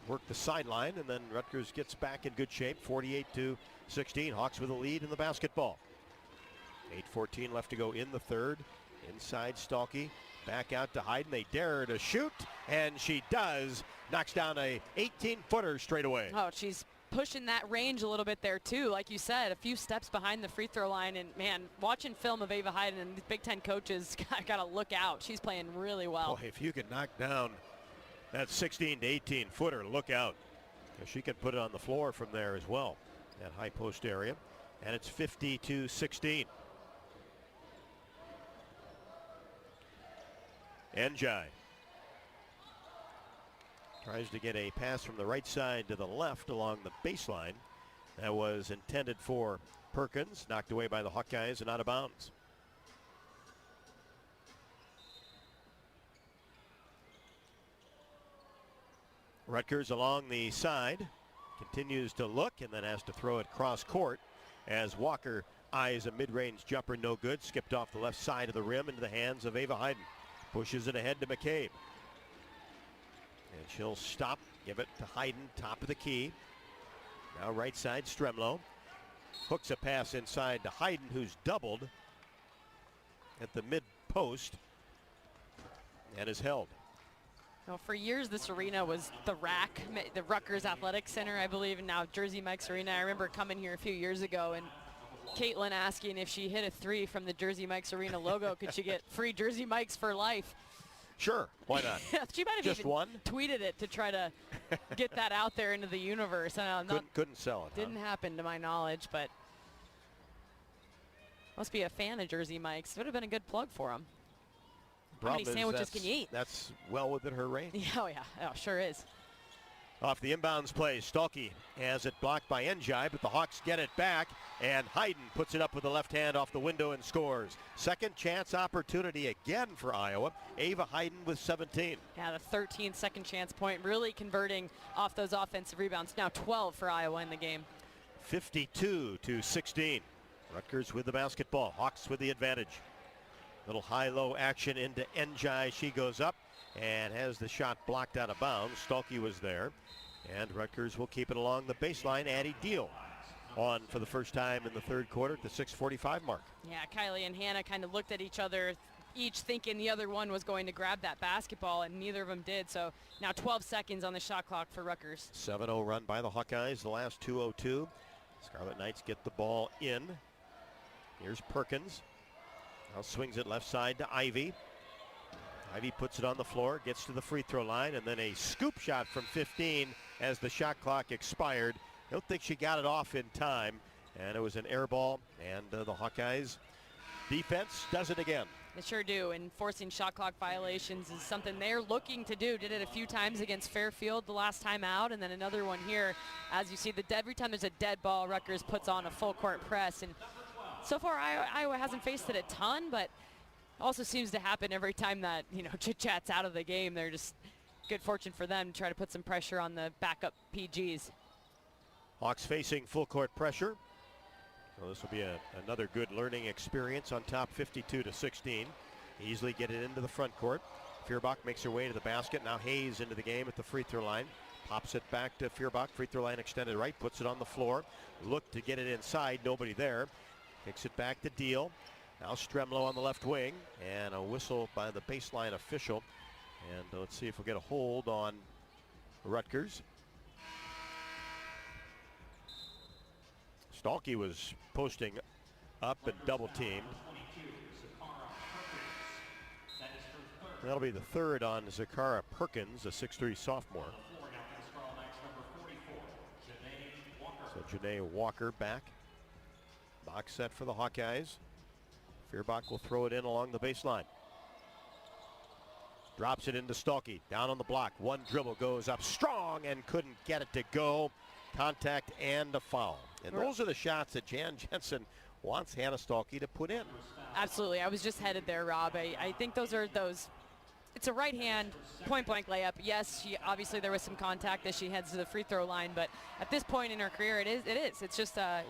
work the sideline, and then Rutgers gets back in good shape, 48-16. Hawks with a lead in the basketball. 8:14 left to go in the third. Inside Stalky, back out to Hayden. They dare her to shoot, and she does. Knocks down a 18-footer straight away. Oh, she's pushing that range a little bit there too. Like you said, a few steps behind the free throw line, and man, watching film of Ava Hayden and these Big Ten coaches got to look out. She's playing really well. Boy, if you can knock down that 16 to 18 footer, look out. She can put it on the floor from there as well, that high post area. And it's 50-16. Njai tries to get a pass from the right side to the left along the baseline. That was intended for Perkins, knocked away by the Hawkeyes and out of bounds. Rutgers along the side continues to look and then has to throw it cross court as Walker eyes a mid-range jumper, no good. Skipped off the left side of the rim into the hands of Ava Hayden. Pushes it ahead to McCabe. And she'll stop, give it to Hayden, top of the key. Now right side, Stremlo. Hooks a pass inside to Hayden, who's doubled at the mid-post and is held. Well, for years, this arena was the RAC, the Rutgers Athletic Center, I believe, and now Jersey Mike's Arena. I remember coming here a few years ago and Caitlin asking if she hit a 3 from the Jersey Mike's Arena logo, could she get free Jersey Mike's for life? Sure, why not? She might have just even one? Tweeted it to try to get that out there into the universe. I know, couldn't sell it. Didn't happen to my knowledge, but must be a fan of Jersey Mike's. Would have been a good plug for him. How many sandwiches can you eat? That's well within her range. Yeah, oh, sure is. Off the inbounds play, Stalky has it blocked by Njai, but the Hawks get it back, and Hayden puts it up with the left hand off the window and scores. Second chance opportunity again for Iowa. Ava Hayden with 17. Yeah, the 13th second chance point, really converting off those offensive rebounds. Now 12 for Iowa in the game. 52-16. Rutgers with the basketball. Hawks with the advantage. Little high-low action into Njai. She goes up and has the shot blocked out of bounds. Stalky was there. And Rutgers will keep it along the baseline. Addie Deal on for the first time in the third quarter at the 6:45 mark. Yeah, Kylie and Hannah kind of looked at each other, each thinking the other one was going to grab that basketball, and neither of them did. So now 12 seconds on the shot clock for Rutgers. 7-0 run by the Hawkeyes, the last 2:02. Scarlet Knights get the ball in. Here's Perkins. Now swings it left side to Ivy. Ivy puts it on the floor, gets to the free throw line, and then a scoop shot from 15 as the shot clock expired. I don't think she got it off in time, and it was an air ball, and the Hawkeyes defense does it again. They sure do, and forcing shot clock violations is something they're looking to do. Did it a few times against Fairfield the last time out, and then another one here. As you see, every time there's a dead ball, Rutgers puts on a full court press, and so far Iowa hasn't faced it a ton, but also seems to happen every time that, Chit-Chat's out of the game. They're just good fortune for them to try to put some pressure on the backup PGs. Hawks facing full court pressure. So this will be another good learning experience on top, 52-16. Easily get it into the front court. Feuerbach makes her way to the basket. Now Hayes into the game at the free throw line. Pops it back to Feuerbach. Free throw line extended right. Puts it on the floor. Look to get it inside. Nobody there. Kicks it back to Deal. Now Stremlo on the left wing, and a whistle by the baseline official. And let's see if we'll get a hold on Rutgers. Stalky was posting up and double teamed. That'll be the third on Zakara Perkins, a 6'3 sophomore. So Janae Walker back. Box set for the Hawkeyes. Feuerbach will throw it in along the baseline. Drops it into Stalky. Down on the block. One dribble goes up strong and couldn't get it to go. contact and a foul. And those are the shots that Jan Jensen wants Hannah Stalkey to put in. Absolutely. I was just headed there, Rob. I think those are those. It's a right hand point blank layup. Yes, obviously there was some contact as she heads to the free throw line, but at this point in her career, it is. It's just I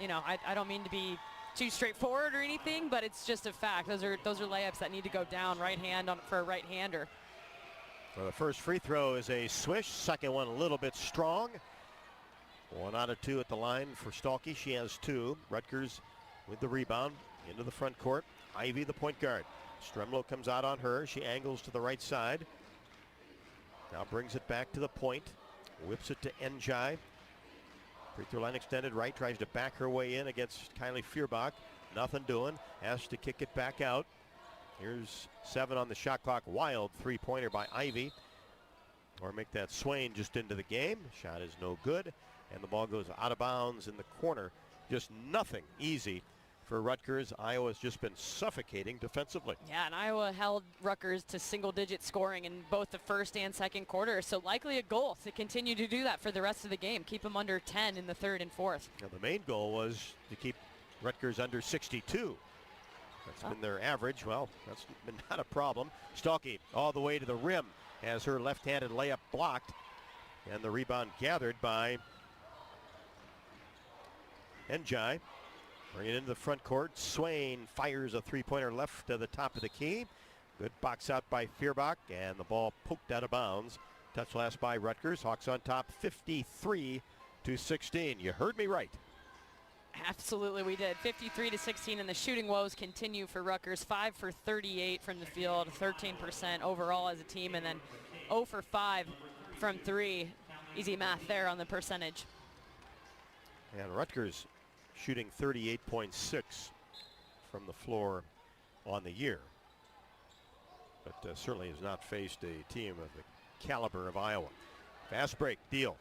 don't mean to be too straightforward or anything, but it's just a fact. Those are layups that need to go down right hand for a right hander. Well, the first free throw is a swish. Second one a little bit strong. 1 out of 2 at the line for Stalkey. She has 2. Rutgers with the rebound into the front court. Ivy, the point guard. Stremlow comes out on her. She angles to the right side. Now brings it back to the point. Whips it to Njai. Free throw line extended right. Tries to back her way in against Kylie Feuerbach. Nothing doing. Has to kick it back out. Here's 7 on the shot clock. Wild three-pointer by Ivy. Or make that Swain just into the game. Shot is no good. And the ball goes out of bounds in the corner. Just nothing easy for Rutgers. Iowa's just been suffocating defensively. Yeah, and Iowa held Rutgers to single-digit scoring in both the first and second quarter, so likely a goal to continue to do that for the rest of the game. Keep them under 10 in the third and fourth. Now, the main goal was to keep Rutgers under 62. That's been their average. Well, that's been not a problem. Stalkey all the way to the rim has her left-handed layup blocked, and the rebound gathered by Njai. Bring it into the front court. Swain fires a three-pointer left to the top of the key. Good box out by Feuerbach, and the ball poked out of bounds. Touch last by Rutgers. Hawks on top 53-16. You heard me right. Absolutely, we did. 53-16, and the shooting woes continue for Rutgers. 5 for 38 from the field, 13% overall as a team, and then 0 for 5 from 3. Easy math there on the percentage. And Rutgers shooting 38.6 from the floor on the year. But certainly has not faced a team of the caliber of Iowa. Fast break, Deal.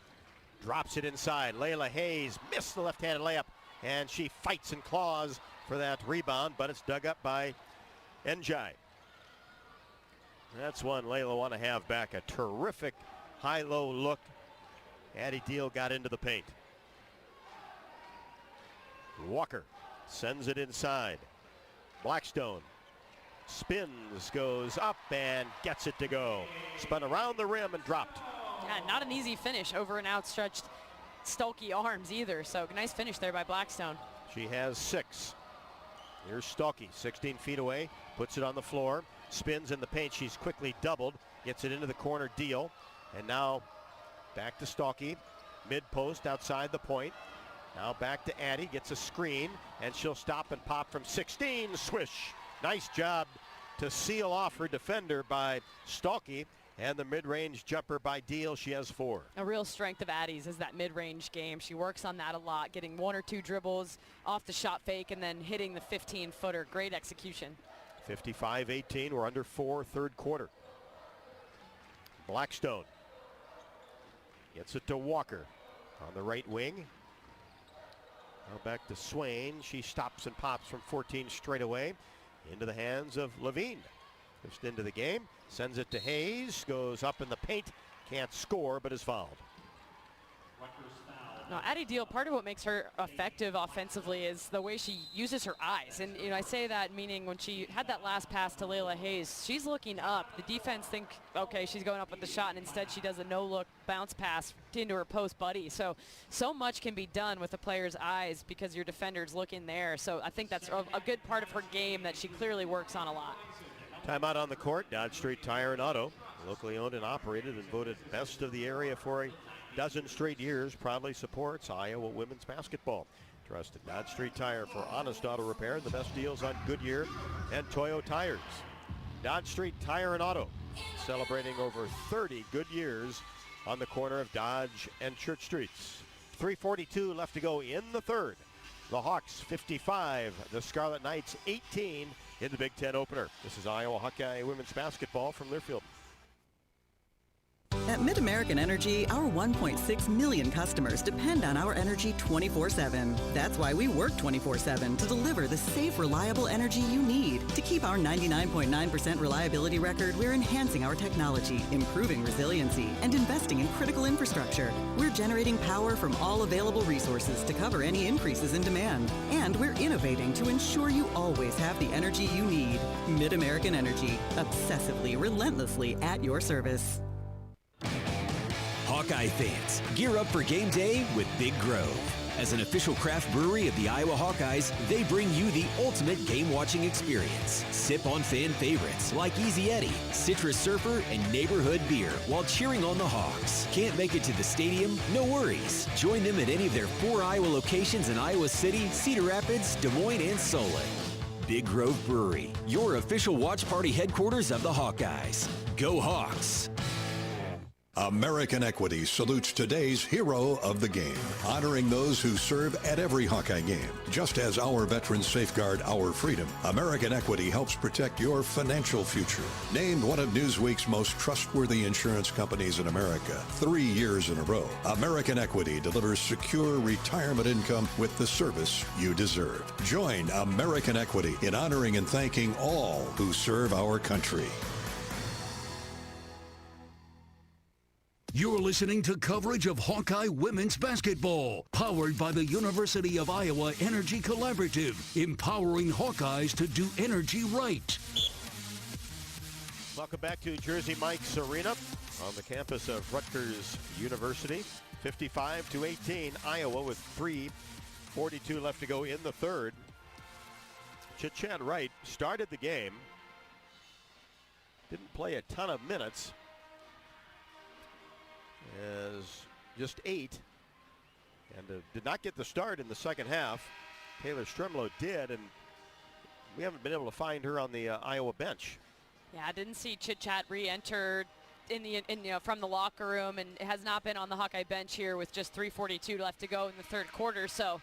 Drops it inside. Layla Hayes missed the left-handed layup, and she fights and claws for that rebound, but it's dug up by Njai. That's one Layla want to have back. A terrific high-low look. Addie Deal got into the paint. Walker sends it inside. Blackstone spins, goes up, and gets it to go. Spun around the rim and dropped. Yeah, not an easy finish over an outstretched Stalkey arms either, so nice finish there by Blackstone. She has 6. Here's Stalkey, 16 feet away, puts it on the floor, spins in the paint. She's quickly doubled, gets it into the corner. Deal, and now back to Stalkey, mid-post outside the point. Now back to Addie, gets a screen, and she'll stop and pop from 16. Swish. Nice job to seal off her defender by Stalkey, and the mid-range jumper by Deal. She has 4. A real strength of Addie's is that mid-range game. She works on that a lot, getting 1 or 2 dribbles off the shot fake and then hitting the 15-footer. Great execution. 55-18. We're under 4, third quarter. Blackstone gets it to Walker on the right wing. Now back to Swain. She stops and pops from 14 straight away into the hands of Levine. Just into the game. Sends it to Hayes. Goes up in the paint. Can't score, but is fouled. Now, Addie Deal, part of what makes her effective offensively is the way she uses her eyes. And I say that meaning when she had that last pass to Layla Hayes, she's looking up. The defense think, okay, she's going up with the shot, and instead she does a no-look bounce pass into her post buddy. So much can be done with a player's eyes because your defender's looking there. So I think that's a good part of her game that she clearly works on a lot. Timeout on the court. Dodge Street Tire and Auto, locally owned and operated and voted best of the area for a dozen straight years, proudly supports Iowa women's basketball. Trusted Dodge Street Tire for honest auto repair and the best deals on Goodyear and Toyo tires. Dodge Street Tire and Auto, celebrating over 30 good years on the corner of Dodge and Church Streets. 3:42 left to go in the third. The Hawks 55, the Scarlet Knights 18 in the Big Ten opener. This is Iowa Hawkeye women's basketball from Learfield. At Mid-American Energy, our 1.6 million customers depend on our energy 24/7. That's why we work 24/7 to deliver the safe, reliable energy you need. To keep our 99.9% reliability record, we're enhancing our technology, improving resiliency, and investing in critical infrastructure. We're generating power from all available resources to cover any increases in demand. And we're innovating to ensure you always have the energy you need. Mid-American Energy, obsessively, relentlessly at your service. Hawkeye fans, gear up for game day with Big Grove. As an official craft brewery of the Iowa Hawkeyes, they bring you the ultimate game-watching experience. Sip on fan favorites like Easy Eddie, Citrus Surfer, and Neighborhood Beer while cheering on the Hawks. Can't make it to the stadium? No worries. Join them at any of their 4 Iowa locations in Iowa City, Cedar Rapids, Des Moines, and Solon. Big Grove Brewery, your official watch party headquarters of the Hawkeyes. Go Hawks! American Equity salutes today's hero of the game, honoring those who serve at every Hawkeye game. Just as our veterans safeguard our freedom, American Equity helps protect your financial future. Named one of Newsweek's most trustworthy insurance companies in America 3 years in a row, American Equity delivers secure retirement income with the service you deserve. Join American Equity in honoring and thanking all who serve our country. You're listening to coverage of Hawkeye women's basketball, powered by the University of Iowa Energy Collaborative, empowering Hawkeyes to do energy right. Welcome back to Jersey Mike's Arena on the campus of Rutgers University. 55-18, Iowa with 3:42 left to go in the third. Chad Wright started the game. Didn't play a ton of minutes. As just 8, and did not get the start in the second half. Taylor Strimlow did, and we haven't been able to find her on the Iowa bench. Yeah, I didn't see Chit Chat re-enter from the locker room, and it has not been on the Hawkeye bench here with just 3:42 left to go in the third quarter. So,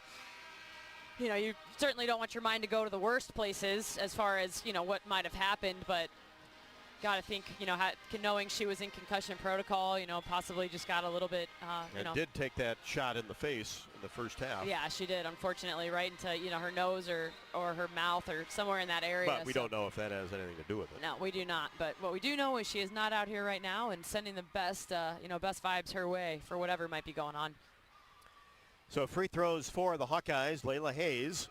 you certainly don't want your mind to go to the worst places as far as, what might have happened, but got to think, knowing she was in concussion protocol, possibly just got a little bit, did take that shot in the face in the first half. Yeah, she did, unfortunately, right into, her nose or her mouth or somewhere in that area. But we don't know if that has anything to do with it. No, we do not. But what we do know is she is not out here right now and sending the best, best vibes her way for whatever might be going on. So free throws for the Hawkeyes, Layla Hayes.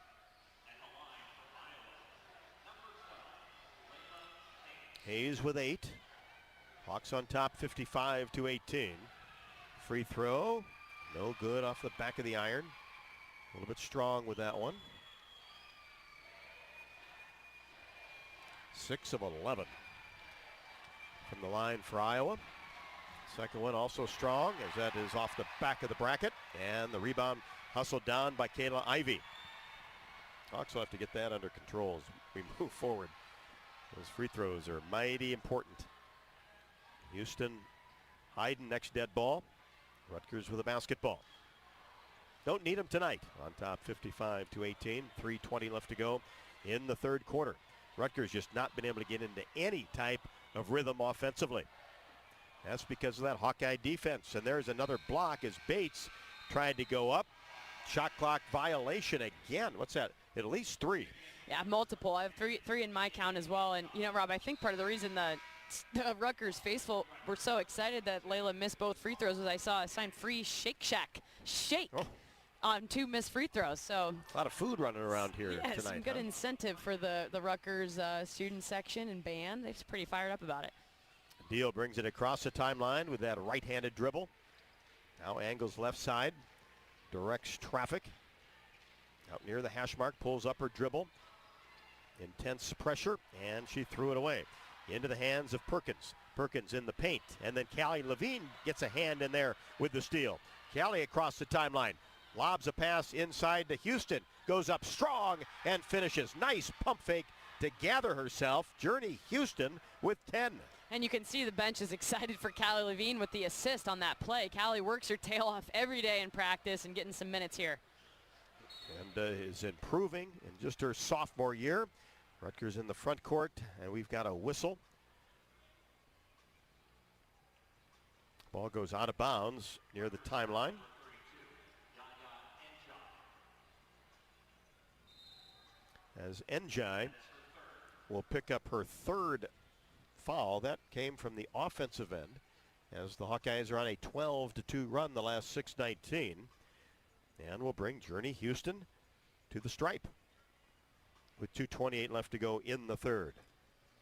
Hayes with 8. Hawks on top 55-18. Free throw, no good off the back of the iron. A little bit strong with that one. 6 of 11 from the line for Iowa. Second one also strong, as that is off the back of the bracket. And the rebound hustled down by Kayla Ivey. Hawks will have to get that under control as we move forward. Those free throws are mighty important. Houston hiding next dead ball. Rutgers with a basketball. Don't need them tonight. On top 55-18. 3:20 left to go in the third quarter. Rutgers just not been able to get into any type of rhythm offensively. That's because of that Hawkeye defense. And there's another block as Bates tried to go up. Shot clock violation again. What's that? At least 3. Yeah, multiple. I have three in my count as well. And, Rob, I think part of the reason the Rutgers faithful were so excited that Layla missed both free throws was I saw a sign free Shake Shack on 2 missed free throws. So a lot of food running around here tonight. Some good incentive for the Rutgers student section and band. They're pretty fired up about it. Deal brings it across the timeline with that right-handed dribble. Now angles left side, directs traffic. Out near the hash mark, pulls up her dribble. Intense pressure, and she threw it away. Into the hands of Perkins. Perkins in the paint, and then Callie Levine gets a hand in there with the steal. Callie across the timeline. Lobs a pass inside to Houston. Goes up strong and finishes. Nice pump fake to gather herself. Journey Houston with 10. And you can see the bench is excited for Callie Levine with the assist on that play. Callie works her tail off every day in practice and getting some minutes here. And is improving in just her sophomore year. Rutgers in the front court, and we've got a whistle. Ball goes out of bounds near the timeline. As Njai will pick up her third foul. That came from the offensive end, as the Hawkeyes are on a 12-2 run the last 6:19, and will bring Journey Houston to the stripe with 2:28 left to go in the third.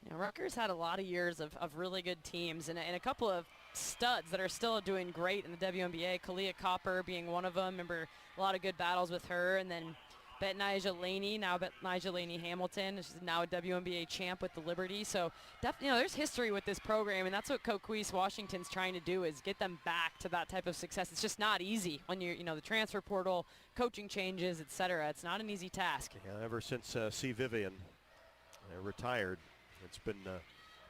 Yeah, Rutgers had a lot of years of really good teams and a couple of studs that are still doing great in the WNBA. Kalia Copper being one of them. Remember a lot of good battles with her. And then Betnijah Laney, now Betnijah Laney Hamilton. She's now a WNBA champ with the Liberty. So definitely, there's history with this program, and that's what Coach Washington's trying to do, is get them back to that type of success. It's just not easy when you're, the transfer portal, coaching changes, etc. It's not an easy task. Yeah, ever since C. Vivian retired, it's been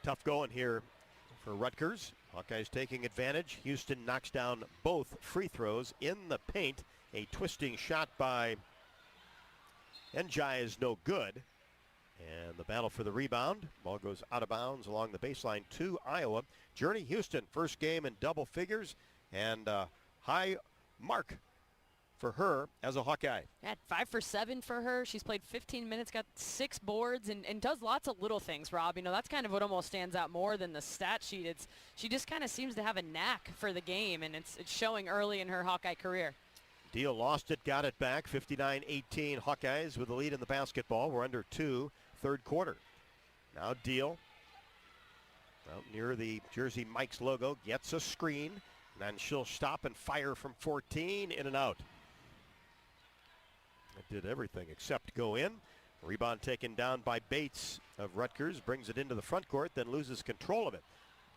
tough going here for Rutgers. Hawkeyes taking advantage. Houston knocks down both free throws in the paint. A twisting shot by Njai is no good. And the battle for the rebound. Ball goes out of bounds along the baseline to Iowa. Journey Houston, first game in double figures, and high mark for her as a Hawkeye. At 5 for 7 for her. She's played 15 minutes, got 6 boards, and does lots of little things, Rob. That's kind of what almost stands out more than the stat sheet. She just kind of seems to have a knack for the game, and it's showing early in her Hawkeye career. Deal lost it, got it back. 59-18 Hawkeyes with the lead in the basketball. We're under 2, third quarter. Now Deal, out near the Jersey Mike's logo, gets a screen, and then she'll stop and fire from 14, in and out. It did everything except go in. Rebound taken down by Bates of Rutgers, brings it into the front court, then loses control of it.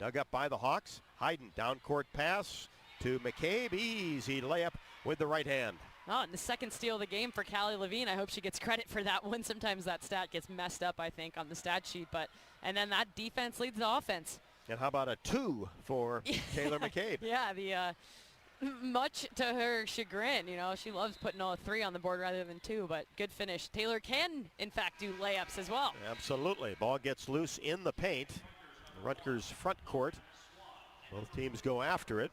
Dug up by the Hawks. Hayden, down court pass to McCabe. Easy layup with the right hand. Oh, and the second steal of the game for Callie Levine. I hope she gets credit for that one. Sometimes that stat gets messed up, I think, on the stat sheet. And then that defense leads the offense. And how about a 2 for Taylor McCabe? Yeah, much to her chagrin, she loves putting a 3 on the board rather than 2, but good finish. Taylor can, in fact, do layups as well. Absolutely. Ball gets loose in the paint. Rutgers front court. Both teams go after it,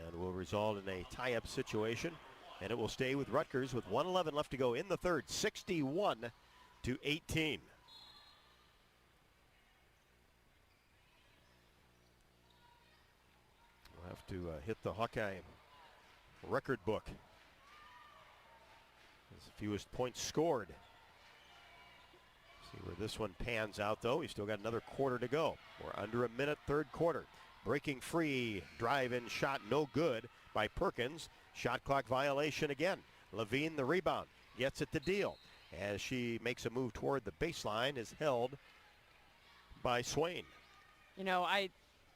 and will result in a tie-up situation, and it will stay with Rutgers with 1:11 left to go in the third, 61-18. We'll have to hit the Hawkeye record book. As fewest points scored. See where this one pans out, though. We've still got another quarter to go. We're under a minute, third quarter. Breaking free, drive-in shot, no good by Perkins. Shot clock violation again. Levine, the rebound, gets it to Deal. As she makes a move toward the baseline, is held by Swain.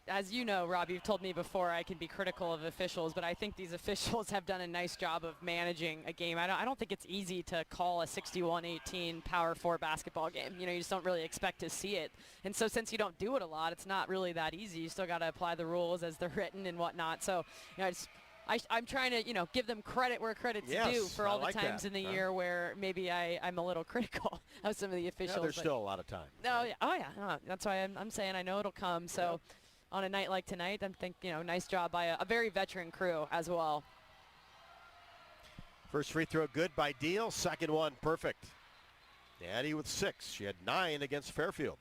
As you know, Rob, you've told me before I can be critical of officials, but I think these officials have done a nice job of managing a game. I don't think it's easy to call a 61-18 Power 4 basketball game. You just don't really expect to see it. And so since you don't do it a lot, it's not really that easy. You still got to apply the rules as they're written and whatnot. So, I'm trying to, give them credit where credit's due for all the times in the year where maybe I'm a little critical of some of the officials. Yeah, there's still a lot of time. Oh, yeah. Oh, yeah. That's why I'm saying I know it'll come. So. Yep. On a night like tonight, I think, nice job by a very veteran crew as well. First free throw good by Deal. Second one perfect. Addie with 6. She had 9 against Fairfield.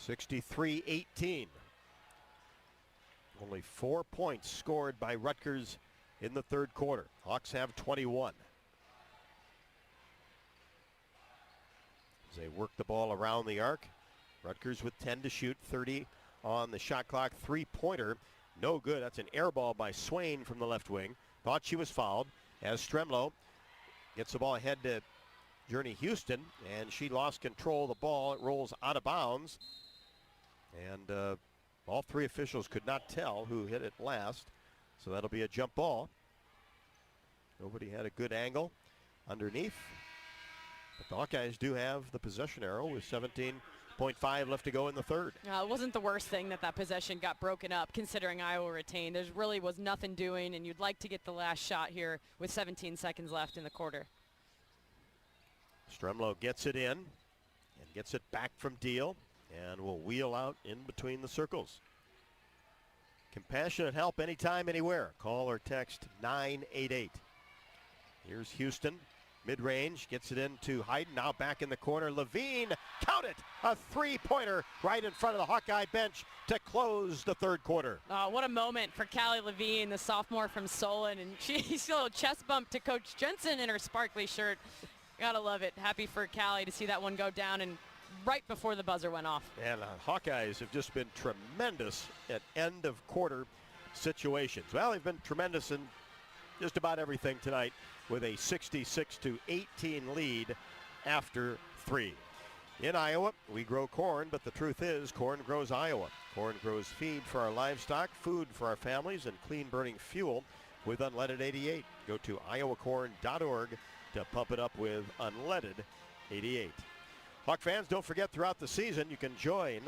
63-18. Only 4 points scored by Rutgers in the third quarter. Hawks have 21. As they work the ball around the arc. Rutgers with 10 to shoot, 30 on the shot clock. Three-pointer, no good. That's an air ball by Swain from the left wing. Thought she was fouled as Stremlo gets the ball ahead to Journey Houston, and she lost control of the ball. It rolls out of bounds, and all 3 officials could not tell who hit it last, so that'll be a jump ball. Nobody had a good angle underneath, but the Hawkeyes do have the possession arrow with 17.5 left to go in the third. It wasn't the worst thing that possession got broken up, considering Iowa retained. There really was nothing doing, and you'd like to get the last shot here with 17 seconds left in the quarter. Stremlo gets it in and gets it back from Deal, and will wheel out in between the circles. Compassionate help anytime, anywhere. Call or text 988. Here's Houston. Mid-range, gets it into Hayden, now back in the corner. Levine, count it! A three-pointer right in front of the Hawkeye bench to close the third quarter. Oh, what a moment for Callie Levine, the sophomore from Solon. And she's a little chest bump to Coach Jensen in her sparkly shirt. Gotta love it. Happy for Callie to see that one go down and right before the buzzer went off. And Hawkeyes have just been tremendous at end-of-quarter situations. Well, they've been tremendous in just about everything tonight, with a 66-18 lead after 3. In Iowa, we grow corn, but the truth is corn grows Iowa. Corn grows feed for our livestock, food for our families, and clean-burning fuel with Unleaded 88. Go to iowacorn.org to pump it up with Unleaded 88. Hawk fans, don't forget throughout the season you can join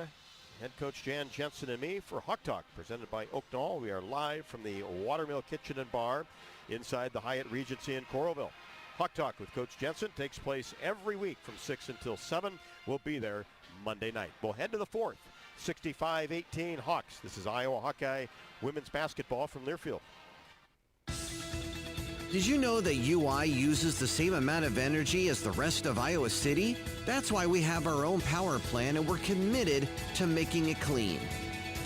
head coach Jan Jensen and me for Hawk Talk, presented by Oak Knoll. We are live from the Watermill Kitchen and Bar inside the Hyatt Regency in Coralville. Hawk Talk with Coach Jensen takes place every week from 6 until 7. We'll be there Monday night. We'll head to the fourth. 65-18 Hawks. This is Iowa Hawkeye women's basketball from Learfield. Did you know that UI uses the same amount of energy as the rest of Iowa City? That's why we have our own power plant, and we're committed to making it clean.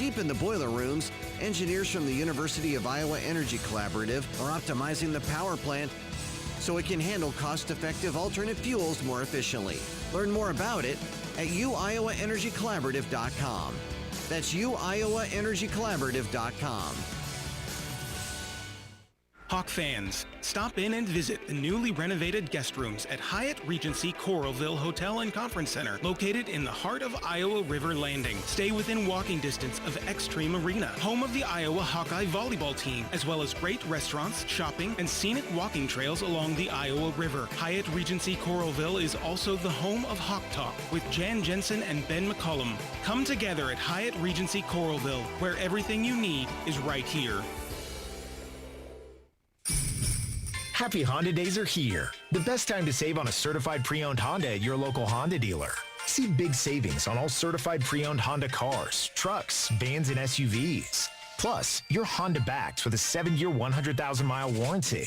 Deep in the boiler rooms, engineers from the University of Iowa Energy Collaborative are optimizing the power plant so it can handle cost-effective alternate fuels more efficiently. Learn more about it at uiowaenergycollaborative.com. That's uiowaenergycollaborative.com. Hawk fans, stop in and visit the newly renovated guest rooms at Hyatt Regency Coralville Hotel and Conference Center, located in the heart of Iowa River Landing. Stay within walking distance of Extreme Arena, home of the Iowa Hawkeye volleyball team, as well as great restaurants, shopping, and scenic walking trails along the Iowa River. Hyatt Regency Coralville is also the home of Hawk Talk with Jan Jensen and Ben McCullum. Come together at Hyatt Regency Coralville, where everything you need is right here. Happy Honda Days are here. The best time to save on a certified pre-owned Honda at your local Honda dealer. See big savings on all certified pre-owned Honda cars, trucks, vans, and SUVs. Plus, you're Honda backed with a 7-year, 100,000-mile warranty.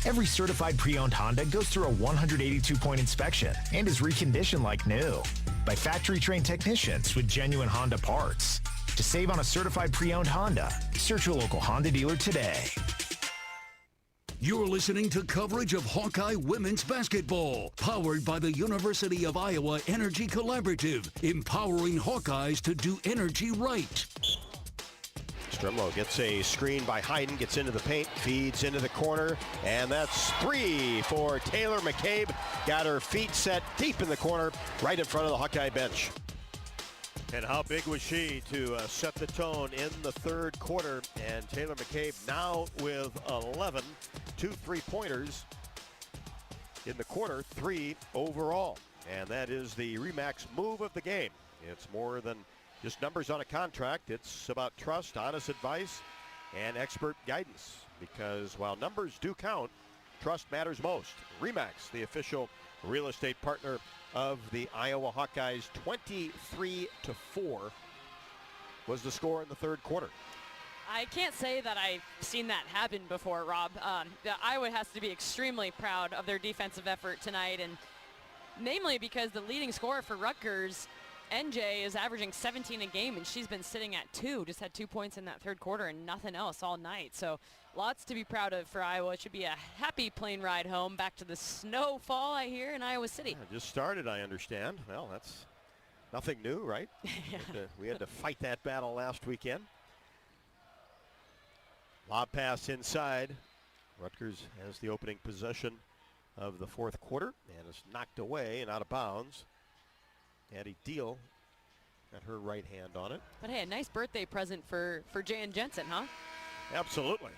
Every certified pre-owned Honda goes through a 182-point inspection and is reconditioned like new by factory-trained technicians with genuine Honda parts. To save on a certified pre-owned Honda, search your local Honda dealer today. You're listening to coverage of Hawkeye women's basketball, powered by the University of Iowa Energy Collaborative, empowering Hawkeyes to do energy right. Stremlow gets a screen by Hayden, gets into the paint, feeds into the corner, and that's 3 for Taylor McCabe. Got her feet set deep in the corner, right in front of the Hawkeye bench. And how big was she to set the tone in the third quarter? And Taylor McCabe now with 11, 2 3-pointers in the quarter, 3 overall. And that is the Remax move of the game. It's more than just numbers on a contract. It's about trust, honest advice, and expert guidance. Because while numbers do count, trust matters most. Remax, the official real estate partner of the Iowa Hawkeyes, 23-4 was the score in the third quarter. I can't say that I've seen that happen before, Rob. Iowa has to be extremely proud of their defensive effort tonight, and namely because the leading scorer for Rutgers, NJ, is averaging 17 a game, and she's been sitting at 2, just had 2 points in that third quarter and nothing else all night. So lots to be proud of for Iowa. It should be a happy plane ride home back to the snowfall, I hear, in Iowa City. Yeah, just started, I understand. Well, that's nothing new, right? Yeah. We had to fight that battle last weekend. Lob pass inside. Rutgers has the opening possession of the fourth quarter and is knocked away and out of bounds. Addie Deal got her right hand on it. But hey, a nice birthday present for Jan Jensen, huh? Absolutely.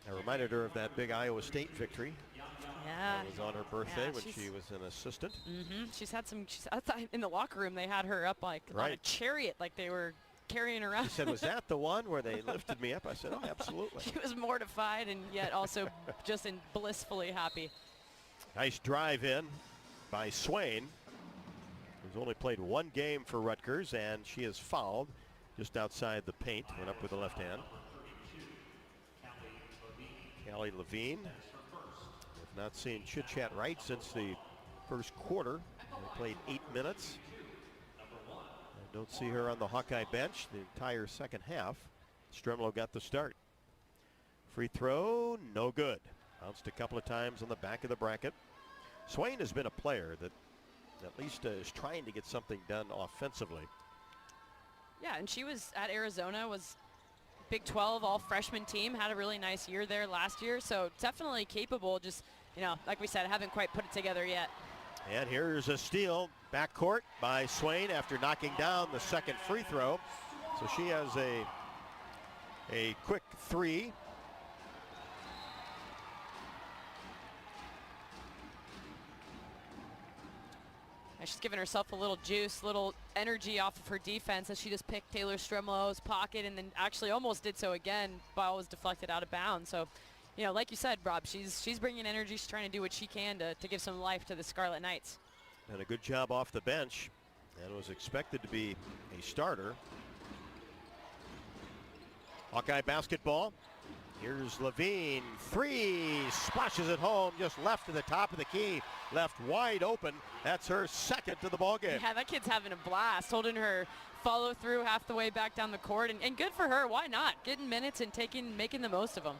I reminded her of that big Iowa State victory. Yeah. That was on her birthday when she was an assistant. Mm-hmm. She's had some, in the locker room, they had her up like on a chariot, like they were carrying her around. She said, was that the one where they lifted me up? I said, oh, absolutely. She was mortified and yet also just blissfully happy. Nice drive in by Swain, who's only played 1 game for Rutgers, and she is fouled. just outside the paint. Went up with the left hand. Callie Levine. Have not seen Chit Chat Wright since the first quarter. They played 8 minutes. I don't see her on the Hawkeye bench the entire second half. Stremlo got the start. Free throw, no good. Bounced a couple of times on the back of the bracket. Swain has been a player that at least is trying to get something done offensively. Yeah, and she was at Arizona, was Big 12 all freshman team, had a really nice year there last year, so definitely capable, just, you know, like we said, haven't quite put it together yet. And here's a steal backcourt by Swain after knocking down the second free throw. So she has a quick three. And she's giving herself a little juice, little energy off of her defense as she just picked Taylor Stremlo's pocket and then actually almost did so again. Ball was deflected out of bounds. So, you know, like you said, Rob, she's bringing energy. She's trying to do what she can to give some life to the Scarlet Knights. And a good job off the bench. And was expected to be a starter. Hawkeye basketball. Here's Levine. Three. Splashes it home. Just left to the top of the key. Left wide open. That's her second to the ball game. Yeah, that kid's having a blast. Holding her follow through half the way back down the court. And good for her. Why not? Getting minutes and making the most of them.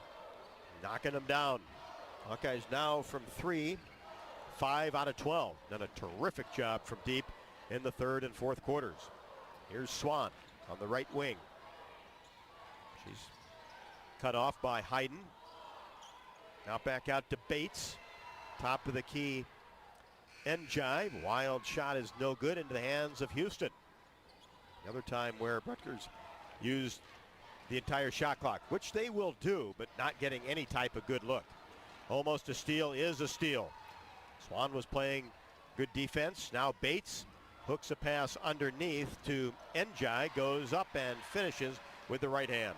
Knocking them down. Hawkeyes now from 3. 5 out of 12. Done a terrific job from deep in the third and fourth quarters. Here's Swan on the right wing. She's cut off by Hayden. Now back out to Bates. Top of the key. Njai. Wild shot is no good, into the hands of Houston. Another time where Rutgers used the entire shot clock, which they will do, but not getting any type of good look. Almost a steal is a steal. Swan was playing good defense. Now Bates hooks a pass underneath to Njai, goes up and finishes with the right hand.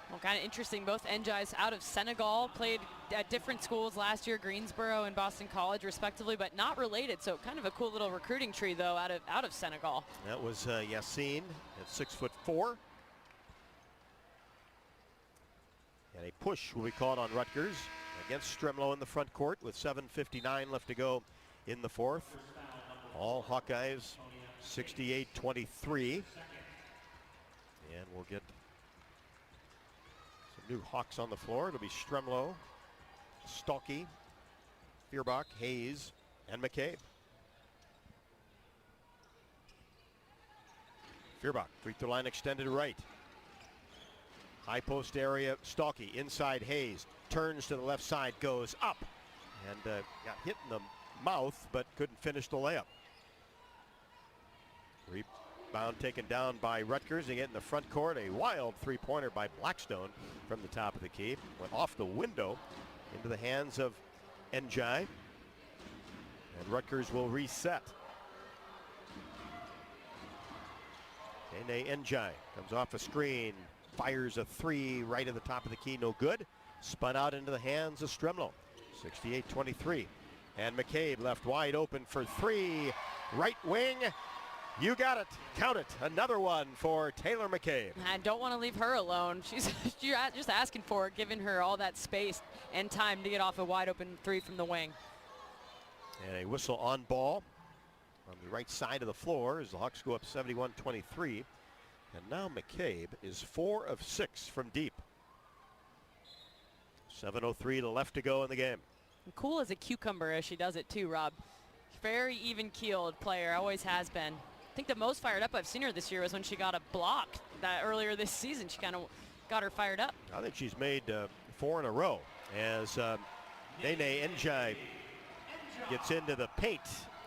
Well, kind of interesting. Both Njais out of Senegal, played at different schools last year, Greensboro and Boston College respectively, but not related. So kind of a cool little recruiting tree though out of Senegal. That was Yassine at 6'4". And a push will be called on Rutgers against Stremlo in the front court with 7:59 left to go in the fourth. All Hawkeyes 68-23. And we'll get some new Hawks on the floor. It'll be Stremlo, Stalky, Feuerbach, Hayes, and McCabe. Feuerbach, free throw line extended right. High post area, Stalky inside Hayes. Turns to the left side, goes up. And got hit in the mouth, but couldn't finish the layup. Rebound taken down by Rutgers. They get in the front court. A wild three-pointer by Blackstone from the top of the key. Went off the window into the hands of Njai. And Rutgers will reset. Nene Njai comes off a screen. Fires a three right at the top of the key, no good. Spun out into the hands of Stremlo, 68-23. And McCabe left wide open for three. Right wing, you got it, count it. Another one for Taylor McCabe. I don't want to leave her alone. She's just asking for it, giving her all that space and time to get off a wide open three from the wing. And a whistle on ball on the right side of the floor as the Hawks go up 71-23. And now McCabe is 4 of 6 from deep. 7:03 left to go in the game. And cool as a cucumber as she does it too, Rob. Very even-keeled player, always has been. I think the most fired up I've seen her this year was when she got a block that earlier this season. She kind of got her fired up. I think she's made 4 in a row as Nene Njai gets into the paint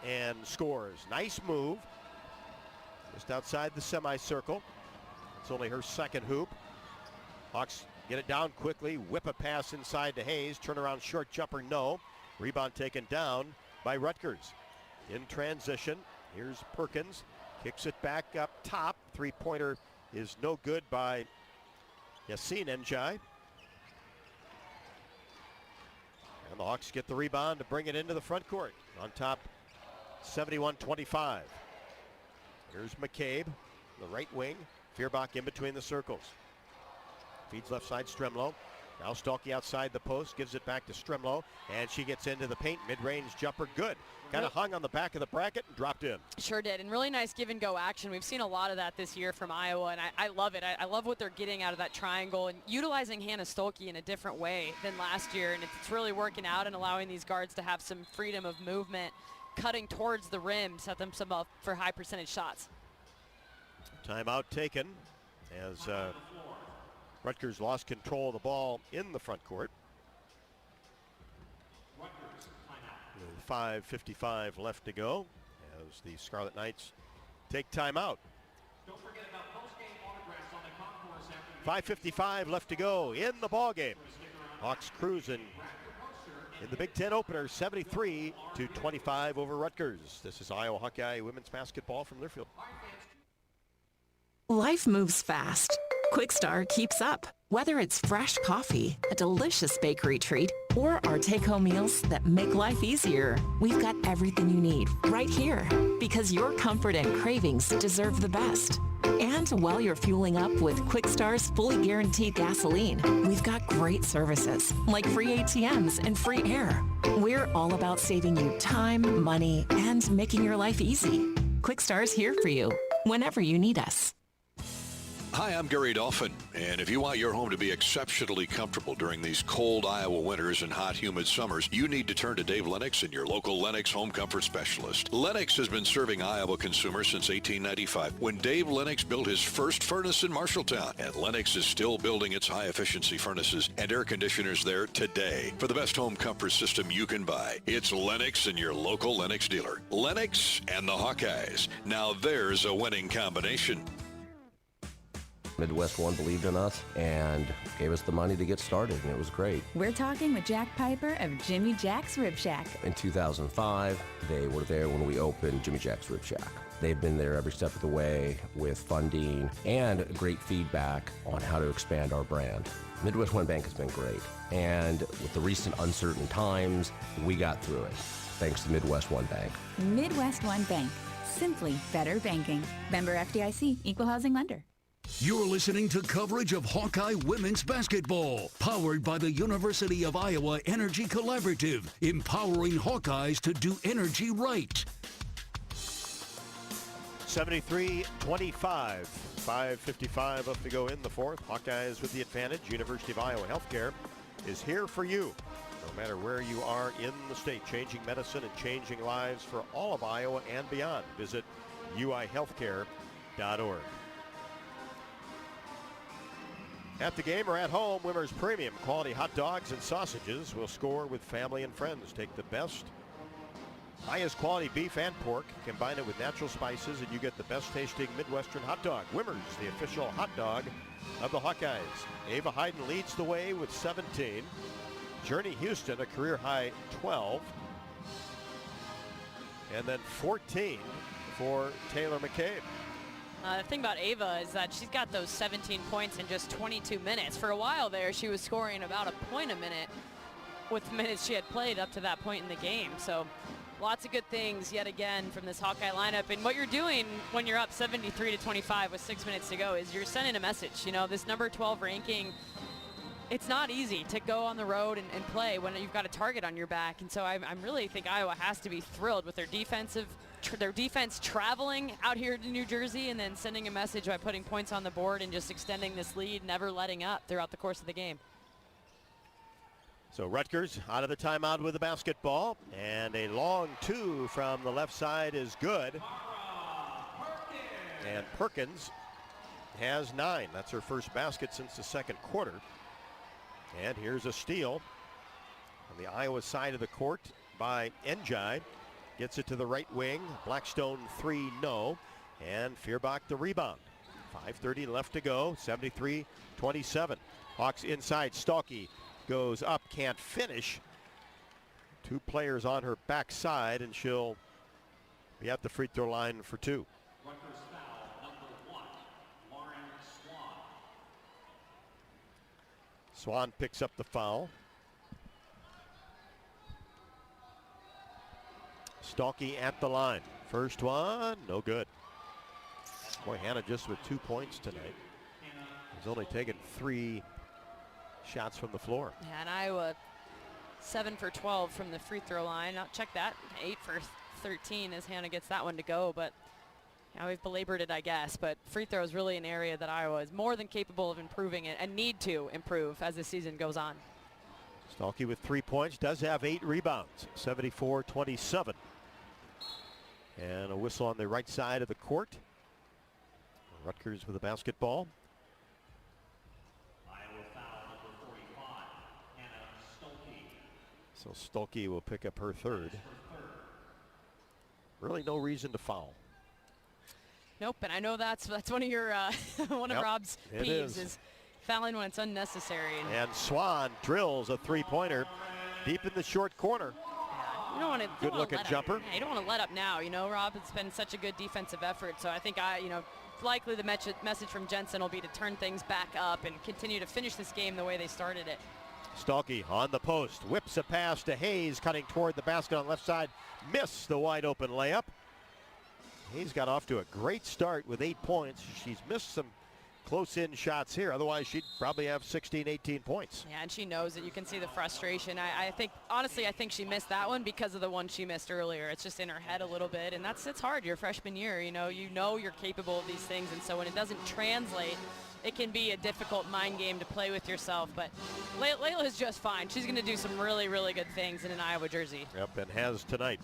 and scores. Nice move. Just outside the semicircle. It's only her second hoop. Hawks get it down quickly. Whip a pass inside to Hayes. Turnaround short jumper, no. Rebound taken down by Rutgers. In transition, here's Perkins. Kicks it back up top. Three-pointer is no good by Yassine Njai. And the Hawks get the rebound to bring it into the front court. On top, 71-25. Here's McCabe, the right wing. Fierbach in between the circles. Feeds left side, Stremlow. Now Stalky outside the post, gives it back to Stremlow, and she gets into the paint. Mid-range jumper, good. Kind of hung on the back of the bracket and dropped in. Sure did, and really nice give-and-go action. We've seen a lot of that this year from Iowa, and I love it. I love what they're getting out of that triangle and utilizing Hannah Stolke in a different way than last year, and it's really working out and allowing these guards to have some freedom of movement, cutting towards the rim, set them up for high percentage shots. Timeout taken as Rutgers lost control of the ball in the front court. 5:55 left to go as the Scarlet Knights take timeout. 5:55 left to go in the ball game. Hawks cruising in the Big Ten opener, 73-25 over Rutgers. This is Iowa Hawkeye women's basketball from Learfield. Life moves fast. Quickstar keeps up. Whether it's fresh coffee, a delicious bakery treat, or our take-home meals that make life easier, we've got everything you need right here. Because your comfort and cravings deserve the best. And while you're fueling up with Quickstar's fully guaranteed gasoline, we've got great services like free ATMs and free air. We're all about saving you time, money, and making your life easy. Quickstar's here for you whenever you need us. Hi, I'm Gary Dolphin, and if you want your home to be exceptionally comfortable during these cold Iowa winters and hot, humid summers, you need to turn to Dave Lennox and your local Lennox home comfort specialist. Lennox has been serving Iowa consumers since 1895, when Dave Lennox built his first furnace in Marshalltown, and Lennox is still building its high-efficiency furnaces and air conditioners there today. For the best home comfort system you can buy, it's Lennox and your local Lennox dealer. Lennox and the Hawkeyes. Now there's a winning combination. Midwest One believed in us and gave us the money to get started, and it was great. We're talking with Jack Piper of Jimmy Jack's Rib Shack. In 2005, they were there when we opened Jimmy Jack's Rib Shack. They've been there every step of the way with funding and great feedback on how to expand our brand. Midwest One Bank has been great, and with the recent uncertain times, we got through it, thanks to Midwest One Bank. Midwest One Bank. Simply better banking. Member FDIC, Equal Housing Lender. You're listening to coverage of Hawkeye women's basketball, powered by the University of Iowa Energy Collaborative, empowering Hawkeyes to do energy right. 73-25, 5:55 left to go in the fourth. Hawkeyes with the advantage. University of Iowa Healthcare is here for you, no matter where you are in the state, changing medicine and changing lives for all of Iowa and beyond. Visit uihealthcare.org. At the game or at home, Wimmer's premium quality hot dogs and sausages will score with family and friends. Take the best, highest quality beef and pork, combine it with natural spices, and you get the best tasting Midwestern hot dog. Wimmer's, the official hot dog of the Hawkeyes. Ava Hayden leads the way with 17. Journey Houston, a career high 12. And then 14 for Taylor McCabe. The thing about Ava is that she's got those 17 points in just 22 minutes. For a while there, she was scoring about a point a minute with the minutes she had played up to that point in the game. So lots of good things yet again from this Hawkeye lineup. And what you're doing when you're up 73-25 with 6 minutes to go is you're sending a message. You know, this number 12 ranking, it's not easy to go on the road and play when you've got a target on your back. And so I really think Iowa has to be thrilled with their defense traveling out here to New Jersey and then sending a message by putting points on the board and just extending this lead, never letting up throughout the course of the game. So Rutgers out of the timeout with the basketball, and a long two from the left side is good. And Perkins has 9. That's her first basket since the second quarter. And here's a steal on the Iowa side of the court by Njai. Gets it to the right wing. Blackstone 3, no. And Fierbach the rebound. 5:30 left to go. 73-27. Hawks inside. Stalky goes up, can't finish. 2 players on her backside, and she'll be at the free throw line for 2. Rutgers foul, number 1, Lauren Swan picks up the foul. Stalky at the line. First one, no good. Boy, Hannah just with 2 points tonight. He's only taken 3 shots from the floor. Yeah, and Iowa 7 for 12 from the free throw line. Now check that, 8 for 13 as Hannah gets that one to go. But now we've belabored it, I guess. But free throw is really an area that Iowa is more than capable of improving it and need to improve as the season goes on. Stalkey with 3 points, does have 8 rebounds, 74-27. And a whistle on the right side of the court. Rutgers with the basketball. So Stolke will pick up her third. Really no reason to foul. Nope, and I know that's one of your one of Rob's peeves is fouling when it's unnecessary. And Swan drills a three-pointer deep in the short corner. You don't want to. Good looking jumper. You don't want to let up now. You know, Rob, it's been such a good defensive effort. So I think likely the message from Jensen will be to turn things back up and continue to finish this game the way they started it. Stalkey on the post, whips a pass to Hayes, cutting toward the basket on the left side. Missed the wide open layup. Hayes got off to a great start with 8 points. She's missed some close-in shots here. Otherwise, she'd probably have 16, 18 points. Yeah, and she knows it. You can see the frustration. I think, honestly, I think she missed that one because of the one she missed earlier. It's just in her head a little bit, and it's hard your freshman year. You know you're capable of these things, and so when it doesn't translate, it can be a difficult mind game to play with yourself. But Layla is just fine. She's going to do some really, really good things in an Iowa jersey. Yep, and has tonight.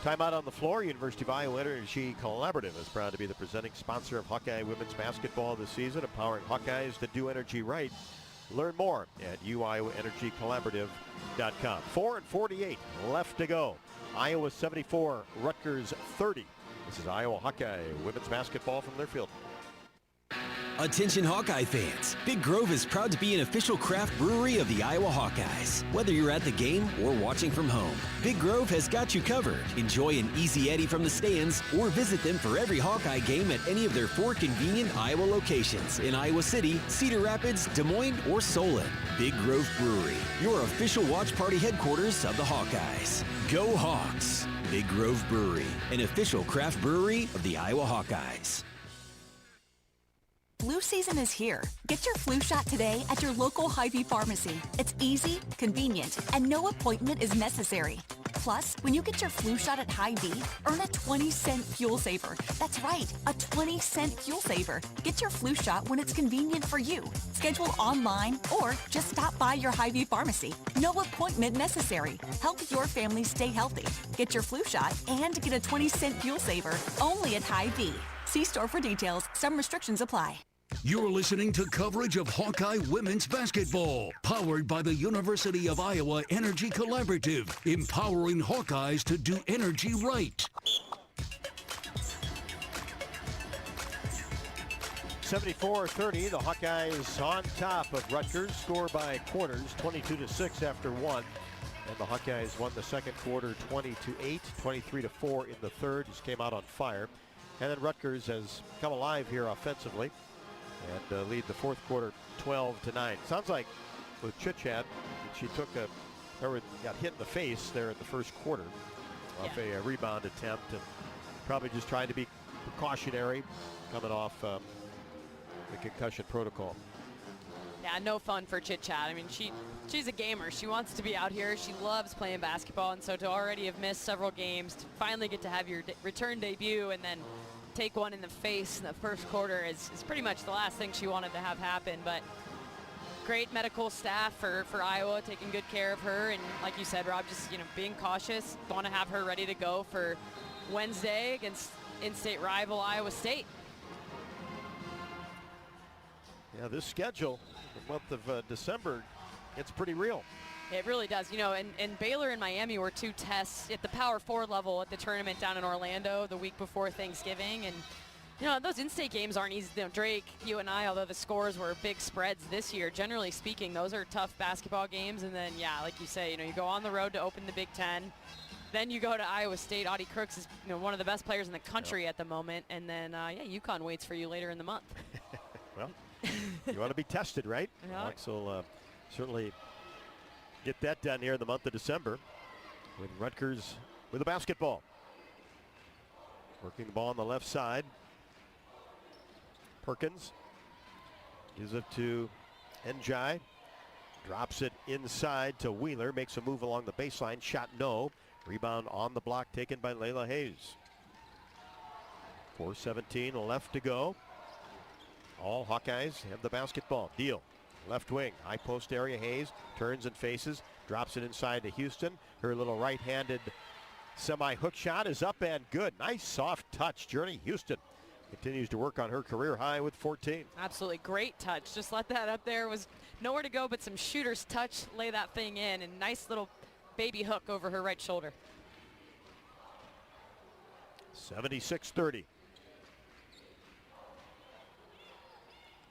Timeout on the floor. University of Iowa Energy Collaborative is proud to be the presenting sponsor of Hawkeye women's basketball this season, empowering Hawkeyes to do energy right. Learn more at uiowaenergycollaborative.com. 4:48 left to go. Iowa 74, Rutgers 30. This is Iowa Hawkeye women's basketball from their field. Attention Hawkeye fans, Big Grove is proud to be an official craft brewery of the Iowa Hawkeyes. Whether you're at the game or watching from home, Big Grove has got you covered. Enjoy an easy Eddie from the stands or visit them for every Hawkeye game at any of their 4 convenient Iowa locations in Iowa City, Cedar Rapids, Des Moines, or Solon. Big Grove Brewery, your official watch party headquarters of the Hawkeyes. Go Hawks! Big Grove Brewery, an official craft brewery of the Iowa Hawkeyes. Flu season is here. Get your flu shot today at your local Hy-Vee pharmacy. It's easy, convenient, and no appointment is necessary. Plus, when you get your flu shot at Hy-Vee, earn a 20-cent fuel saver. That's right, a 20-cent fuel saver. Get your flu shot when it's convenient for you. Schedule online or just stop by your Hy-Vee pharmacy. No appointment necessary. Help your family stay healthy. Get your flu shot and get a 20-cent fuel saver only at Hy-Vee. See store for details. Some restrictions apply. You're listening to coverage of Hawkeye women's basketball, powered by the University of Iowa Energy Collaborative, empowering Hawkeyes to do energy right. 74-30, the Hawkeyes on top of Rutgers, score by quarters, 22-6 after one. And the Hawkeyes won the second quarter 20-8, 23-4 in the third. Just came out on fire. And then Rutgers has come alive here offensively and lead the fourth quarter 12-9. Sounds like with Chitchat, she got hit in the face there in the first quarter off a rebound attempt, and probably just trying to be precautionary coming off the concussion protocol. Yeah, no fun for Chitchat. I mean, she's a gamer. She wants to be out here. She loves playing basketball, and so to already have missed several games, to finally get to have your return debut and then take one in the face in the first quarter is pretty much the last thing she wanted to have happen. But great medical staff for Iowa, taking good care of her, and like you said, Rob, just being cautious. Want to have her ready to go for Wednesday against in-state rival Iowa State. Yeah, this schedule, the month of December, it's pretty real. It really does. And Baylor and Miami were 2 tests at the Power 4 level at the tournament down in Orlando the week before Thanksgiving. And, those in-state games aren't easy. Drake, you and I, although the scores were big spreads this year, generally speaking, those are tough basketball games. And then, like you say, you go on the road to open the Big Ten. Then you go to Iowa State. Audie Crooks is one of the best players in the country at the moment. And then, UConn waits for you later in the month. Well, you want to be tested, right? Yeah. Alex will certainly get that done here in the month of December with Rutgers with the basketball. Working the ball on the left side. Perkins gives it to Njai. Drops it inside to Wheeler. Makes a move along the baseline. Shot no. Rebound on the block taken by Layla Hayes. 4:17 left to go. All Hawkeyes have the basketball. Deal. Left wing. High post area. Hayes turns and faces. Drops it inside to Houston. Her little right-handed semi-hook shot is up and good. Nice soft touch. Journey Houston continues to work on her career high with 14. Absolutely great touch. Just let that up there. Was nowhere to go but some shooter's touch. Lay that thing in, and nice little baby hook over her right shoulder. 76-30.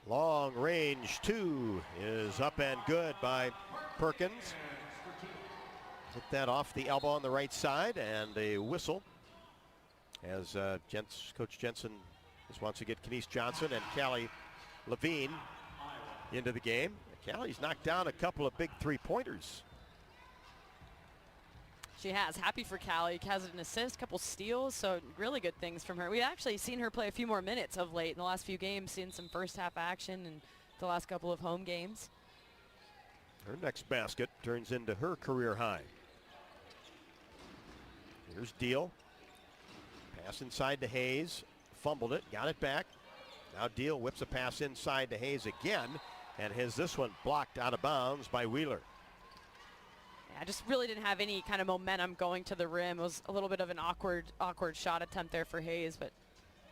Long range two is up and good by Perkins. Hit that off the elbow on the right side, and a whistle as Coach Jensen just wants to get Kenise Johnson and Callie Levine into the game. Callie's knocked down a couple of big three-pointers. She has. Happy for Callie. Has an assist, couple steals, so really good things from her. We've actually seen her play a few more minutes of late in the last few games, seen some first half action in the last couple of home games. Her next basket turns into her career high. Here's Deal. Pass inside to Hayes. Fumbled it, got it back. Now Deal whips a pass inside to Hayes again and has this one blocked out of bounds by Wheeler. Yeah, just really didn't have any kind of momentum going to the rim. It was a little bit of an awkward shot attempt there for Hayes, but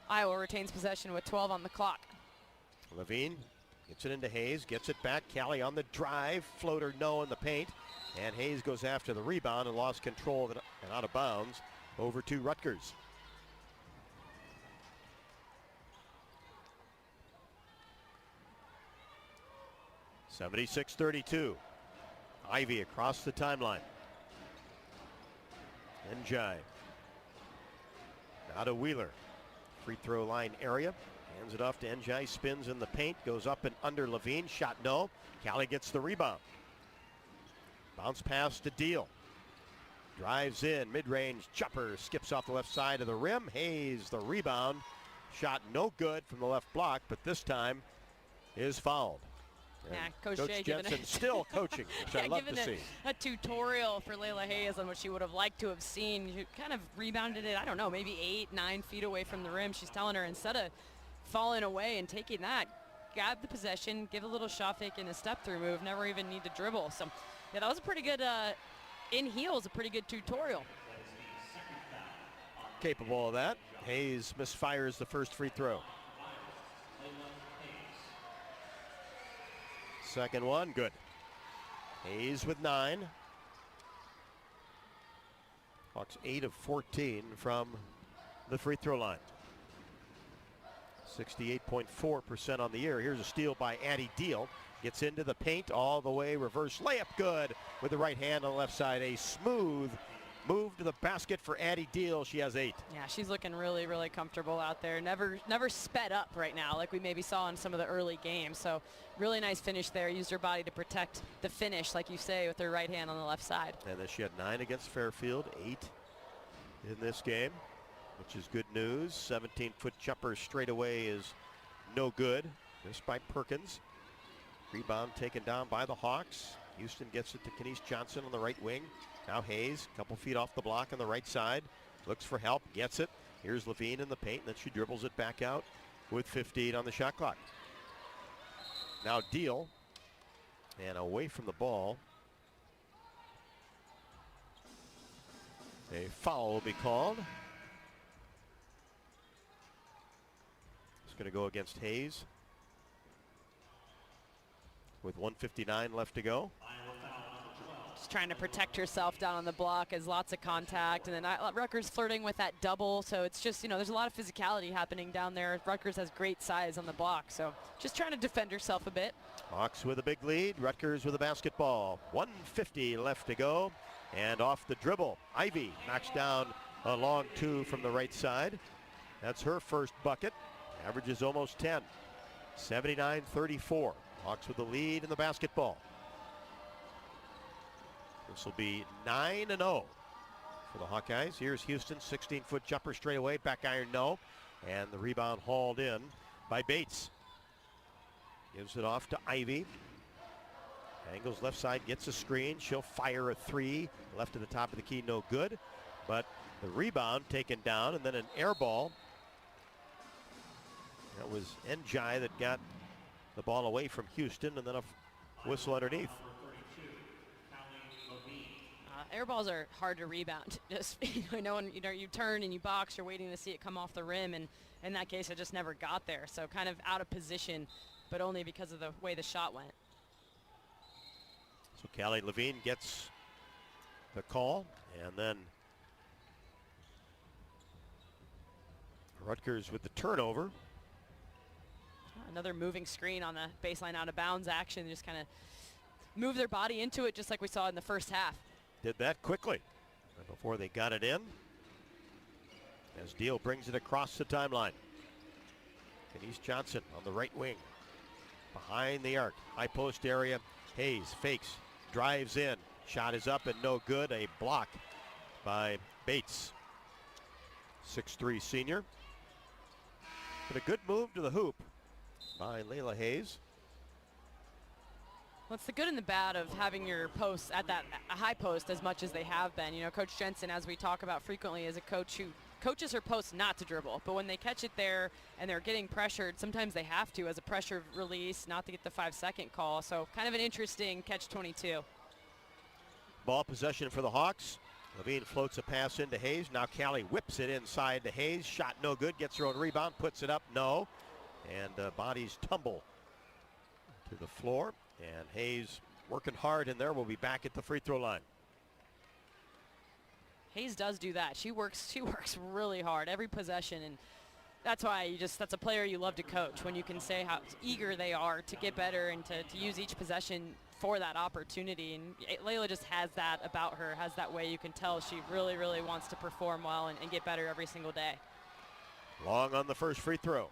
Iowa retains possession with 12 on the clock. Levine gets it into Hayes, gets it back. Callie on the drive, floater no in the paint, and Hayes goes after the rebound and lost control of it and out of bounds over to Rutgers. (76-32). Ivy across the timeline. Njai. Now to Wheeler. Free throw line area. Hands it off to Njai. Spins in the paint. Goes up and under Levine. Shot no. Callie gets the rebound. Bounce pass to Deal. Drives in. Mid-range jumper. Skips off the left side of the rim. Hayes the rebound. Shot no good from the left block, but this time is fouled. Yeah, Coach Jensen still coaching, which I love to see. A tutorial for Layla Hayes on what she would have liked to have seen. She kind of rebounded it, I don't know, maybe 8-9 feet away from the rim. She's telling her instead of falling away and taking that, grab the possession, give a little shot fake and a step-through move, never even need to dribble. So, yeah, that was a pretty good, in heels, a pretty good tutorial. Capable of that. Hayes misfires the first free throw. Second one, good. Hayes with 9. Hawks 8 of 14 from the free throw line. 68.4% on the year. Here's a steal by Addie Deal. Gets into the paint all the way, reverse layup, good. With the right hand on the left side, a smooth move to the basket for Addie Deal. She has 8. Yeah, she's looking really, really comfortable out there. Never sped up right now like we maybe saw in some of the early games. So really nice finish there. Used her body to protect the finish, like you say, with her right hand on the left side. And then she had 9 against Fairfield, 8 in this game, which is good news. 17-foot jumper straight away is no good. Missed by Perkins. Rebound taken down by the Hawks. Houston gets it to Kenise Johnson on the right wing. Now Hayes, a couple feet off the block on the right side. Looks for help, gets it. Here's Levine in the paint, and then she dribbles it back out with 58 on the shot clock. Now Deal, and away from the ball. A foul will be called. It's going to go against Hayes with 1:59 left to go. Just trying to protect herself down on the block as lots of contact, and then Rutgers flirting with that double, so it's just, there's a lot of physicality happening down there. Rutgers has great size on the block, so just trying to defend herself a bit. Hawks with a big lead, Rutgers with a basketball. 1:50 left to go, and off the dribble, Ivy knocks down a long 2 from the right side. That's her first bucket, averages almost 10. 79-34, Hawks with the lead in the basketball. This will be 9-0 for the Hawkeyes. Here's Houston, 16-foot jumper straight away, back iron no, and the rebound hauled in by Bates. Gives it off to Ivy. Angles left side, gets a screen. She'll fire a three. Left to the top of the key, no good. But the rebound taken down, and then an air ball. That was Njai that got the ball away from Houston, and then a whistle underneath. Air balls are hard to rebound. Just when you turn and you box, you're waiting to see it come off the rim, and in that case, it just never got there. So kind of out of position, but only because of the way the shot went. So Callie Levine gets the call, and then Rutgers with the turnover. Another moving screen on the baseline out of bounds action. Just kind of move their body into it just like we saw in the first half. Did that quickly before they got it in. As Deal brings it across the timeline. Kenise Johnson on the right wing. Behind the arc. High post area. Hayes fakes. Drives in. Shot is up and no good. A block by Bates. 6'3" senior. But a good move to the hoop by Layla Hayes. Well, it's the good and the bad of having your posts at that high post as much as they have been. You know, Coach Jensen, as we talk about frequently, is a coach who coaches her posts not to dribble. But when they catch it there and they're getting pressured, sometimes they have to as a pressure release, not to get the 5-second call. So kind of an interesting catch-22. Ball possession for the Hawks. Levine floats a pass into Hayes. Now Callie whips it inside to Hayes. Shot no good. Gets her own rebound. Puts it up. No. And bodies tumble to the floor. And Hayes working hard in there. Will be back at the free throw line. Hayes does do that. She works really hard every possession, and that's why that's a player you love to coach, when you can say how eager they are to get better and to use each possession for that opportunity. And Layla just has that about her, has that way you can tell she really, really wants to perform well and get better every single day. Long on the first free throw.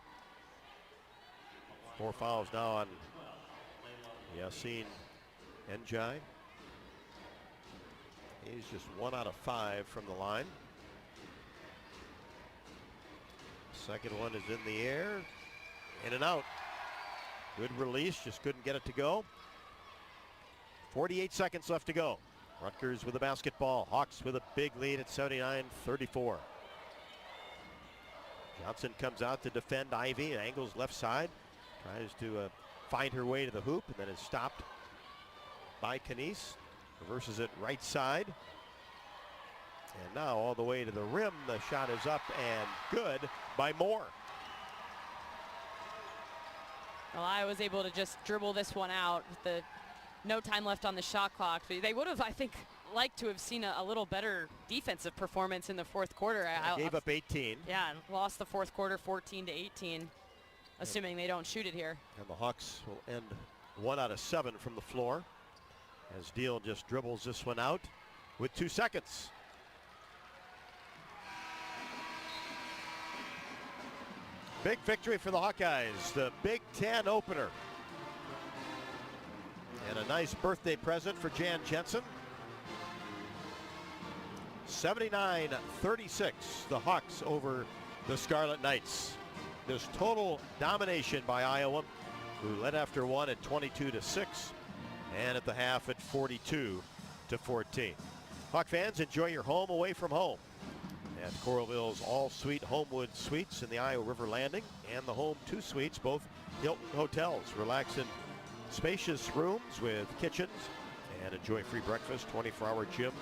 4 fouls now on Yassine Njai. He's just 1 out of 5 from the line. Second one is in the air. In and out. Good release, just couldn't get it to go. 48 seconds left to go. Rutgers with the basketball. Hawks with a big lead at 79-34. Johnson comes out to defend Ivy. Angles left side. Tries to find her way to the hoop, and then is stopped by Kenise. Reverses it right side. And now all the way to the rim. The shot is up and good by Moore. Well, I was able to just dribble this one out with the no time left on the shot clock. They would have, I think, liked to have seen a little better defensive performance in the fourth quarter. Gave up 18. Yeah, and lost the fourth quarter 14-18, assuming they don't shoot it here. And the Hawks will end 1 out of 7 from the floor, as Deal just dribbles this one out with 2 seconds. Big victory for the Hawkeyes, the Big Ten opener. And a nice birthday present for Jan Jensen. 79-36, the Hawks over the Scarlet Knights. This total domination by Iowa, who led after one at 22-6, and at the half at 42-14. Hawk fans, enjoy your home away from home at Coralville's all-suite Homewood Suites in the Iowa River Landing, and the Home 2 Suites, both Hilton Hotels. Relax in spacious rooms with kitchens, and enjoy free breakfast, 24-hour gym,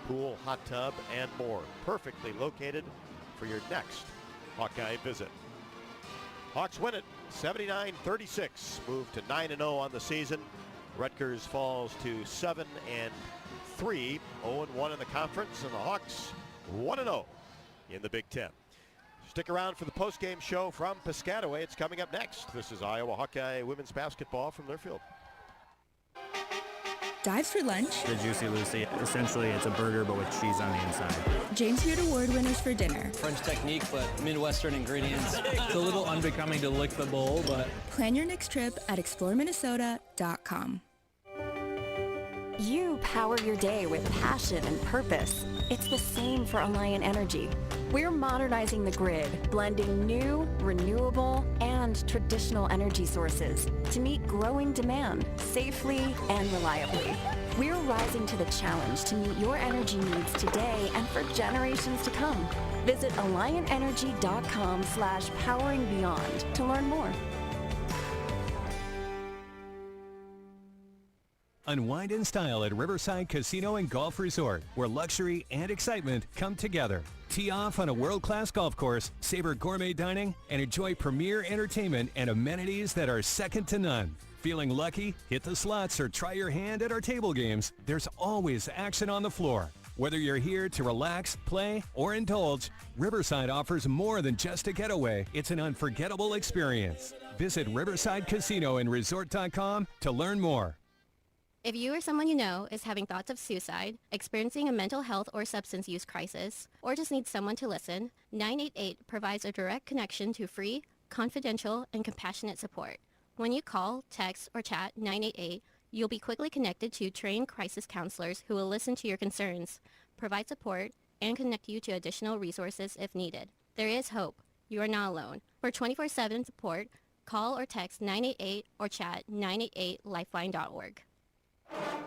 pool, hot tub, and more. Perfectly located for your next Hawkeye visit. Hawks win it 79-36, move to 9-0 on the season. Rutgers falls to 7-3, 0-1 in the conference, and the Hawks 1-0 in the Big Ten. Stick around for the postgame show from Piscataway. It's coming up next. This is Iowa Hawkeye women's basketball from their field. Dives for lunch. The Juicy Lucy. Essentially, it's a burger, but with cheese on the inside. James Beard Award winners for dinner. French technique, but Midwestern ingredients. It's a little unbecoming to lick the bowl, but... Plan your next trip at exploreminnesota.com. You power your day with passion and purpose. It's the same for Alliant Energy. We're modernizing the grid, blending new, renewable, and traditional energy sources to meet growing demand safely and reliably. We're rising to the challenge to meet your energy needs today and for generations to come. Visit AlliantEnergy.com/poweringbeyond to learn more. Unwind in style at Riverside Casino and Golf Resort, where luxury and excitement come together. Tee off on a world-class golf course, savor gourmet dining, and enjoy premier entertainment and amenities that are second to none. Feeling lucky? Hit the slots or try your hand at our table games. There's always action on the floor. Whether you're here to relax, play, or indulge, Riverside offers more than just a getaway. It's an unforgettable experience. Visit Riverside Casino and Resort.com to learn more. If you or someone you know is having thoughts of suicide, experiencing a mental health or substance use crisis, or just needs someone to listen, 988 provides a direct connection to free, confidential, and compassionate support. When you call, text, or chat 988, you'll be quickly connected to trained crisis counselors who will listen to your concerns, provide support, and connect you to additional resources if needed. There is hope. You are not alone. For 24/7 support, call or text 988 or chat 988lifeline.org.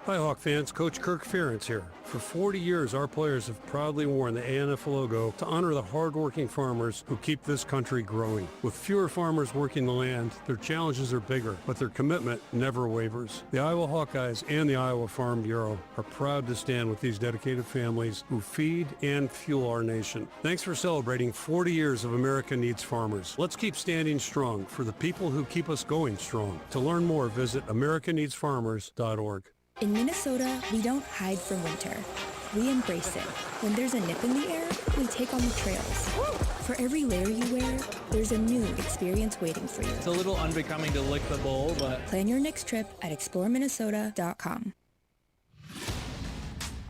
Hi Hawk fans, Coach Kirk Ferentz here. For 40 years, our players have proudly worn the ANF logo to honor the hard-working farmers who keep this country growing. With fewer farmers working the land, their challenges are bigger, but their commitment never wavers. The Iowa Hawkeyes and the Iowa Farm Bureau are proud to stand with these dedicated families who feed and fuel our nation. Thanks for celebrating 40 years of America Needs Farmers. Let's keep standing strong for the people who keep us going strong. To learn more, visit americaneedsfarmers.org. In Minnesota, we don't hide from winter. We embrace it. When there's a nip in the air, we take on the trails. For every layer you wear, there's a new experience waiting for you. It's a little unbecoming to lick the bowl, but... Plan your next trip at exploreminnesota.com.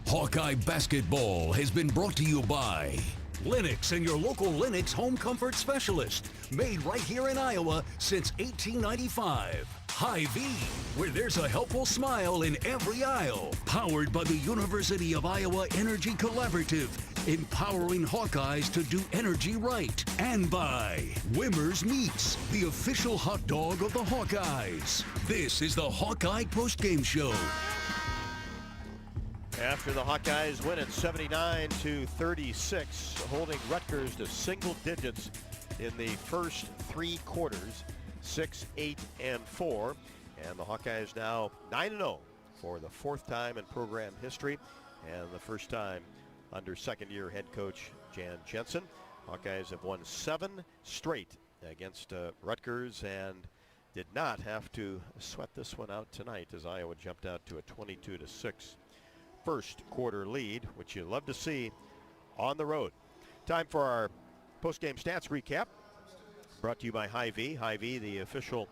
Hawkeye Basketball has been brought to you by Lennox and your local Lennox home comfort specialist. Made right here in Iowa since 1895. Hy-Vee, where there's a helpful smile in every aisle. Powered by the University of Iowa Energy Collaborative, empowering Hawkeyes to do energy right. And by Wimmer's Meats, the official hot dog of the Hawkeyes. This is the Hawkeye Postgame Show. After the Hawkeyes win at 79-36, holding Rutgers to single digits in the first three quarters, 6, 8, and 4. And the Hawkeyes now 9-0 for the fourth time in program history and the first time under second-year head coach Jan Jensen. Hawkeyes have won 7 straight against Rutgers and did not have to sweat this one out tonight as Iowa jumped out to a 22-6 first quarter lead, which you love to see on the road. Time for our post-game stats recap, brought to you by Hy-Vee. Hy-Vee, the official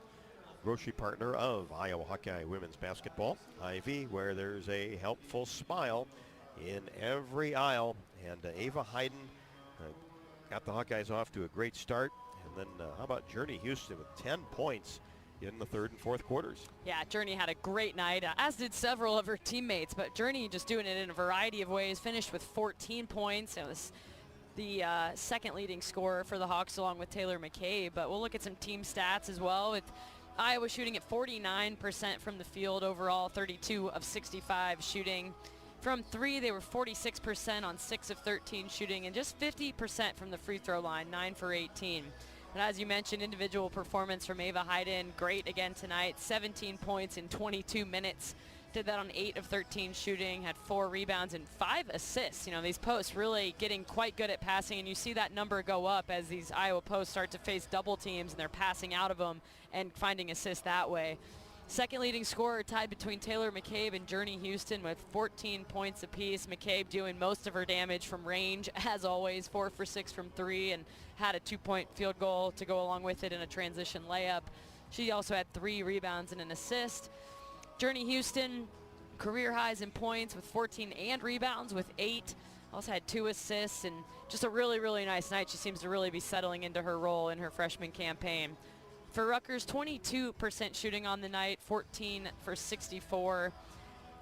grocery partner of Iowa Hawkeye women's basketball. Hy-Vee, where there's a helpful smile in every aisle. And Ava Hayden got the Hawkeyes off to a great start. And then how about Journey Houston with 10 points in the third and fourth quarters. Yeah, Journey had a great night, as did several of her teammates, but Journey just doing it in a variety of ways, finished with 14 points. It was the second leading scorer for the Hawks along with Taylor McCabe, but we'll look at some team stats as well, with Iowa shooting at 49% from the field overall, 32 of 65 shooting. From three, they were 46% on 6 of 13 shooting, and just 50% from the free throw line, 9 for 18. And as you mentioned, individual performance from Ava Hayden, great again tonight, 17 points in 22 minutes. Did that on 8 of 13 shooting, had 4 rebounds and 5 assists. You know, these posts really getting quite good at passing, and you see that number go up as these Iowa posts start to face double teams and they're passing out of them and finding assists that way. Second leading scorer tied between Taylor McCabe and Journey Houston with 14 points apiece. McCabe doing most of her damage from range, as always, 4 for 6 from 3, and had a 2-point field goal to go along with it in a transition layup. She also had 3 rebounds and an assist. Journey Houston, career highs in points with 14 and rebounds with 8. Also had 2 assists, and just a really, really nice night. She seems to really be settling into her role in her freshman campaign. For Rutgers, 22% shooting on the night, 14 for 64.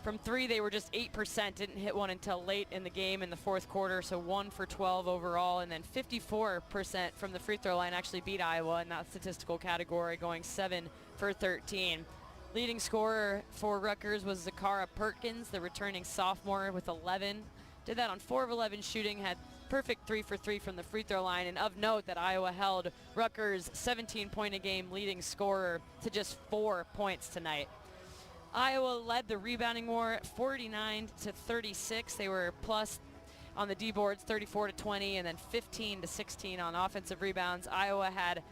From three, they were just 8%, didn't hit one until late in the game in the fourth quarter, so 1 for 12 overall, and then 54% from the free throw line actually beat Iowa in that statistical category, going 7 for 13. Leading scorer for Rutgers was Zakara Perkins, the returning sophomore, with 11. Did that on 4 of 11 shooting, had perfect 3 for 3 from the free throw line, and of note that Iowa held Rutgers' 17-point-a-game leading scorer to just 4 points tonight. Iowa led the rebounding war at 49-36. They were plus on the D boards 34-20 and then 15-16 on offensive rebounds. Iowa had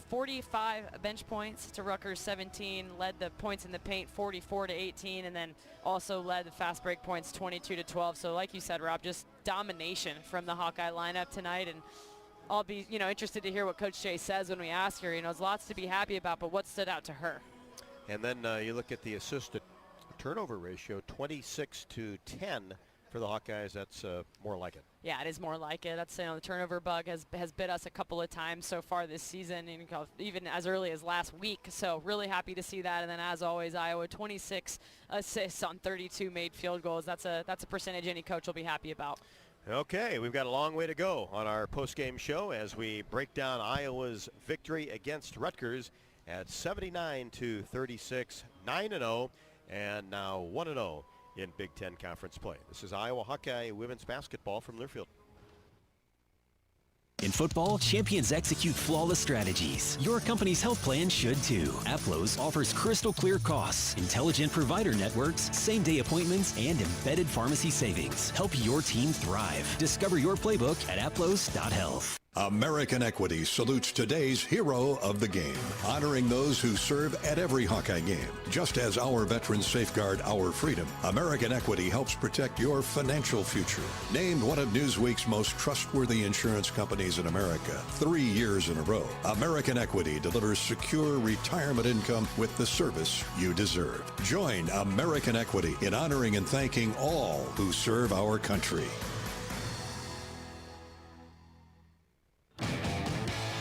45 bench points to Rutgers 17, led the points in the paint 44-18, and then also led the fast break points 22-12. So like you said, Rob, just domination from the Hawkeye lineup tonight, and I'll be, interested to hear what Coach Jay says when we ask her. There's lots to be happy about, but what stood out to her? And then you look at the assist to turnover ratio, 26-10 for the Hawkeyes. That's more like it. Yeah, it is more like it. That's, the turnover bug has bit us a couple of times so far this season, and even as early as last week. So really happy to see that. And then as always, Iowa 26 assists on 32 made field goals. That's a percentage any coach will be happy about. Okay, we've got a long way to go on our post-game show as we break down Iowa's victory against Rutgers at 79-36, 9-0, and now 1-0 in Big Ten Conference play. This is Iowa Hawkeye women's basketball from Learfield. In football, champions execute flawless strategies. Your company's health plan should too. Aplos offers crystal clear costs, intelligent provider networks, same-day appointments, and embedded pharmacy savings. Help your team thrive. Discover your playbook at aplos.health. American Equity salutes today's hero of the game, honoring those who serve at every Hawkeye game. Just as our veterans safeguard our freedom, American Equity helps protect your financial future. Named one of Newsweek's most trustworthy insurance companies in America 3 years in a row, American Equity delivers secure retirement income with the service you deserve. Join American Equity in honoring and thanking all who serve our country.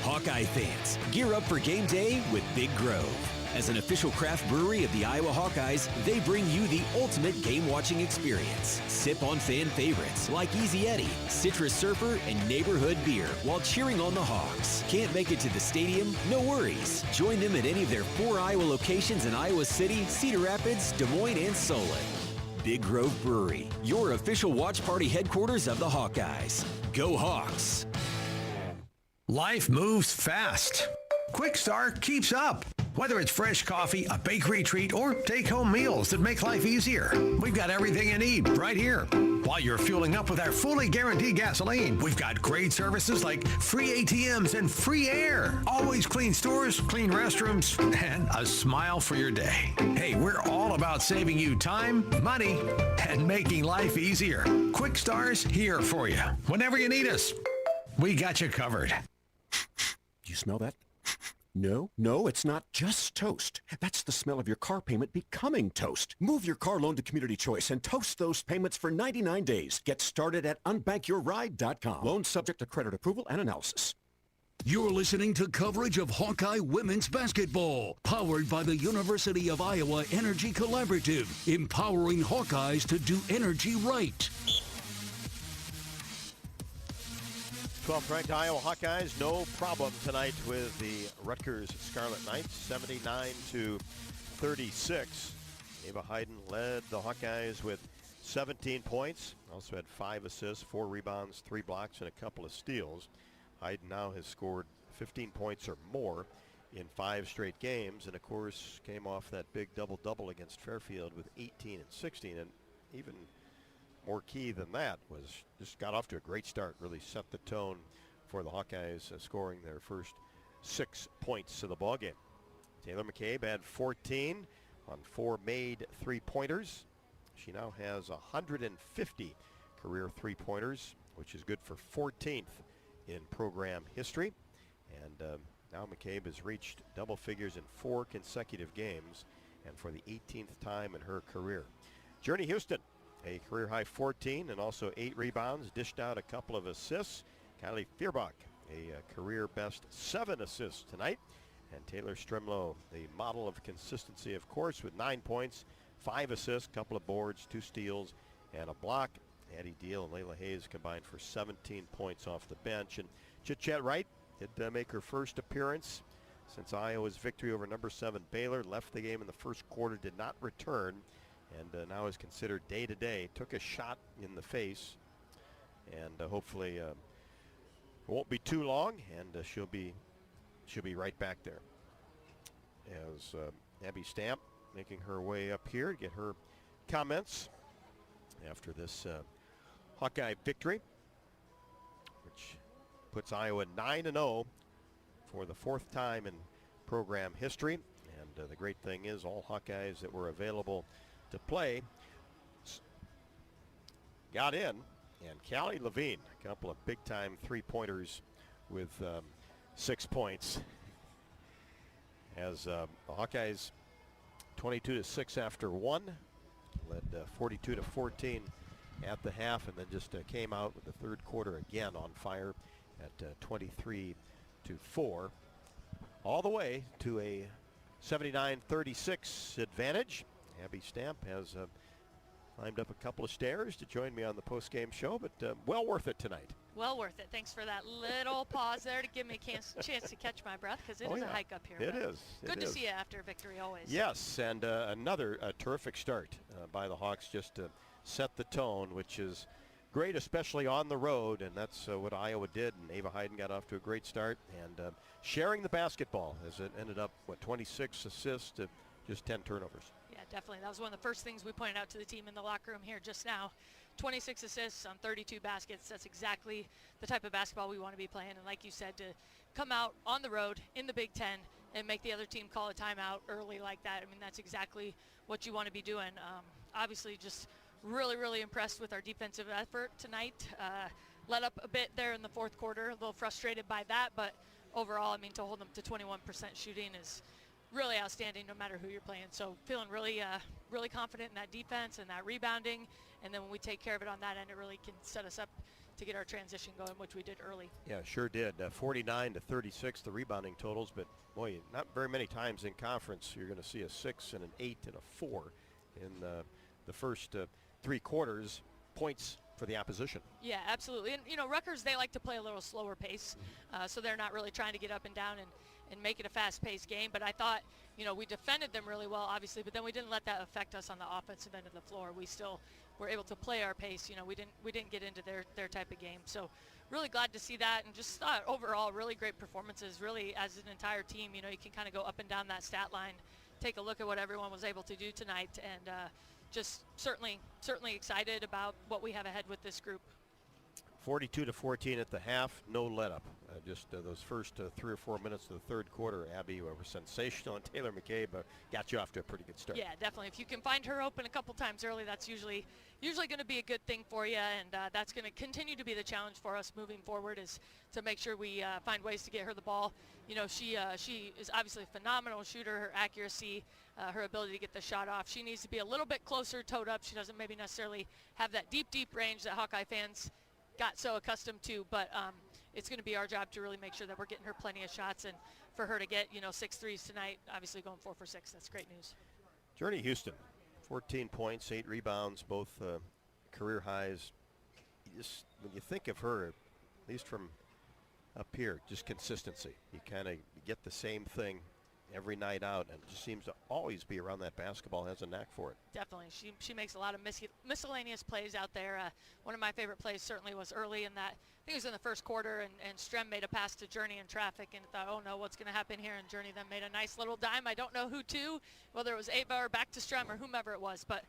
Hawkeye fans, gear up for game day with Big Grove. As an official craft brewery of the Iowa Hawkeyes, they bring you the ultimate game-watching experience. Sip on fan favorites like Easy Eddie, Citrus Surfer, and Neighborhood Beer while cheering on the Hawks. Can't make it to the stadium? No worries. Join them at any of their 4 Iowa locations in Iowa City, Cedar Rapids, Des Moines, and Solon. Big Grove Brewery, your official watch party headquarters of the Hawkeyes. Go Hawks! Life moves fast. Quick Start keeps up. Whether it's fresh coffee, a bakery treat, or take-home meals that make life easier, we've got everything you need right here. While you're fueling up with our fully guaranteed gasoline, we've got great services like free ATMs and free air. Always clean stores, clean restrooms, and a smile for your day. Hey, we're all about saving you time, money, and making life easier. Quick Star's here for you. Whenever you need us, we got you covered. You smell that? No, it's not just toast. That's the smell of your car payment becoming toast. Move your car loan to Community Choice and toast those payments for 99 days. Get started at unbankyourride.com. Loan subject to credit approval and analysis. You're listening to coverage of Hawkeye women's basketball, powered by the University of Iowa Energy Collaborative, empowering Hawkeyes to do energy right. 12th ranked Iowa Hawkeyes, no problem tonight with the Rutgers Scarlet Knights, 79-36. Ava Hayden led the Hawkeyes with 17 points, also had 5 assists, 4 rebounds, 3 blocks, and a couple of steals. Hayden now has scored 15 points or more in 5 straight games, and of course came off that big double-double against Fairfield with 18 and 16, and even more key than that was just got off to a great start, really set the tone for the Hawkeyes, scoring their first 6 points of the ballgame. Taylor McCabe had 14 on 4 made 3-pointers. She now has 150 career 3-pointers, which is good for 14th in program history. And now McCabe has reached double figures in 4 consecutive games, and for the 18th time in her career. Journey Houston, a career-high 14 and also 8 rebounds, dished out a couple of assists. Kylie Fierbach, a career-best 7 assists tonight. And Taylor Strimlow, the model of consistency, of course, with 9 points, 5 assists, couple of boards, 2 steals, and a block. Addie Deal and Layla Hayes combined for 17 points off the bench. And Chit-Chat Wright did make her first appearance since Iowa's victory over number 7 Baylor. Left the game in the first quarter, did not return, and now is considered day-to-day. Took a shot in the face, and hopefully it won't be too long, and she'll be right back there. As Abby Stamp making her way up here to get her comments after this Hawkeye victory, which puts Iowa 9-0 for the 4th time in program history. And the great thing is all Hawkeyes that were available to play got in. And Callie Levine, a couple of big-time three-pointers with 6 points. As the Hawkeyes 22-6 after 1, led 42-14 at the half, and then just came out with the third quarter again on fire at 23-4, all the way to a 79-36 advantage. Abby Stamp has climbed up a couple of stairs to join me on the post-game show, but well worth it tonight. Well worth it. Thanks for that little pause there to give me a chance to catch my breath, because it is a hike up here. It is. Good to see you after victory always. Yes, and another terrific start by the Hawks, just to set the tone, which is great, especially on the road, and that's what Iowa did. And Ava Hayden got off to a great start, and sharing the basketball as it ended up, 26 assists to just 10 turnovers. Yeah, definitely. That was one of the first things we pointed out to the team in the locker room here just now. 26 assists on 32 baskets. That's exactly the type of basketball we want to be playing. And like you said, to come out on the road in the Big Ten and make the other team call a timeout early like that, I mean, that's exactly what you want to be doing. Obviously, just really, really impressed with our defensive effort tonight. Let up a bit there in the fourth quarter. A little frustrated by that, but overall, I mean, to hold them to 21% shooting is really outstanding no matter who you're playing. So feeling really, really confident in that defense and that rebounding. And then when we take care of it on that end, it really can set us up to get our transition going, which we did early. Yeah, sure did. 49-36, the rebounding totals. But, boy, not very many times in conference you're going to see a 6 and an 8 and a 4 in the first 3 quarters. Points for the opposition. Yeah, absolutely. And, you know, Rutgers, they like to play a little slower pace, so they're not really trying to get up and down and make it a fast-paced game. But I thought, you know, we defended them really well, obviously, but then we didn't let that affect us on the offensive end of the floor. We still were able to play our pace. You know, we didn't get into their type of game. So really glad to see that, and just thought overall really great performances, really as an entire team. You know, you can kind of go up and down that stat line, take a look at what everyone was able to do tonight, and just certainly excited about what we have ahead with this group. 42-14 at the half, no let-up. Just those first 3 or 4 minutes of the third quarter, Abby were sensational, and Taylor McCabe got you off to a pretty good start. Yeah, definitely. If you can find her open a couple times early, that's usually going to be a good thing for you, and that's going to continue to be the challenge for us moving forward, is to make sure we find ways to get her the ball. You know, she is obviously a phenomenal shooter. Her accuracy, her ability to get the shot off. She needs to be a little bit closer toed up. She doesn't maybe necessarily have that deep range that Hawkeye fans got so accustomed to, but it's going to be our job to really make sure that we're getting her plenty of shots, and for her to get, you know, 6 threes tonight, obviously going 4 for 6. That's great news. Journey Houston, 14 points, 8 rebounds, both career highs. Just when you think of her, at least from up here, just consistency. You kind of get the same thing every night out, and just seems to always be around that basketball, has a knack for it. Definitely. She makes a lot of miscellaneous plays out there. One of my favorite plays certainly was early in that, I think it was in the first quarter, and Strem made a pass to Journey in traffic, and thought, oh no, what's going to happen here? And Journey then made a nice little dime. I don't know who to, whether it was Ava or back to Strem or whomever it was. But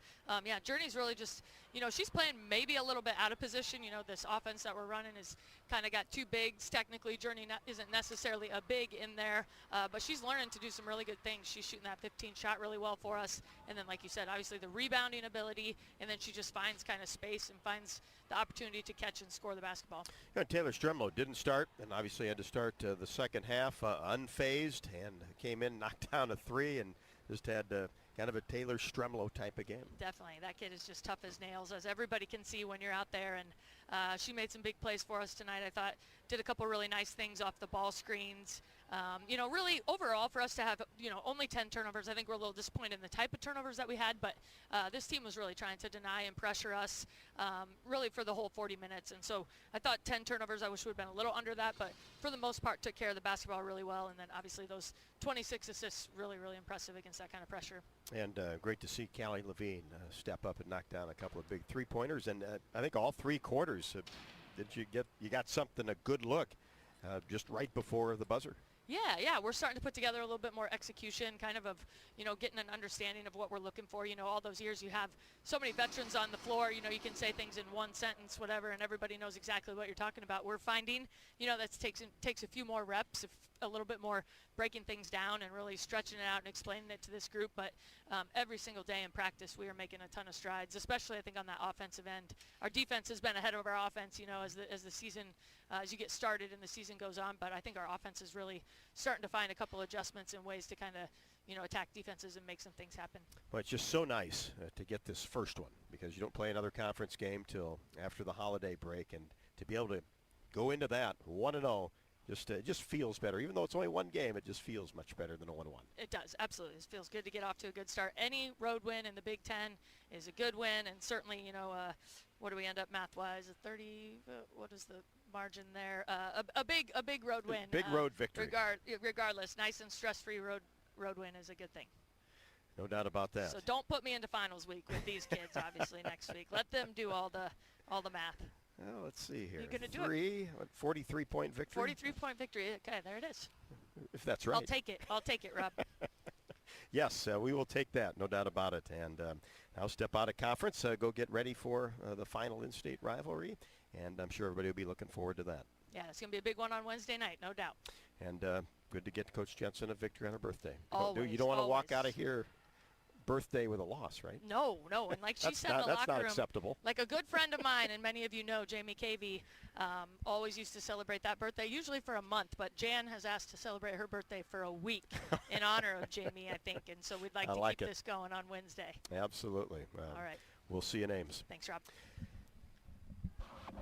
yeah, Journey's really just, you know, she's playing maybe a little bit out of position. You know, this offense that we're running is kind of got 2 bigs. Technically, Journey isn't necessarily a big in there, but she's learning to do some really good things. She's shooting that 15 shot really well for us. And then, like you said, obviously the rebounding ability, and then she just finds kind of space and finds the opportunity to catch and score the basketball. You know, Taylor Stremlow didn't start, and obviously had to start the second half unfazed, and came in, knocked down a 3, and just had kind of a Taylor Stremlow type of game. Definitely. That kid is just tough as nails, as everybody can see when you're out there. And she made some big plays for us tonight. I thought did a couple really nice things off the ball screens. Really overall for us to have, only 10 turnovers, I think we're a little disappointed in the type of turnovers that we had, but this team was really trying to deny and pressure us really for the whole 40 minutes. And so I thought 10 turnovers, I wish we would have been a little under that, but for the most part took care of the basketball really well. And then obviously those 26 assists, really, really impressive against that kind of pressure. And great to see Callie Levine step up and knock down a couple of big three-pointers. And I think all 3 quarters, you got something, a good look just right before the buzzer. Yeah, we're starting to put together a little bit more execution, kind of, getting an understanding of what we're looking for. All those years you have so many veterans on the floor, you can say things in one sentence, whatever, and everybody knows exactly what you're talking about. We're finding, that takes a few more reps, a little bit more breaking things down and really stretching it out and explaining it to this group. But every single day in practice, we are making a ton of strides, especially I think on that offensive end. Our defense has been ahead of our offense, as the season, as you get started and the season goes on. But I think our offense is really starting to find a couple adjustments and ways to kind of, attack defenses and make some things happen. Well, it's just so nice to get this first one because you don't play another conference game till after the holiday break, and to be able to go into that 1-0 just feels better. Even though it's only one game, it just feels much better than a 1-1. It does, absolutely. It feels good to get off to a good start. Any road win in the Big Ten is a good win, and certainly, what do we end up math-wise? 30. What is the margin there? A big road win. Big road victory. Regardless, nice and stress-free road win is a good thing. No doubt about that. So don't put me into finals week with these kids. Obviously next week. Let them do all the math. Well, let's see here. You're going to do it. 43-point victory. 43-point victory. Okay, there it is. If that's right. I'll take it, Rob. Yes, we will take that, no doubt about it. And now step out of conference, go get ready for the final in-state rivalry, and I'm sure everybody will be looking forward to that. Yeah, it's going to be a big one on Wednesday night, no doubt. And good to get Coach Jensen a victory on her birthday. You Always, don't want to walk out of here birthday with a loss, right? No, and like she said in the locker room, that's not acceptable. Like a good friend of mine, and many of you know, Jamie Cavey, always used to celebrate that birthday, usually for a month, but Jan has asked to celebrate her birthday for a week in honor of Jamie, I think, and so we'd like to keep this going on Wednesday. Absolutely. All right. We'll see you names. Thanks, Rob.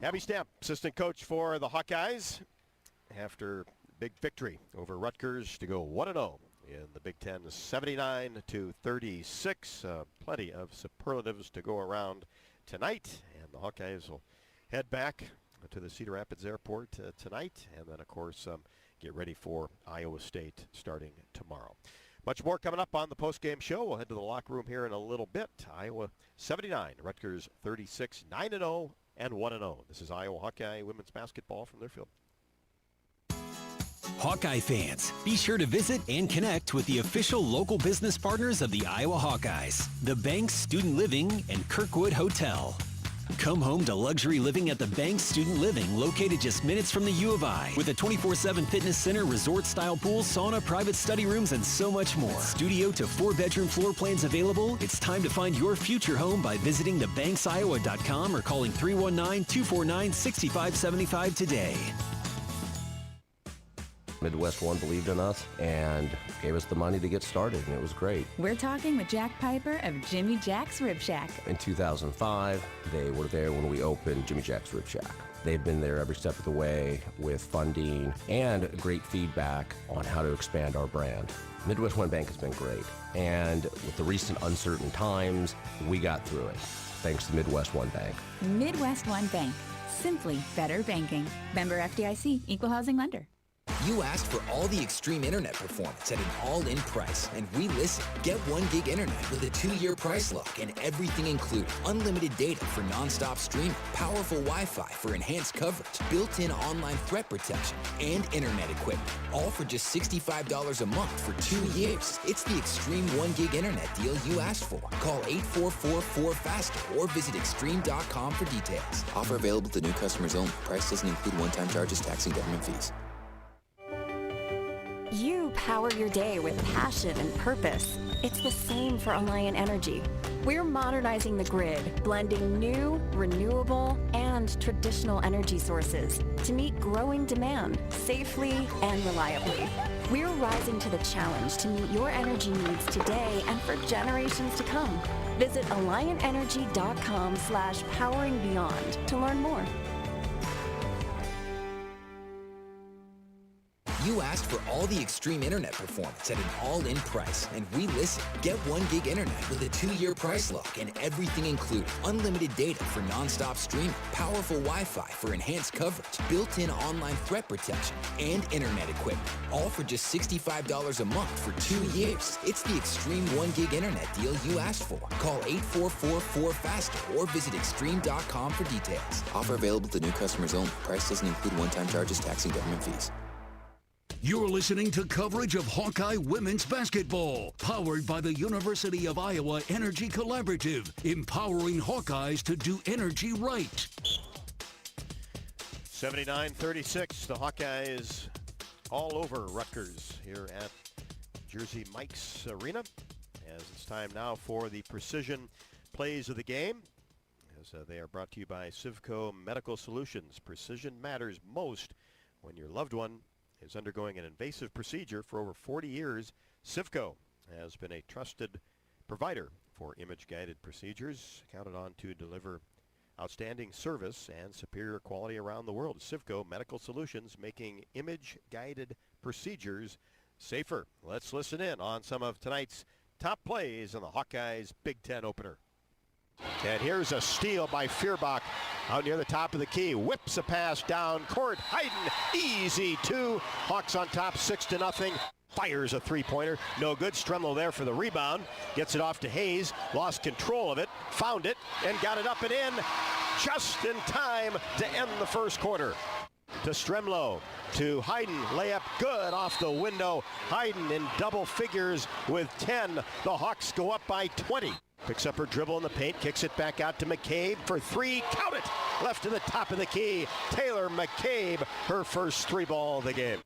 Abby Stamp, assistant coach for the Hawkeyes, after big victory over Rutgers to go 1-0. In the Big Ten, 79-36. Plenty of superlatives to go around tonight. And the Hawkeyes will head back to the Cedar Rapids Airport tonight. And then, of course, get ready for Iowa State starting tomorrow. Much more coming up on the postgame show. We'll head to the locker room here in a little bit. Iowa 79, Rutgers 36, 9-0 and 1-0. This is Iowa Hawkeye women's basketball from their field. Hawkeye fans, be sure to visit and connect with the official local business partners of the Iowa Hawkeyes, the Banks Student Living and Kirkwood Hotel. Come home to luxury living at the Banks Student Living, located just minutes from the U of I, with a 24/7 fitness center, resort-style pool, sauna, private study rooms, and so much more. Studio to 4-bedroom floor plans available. It's time to find your future home by visiting thebanksiowa.com or calling 319-249-6575 today. Midwest One believed in us and gave us the money to get started, and it was great. We're talking with Jack Piper of Jimmy Jack's Rib Shack. In 2005, they were there when we opened Jimmy Jack's Rib Shack. They've been there every step of the way with funding and great feedback on how to expand our brand. Midwest One Bank has been great, and with the recent uncertain times, we got through it, thanks to Midwest One Bank. Midwest One Bank. Simply better banking. Member FDIC, Equal Housing Lender. You asked for all the extreme internet performance at an all-in price, and we listened. Get 1 gig internet with a 2-year price lock and everything included. Unlimited data for non-stop streaming, powerful Wi-Fi for enhanced coverage, built-in online threat protection, and internet equipment. All for just $65 a month for 2 years. It's the extreme 1 gig internet deal you asked for. Call 844-4FASTER or visit extreme.com for details. Offer available to new customers only. Price doesn't include one-time charges, tax, and government fees. You power your day with passion and purpose. It's the same for Alliant Energy. We're modernizing the grid, blending new, renewable, and traditional energy sources to meet growing demand safely and reliably. We're rising to the challenge to meet your energy needs today and for generations to come. Visit AlliantEnergy.com/poweringbeyond to learn more. You asked for all the extreme internet performance at an all-in price, and we listen. Get 1 gig internet with a 2-year price lock and everything included. Unlimited data for non-stop streaming, powerful Wi-Fi for enhanced coverage, built-in online threat protection, and internet equipment. All for just $65 a month for 2 years. It's the extreme 1 gig internet deal you asked for. Call 844-4FASTER or visit extreme.com for details. Offer available to new customers only. Price doesn't include one-time charges, tax, and government fees. You're listening to coverage of Hawkeye women's basketball, powered by the University of Iowa Energy Collaborative, empowering Hawkeyes to do energy right. 79-36, the Hawkeyes all over Rutgers here at Jersey Mike's Arena, as it's time now for the precision plays of the game, as they are brought to you by Civco Medical Solutions. Precision matters most when your loved one is undergoing an invasive procedure. For over 40 years, Civco has been a trusted provider for image-guided procedures, counted on to deliver outstanding service and superior quality around the world. Civco Medical Solutions, making image-guided procedures safer. Let's listen in on some of tonight's top plays in the Hawkeyes Big Ten opener. And here's a steal by Feuerbach out near the top of the key. Whips a pass down court. Hayden, easy two. Hawks on top 6-0. Fires a three-pointer. No good. Stremlo there for the rebound. Gets it off to Hayes. Lost control of it. Found it and got it up and in just in time to end the first quarter. To Stremlo, to Hayden, layup good off the window. Hayden in double figures with 10. The Hawks go up by 20. Picks up her dribble in the paint, kicks it back out to McCabe for three. Count it! Left to the top of the key. Taylor McCabe, her first three ball of the game.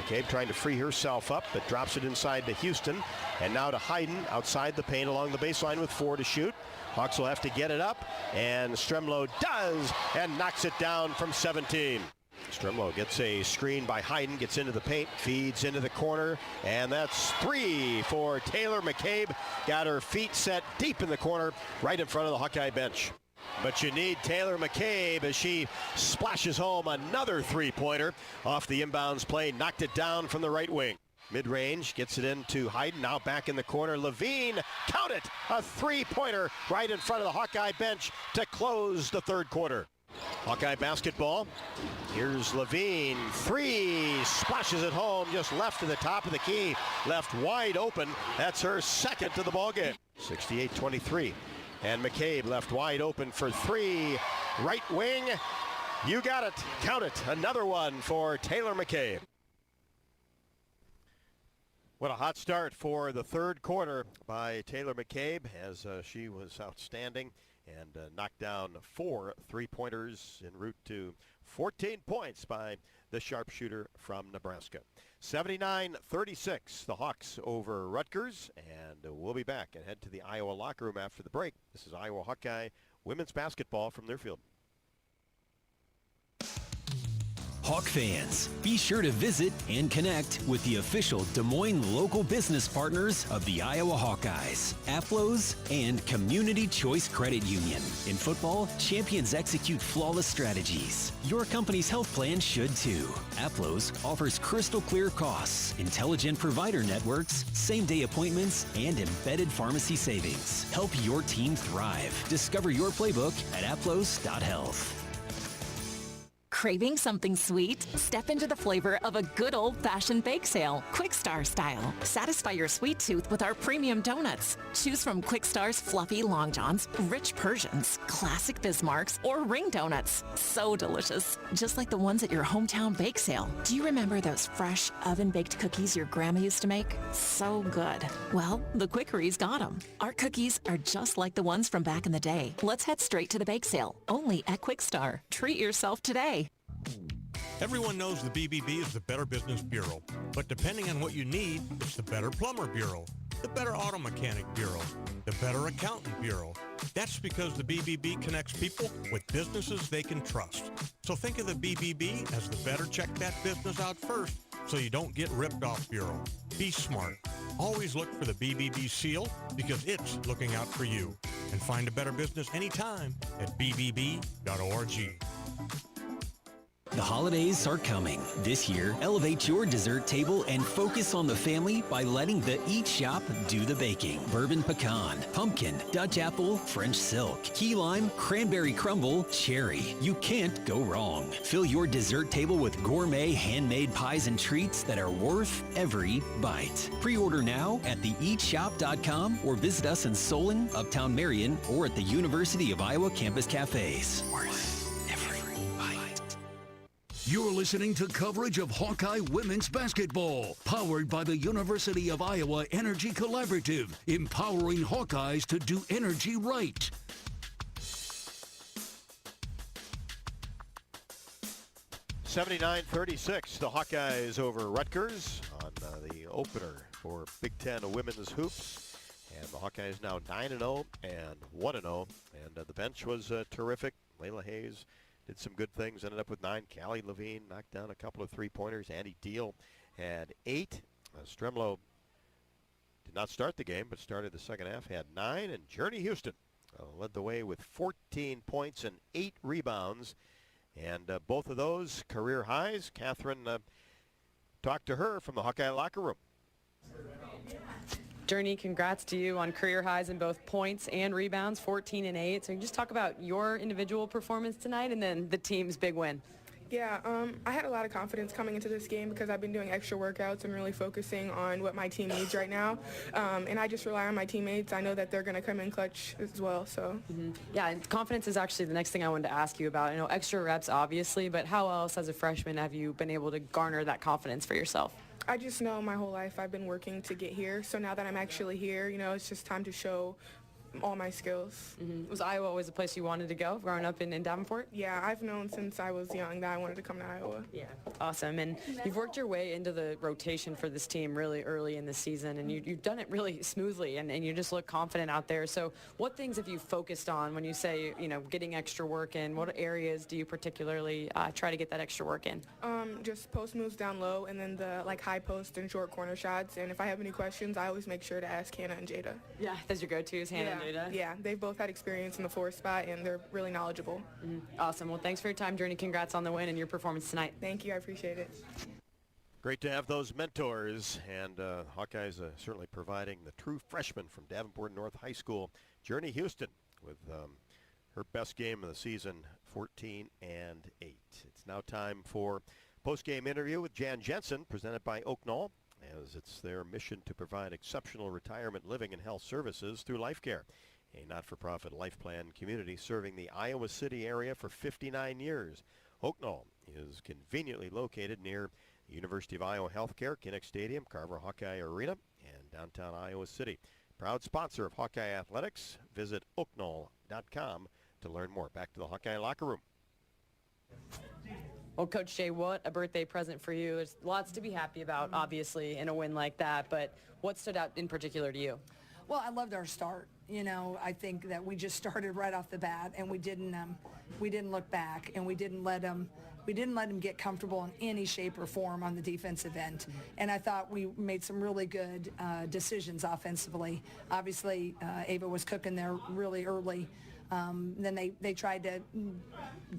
McCabe trying to free herself up, but drops it inside to Houston. And now to Hayden outside the paint along the baseline with 4 to shoot. Hawks will have to get it up, and Stremlo does, and knocks it down from 17. Stremlo gets a screen by Hayden, gets into the paint, feeds into the corner, and that's 3 for Taylor McCabe. Got her feet set deep in the corner, right in front of the Hawkeye bench. But you need Taylor McCabe as she splashes home another three-pointer off the inbounds play, knocked it down from the right wing. Mid-range, gets it into Hayden, now back in the corner. Levine, count it! A three-pointer right in front of the Hawkeye bench to close the third quarter. Hawkeye basketball. Here's Levine, 3, splashes it home, just left to the top of the key, left wide open. That's her second to the ballgame. 68-23. And McCabe left wide open for 3, right wing. You got it, count it, another one for Taylor McCabe. What a hot start for the third quarter by Taylor McCabe, as she was outstanding and knocked down 4 three-pointers en route to 14 points by the sharpshooter from Nebraska. 79-36, the Hawks over Rutgers, and we'll be back and head to the Iowa locker room after the break. This is Iowa Hawkeye women's basketball from their field. Hawk fans, be sure to visit and connect with the official Des Moines local business partners of the Iowa Hawkeyes, AFLOS, and Community Choice Credit Union. In football, champions execute flawless strategies. Your company's health plan should too. AFLOS offers crystal clear costs, intelligent provider networks, same-day appointments, and embedded pharmacy savings. Help your team thrive. Discover your playbook at aflos.health. Craving something sweet? Step into the flavor of a good old-fashioned bake sale, Quick-Star style. Satisfy your sweet tooth with our premium donuts. Choose from Quick-Star's fluffy Long Johns, rich Persians, classic Bismarcks, or ring donuts. So delicious, just like the ones at your hometown bake sale. Do you remember those fresh, oven-baked cookies your grandma used to make? So good. Well, the Quickery's got them. Our cookies are just like the ones from back in the day. Let's head straight to the bake sale, only at Quick-Star. Treat yourself today. Everyone knows the BBB is the Better Business Bureau, but depending on what you need, it's the Better Plumber Bureau, the Better Auto Mechanic Bureau, the Better Accountant Bureau. That's because the BBB connects people with businesses they can trust. So think of the BBB as the better check that business out first so you don't get ripped off bureau. Be smart. Always look for the BBB seal because it's looking out for you. And find a better business anytime at bbb.org. The The holidays are coming. This year, elevate your dessert table and focus on the family by letting the Eat Shop do the baking. Bourbon pecan, pumpkin, Dutch apple, French silk, key lime, cranberry crumble, cherry. You can't go wrong. Fill your dessert table with gourmet handmade pies and treats that are worth every bite. Pre-order now at theeatshop.com or visit us in Solon, Uptown Marion, or at the University of Iowa campus cafes. Worth every bite. You're listening to coverage of Hawkeye women's basketball, powered by the University of Iowa Energy Collaborative, empowering Hawkeyes to do energy right. (79-36), the Hawkeyes over Rutgers on the opener for Big Ten women's hoops. And the Hawkeyes now 9-0 and 1-0. And the bench was terrific. Layla Hayes did some good things, ended up with 9. Callie Levine knocked down a couple of three-pointers. Andy Deal had 8. Stremlo did not start the game, but started the second half, had 9. And Journey Houston led the way with 14 points and 8 rebounds. And both of those career highs. Catherine talked to her from the Hawkeye locker room. Journey, congrats to you on career highs in both points and rebounds, 14 and 8. So you can just talk about your individual performance tonight and then the team's big win. Yeah, I had a lot of confidence coming into this game because I've been doing extra workouts and really focusing on what my team needs right now. And I just rely on my teammates. I know that they're going to come in clutch as well. So. Yeah, and confidence is actually the next thing I wanted to ask you about. I know extra reps, obviously, but how else as a freshman have you been able to garner that confidence for yourself? I just know my whole life I've been working to get here. So now that I'm actually here, it's just time to show all my skills. Was Iowa always a place you wanted to go growing up in Davenport? Yeah, I've known since I was young that I wanted to come to Iowa. Yeah, awesome. And you've worked your way into the rotation for this team really early in the season, and you've done it really smoothly, and you just look confident out there. So what things have you focused on when you say, getting extra work in? What areas do you particularly try to get that extra work in? Just post moves down low and then the high post and short corner shots. And if I have any questions, I always make sure to ask Hannah and Jada. Yeah, those are your go-tos, Hannah and Jada? Yeah, they've both had experience in the 4 spot, and they're really knowledgeable. Awesome. Well, thanks for your time, Journey. Congrats on the win and your performance tonight. Thank you. I appreciate it. Great to have those mentors, and Hawkeyes certainly providing the true freshman from Davenport North High School, Journey Houston, with her best game of the season, 14 and 8. It's now time for post-game interview with Jan Jensen, presented by Oak Knoll, as it's their mission to provide exceptional retirement living and health services through Life Care, a not-for-profit life plan community serving the Iowa City area for 59 years. Oak Knoll is conveniently located near the University of Iowa Healthcare, Kinnick Stadium, Carver Hawkeye Arena, and downtown Iowa City. Proud sponsor of Hawkeye Athletics. Visit oakknoll.com to learn more. Back to the Hawkeye locker room. Well, Coach Jay, what a birthday present for you. There's lots to be happy about, obviously, in a win like that, but what stood out in particular to you? Well, I loved our start. I think that we just started right off the bat, and we didn't look back, and we didn't let them get comfortable in any shape or form on the defensive end. And I thought we made some really good decisions offensively. Obviously, Ava was cooking there really early. Then they tried to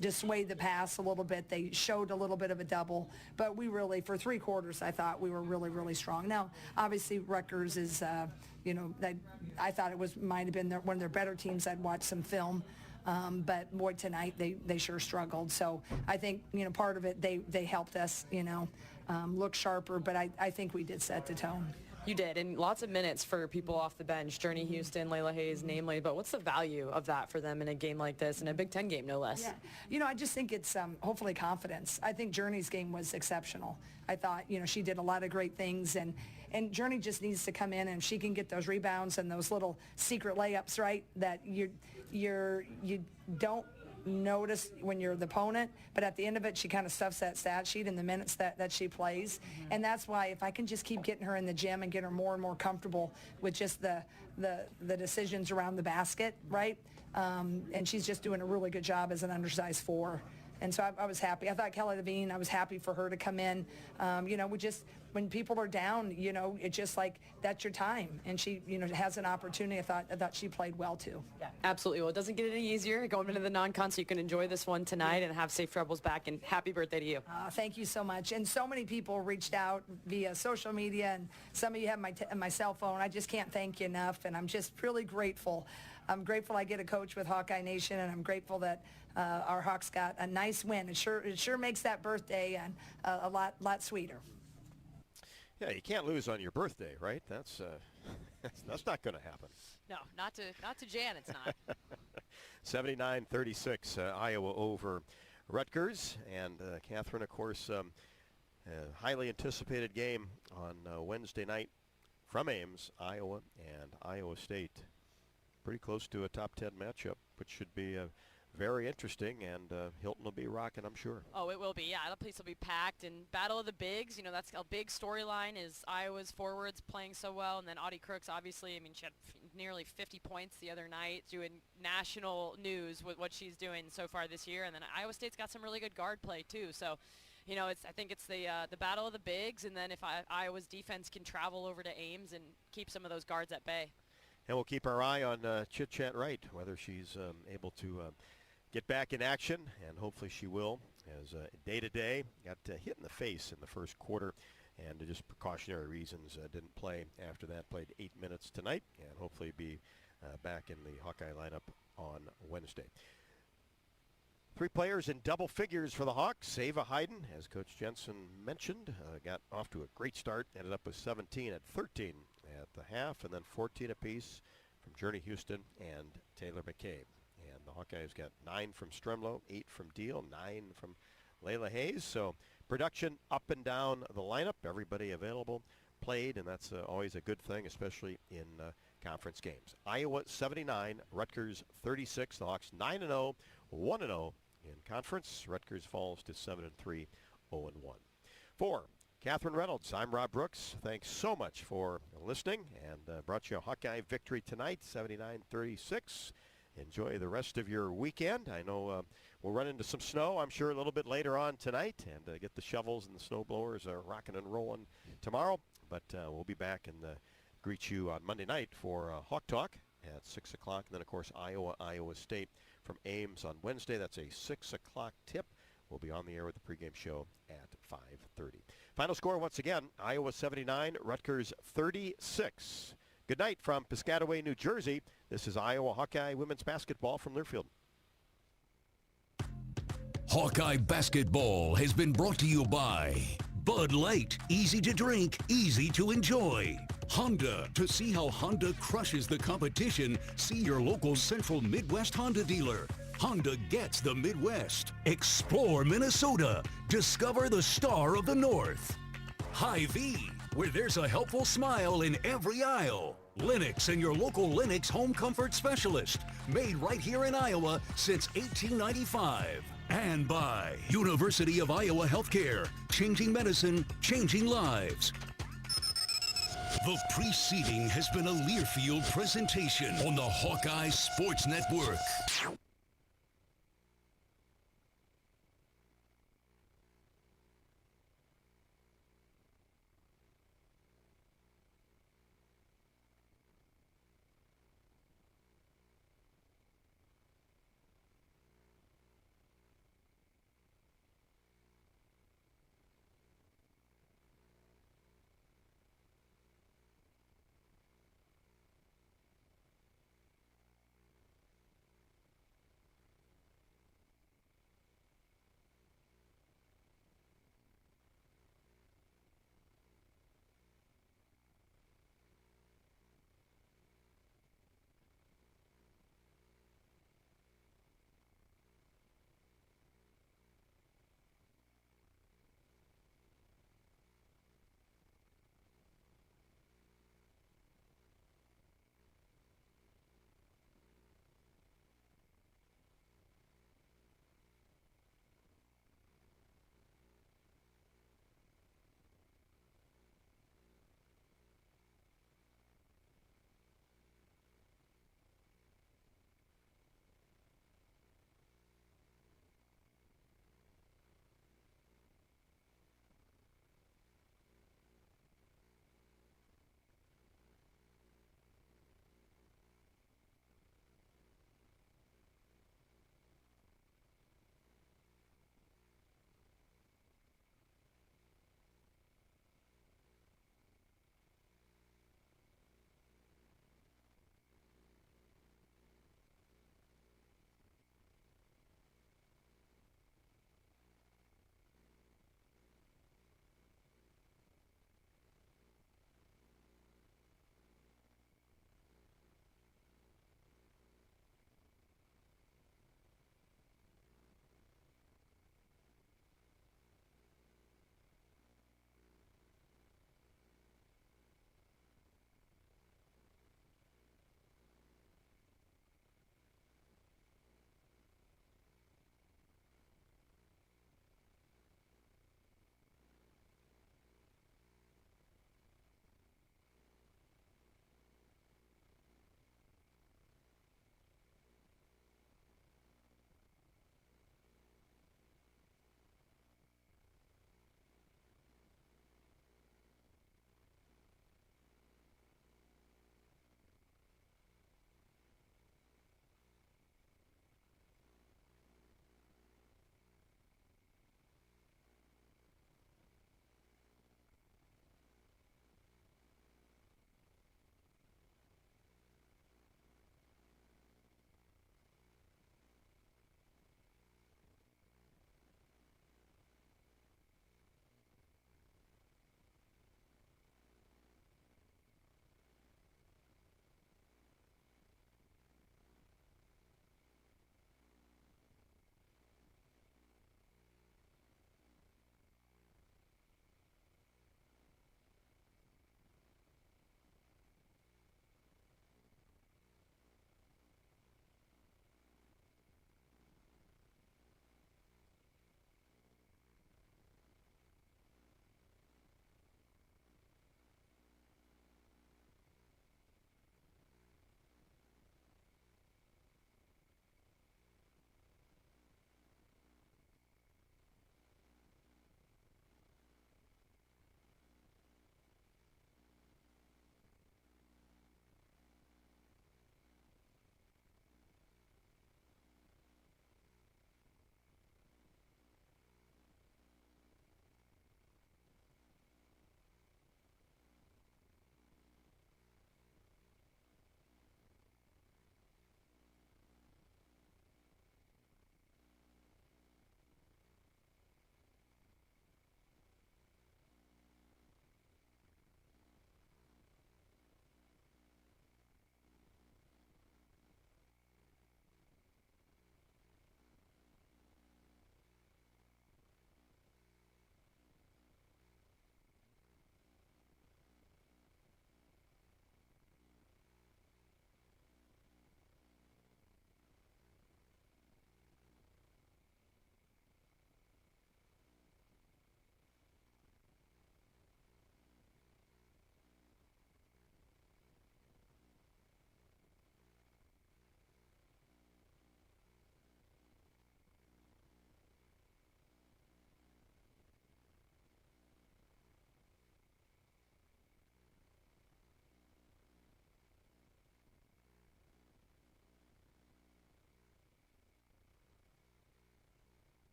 dissuade the pass a little bit. They showed a little bit of a double, but we really, for 3 quarters, I thought we were really, really strong. Now, obviously, Rutgers is, I thought it might have been one of their better teams. I'd watched some film. But boy, tonight they sure struggled. So I think, part of it, they helped us, look sharper, but I think we did set the tone. You did, and lots of minutes for people off the bench, Journey Houston, Layla Hayes, namely, but what's the value of that for them in a game like this, in a Big Ten game, no less? Yeah, I just think it's hopefully confidence. I think Journey's game was exceptional. I thought, she did a lot of great things, and Journey just needs to come in, and she can get those rebounds and those little secret layups, right, that you don't notice when you're the opponent, but at the end of it, she kind of stuffs that stat sheet in the minutes that she plays. And that's why if I can just keep getting her in the gym and get her more and more comfortable with just the decisions around the basket, right? And she's just doing a really good job as an undersized 4. And so I was happy. I thought Kelly Levine, I was happy for her to come in. When people are down, it's just like, that's your time. And she, has an opportunity. I thought she played well too. Yeah, absolutely. Well, it doesn't get any easier going into the non-con, so you can enjoy this one tonight and have safe travels back. And happy birthday to you. Thank you so much. And so many people reached out via social media, and some of you have my cell phone. I just can't thank you enough, and I'm just really grateful. I'm grateful I get a coach with Hawkeye Nation, and I'm grateful that our Hawks got a nice win. It sure makes that birthday a lot sweeter. Yeah, you can't lose on your birthday, right? That's not going to happen. No, not to Jan. It's not. 79-36, Iowa over Rutgers, and Catherine, of course, a highly anticipated game on Wednesday night from Ames, Iowa, and Iowa State. Pretty close to a top 10 matchup, which should be very interesting, and Hilton will be rocking, I'm sure. Oh, it will be. Yeah, the place will be packed. And Battle of the Bigs, that's a big storyline, is Iowa's forwards playing so well. And then Audie Crooks, obviously, she had nearly 50 points the other night, doing national news with what she's doing so far this year. And then Iowa State's got some really good guard play, too. So, I think it's the Battle of the Bigs. And then if Iowa's defense can travel over to Ames and keep some of those guards at bay. And we'll keep our eye on Chit Chat Wright, whether she's able to get back in action, and hopefully she will, as day-to-day got hit in the face in the first quarter, and just precautionary reasons didn't play after that. Played 8 minutes tonight, and hopefully be back in the Hawkeye lineup on Wednesday. 3 players in double figures for the Hawks. Ava Hayden, as Coach Jensen mentioned, got off to a great start, ended up with 17 at 13 at the half, and then 14 apiece from Journey Houston and Taylor McCabe. And the Hawkeyes got 9 from Stremlow, 8 from Deal, 9 from Layla Hayes. So production up and down the lineup. Everybody available played, and that's always a good thing, especially in conference games. Iowa 79, Rutgers 36. The Hawks 9-0, 1-0 in conference. Rutgers falls to 7-3, 0-1. For Catherine Reynolds, I'm Rob Brooks. Thanks so much for listening, and brought you a Hawkeye victory tonight, 79-36. Enjoy the rest of your weekend. I know we'll run into some snow, I'm sure, a little bit later on tonight, and get the shovels and the snow blowers rocking and rolling tomorrow. But we'll be back and greet you on Monday night for Hawk Talk at 6 o'clock. And then, of course, Iowa State from Ames on Wednesday. That's a 6 o'clock tip. We'll be on the air with the pregame show at 5:30. Final score, once again, Iowa 79, Rutgers 36. Good night from Piscataway, New Jersey. This is Iowa Hawkeye women's basketball from Learfield. Hawkeye basketball has been brought to you by Bud Light, easy to drink, easy to enjoy. Honda, to see how Honda crushes the competition, see your local Central Midwest Honda dealer. Honda gets the Midwest. Explore Minnesota. Discover the star of the North. Hy-Vee, where there's a helpful smile in every aisle. Lennox and your local Lennox home comfort specialist. Made right here in Iowa since 1895. And by University of Iowa Healthcare. Changing medicine, changing lives. The preceding has been a Learfield presentation on the Hawkeye Sports Network.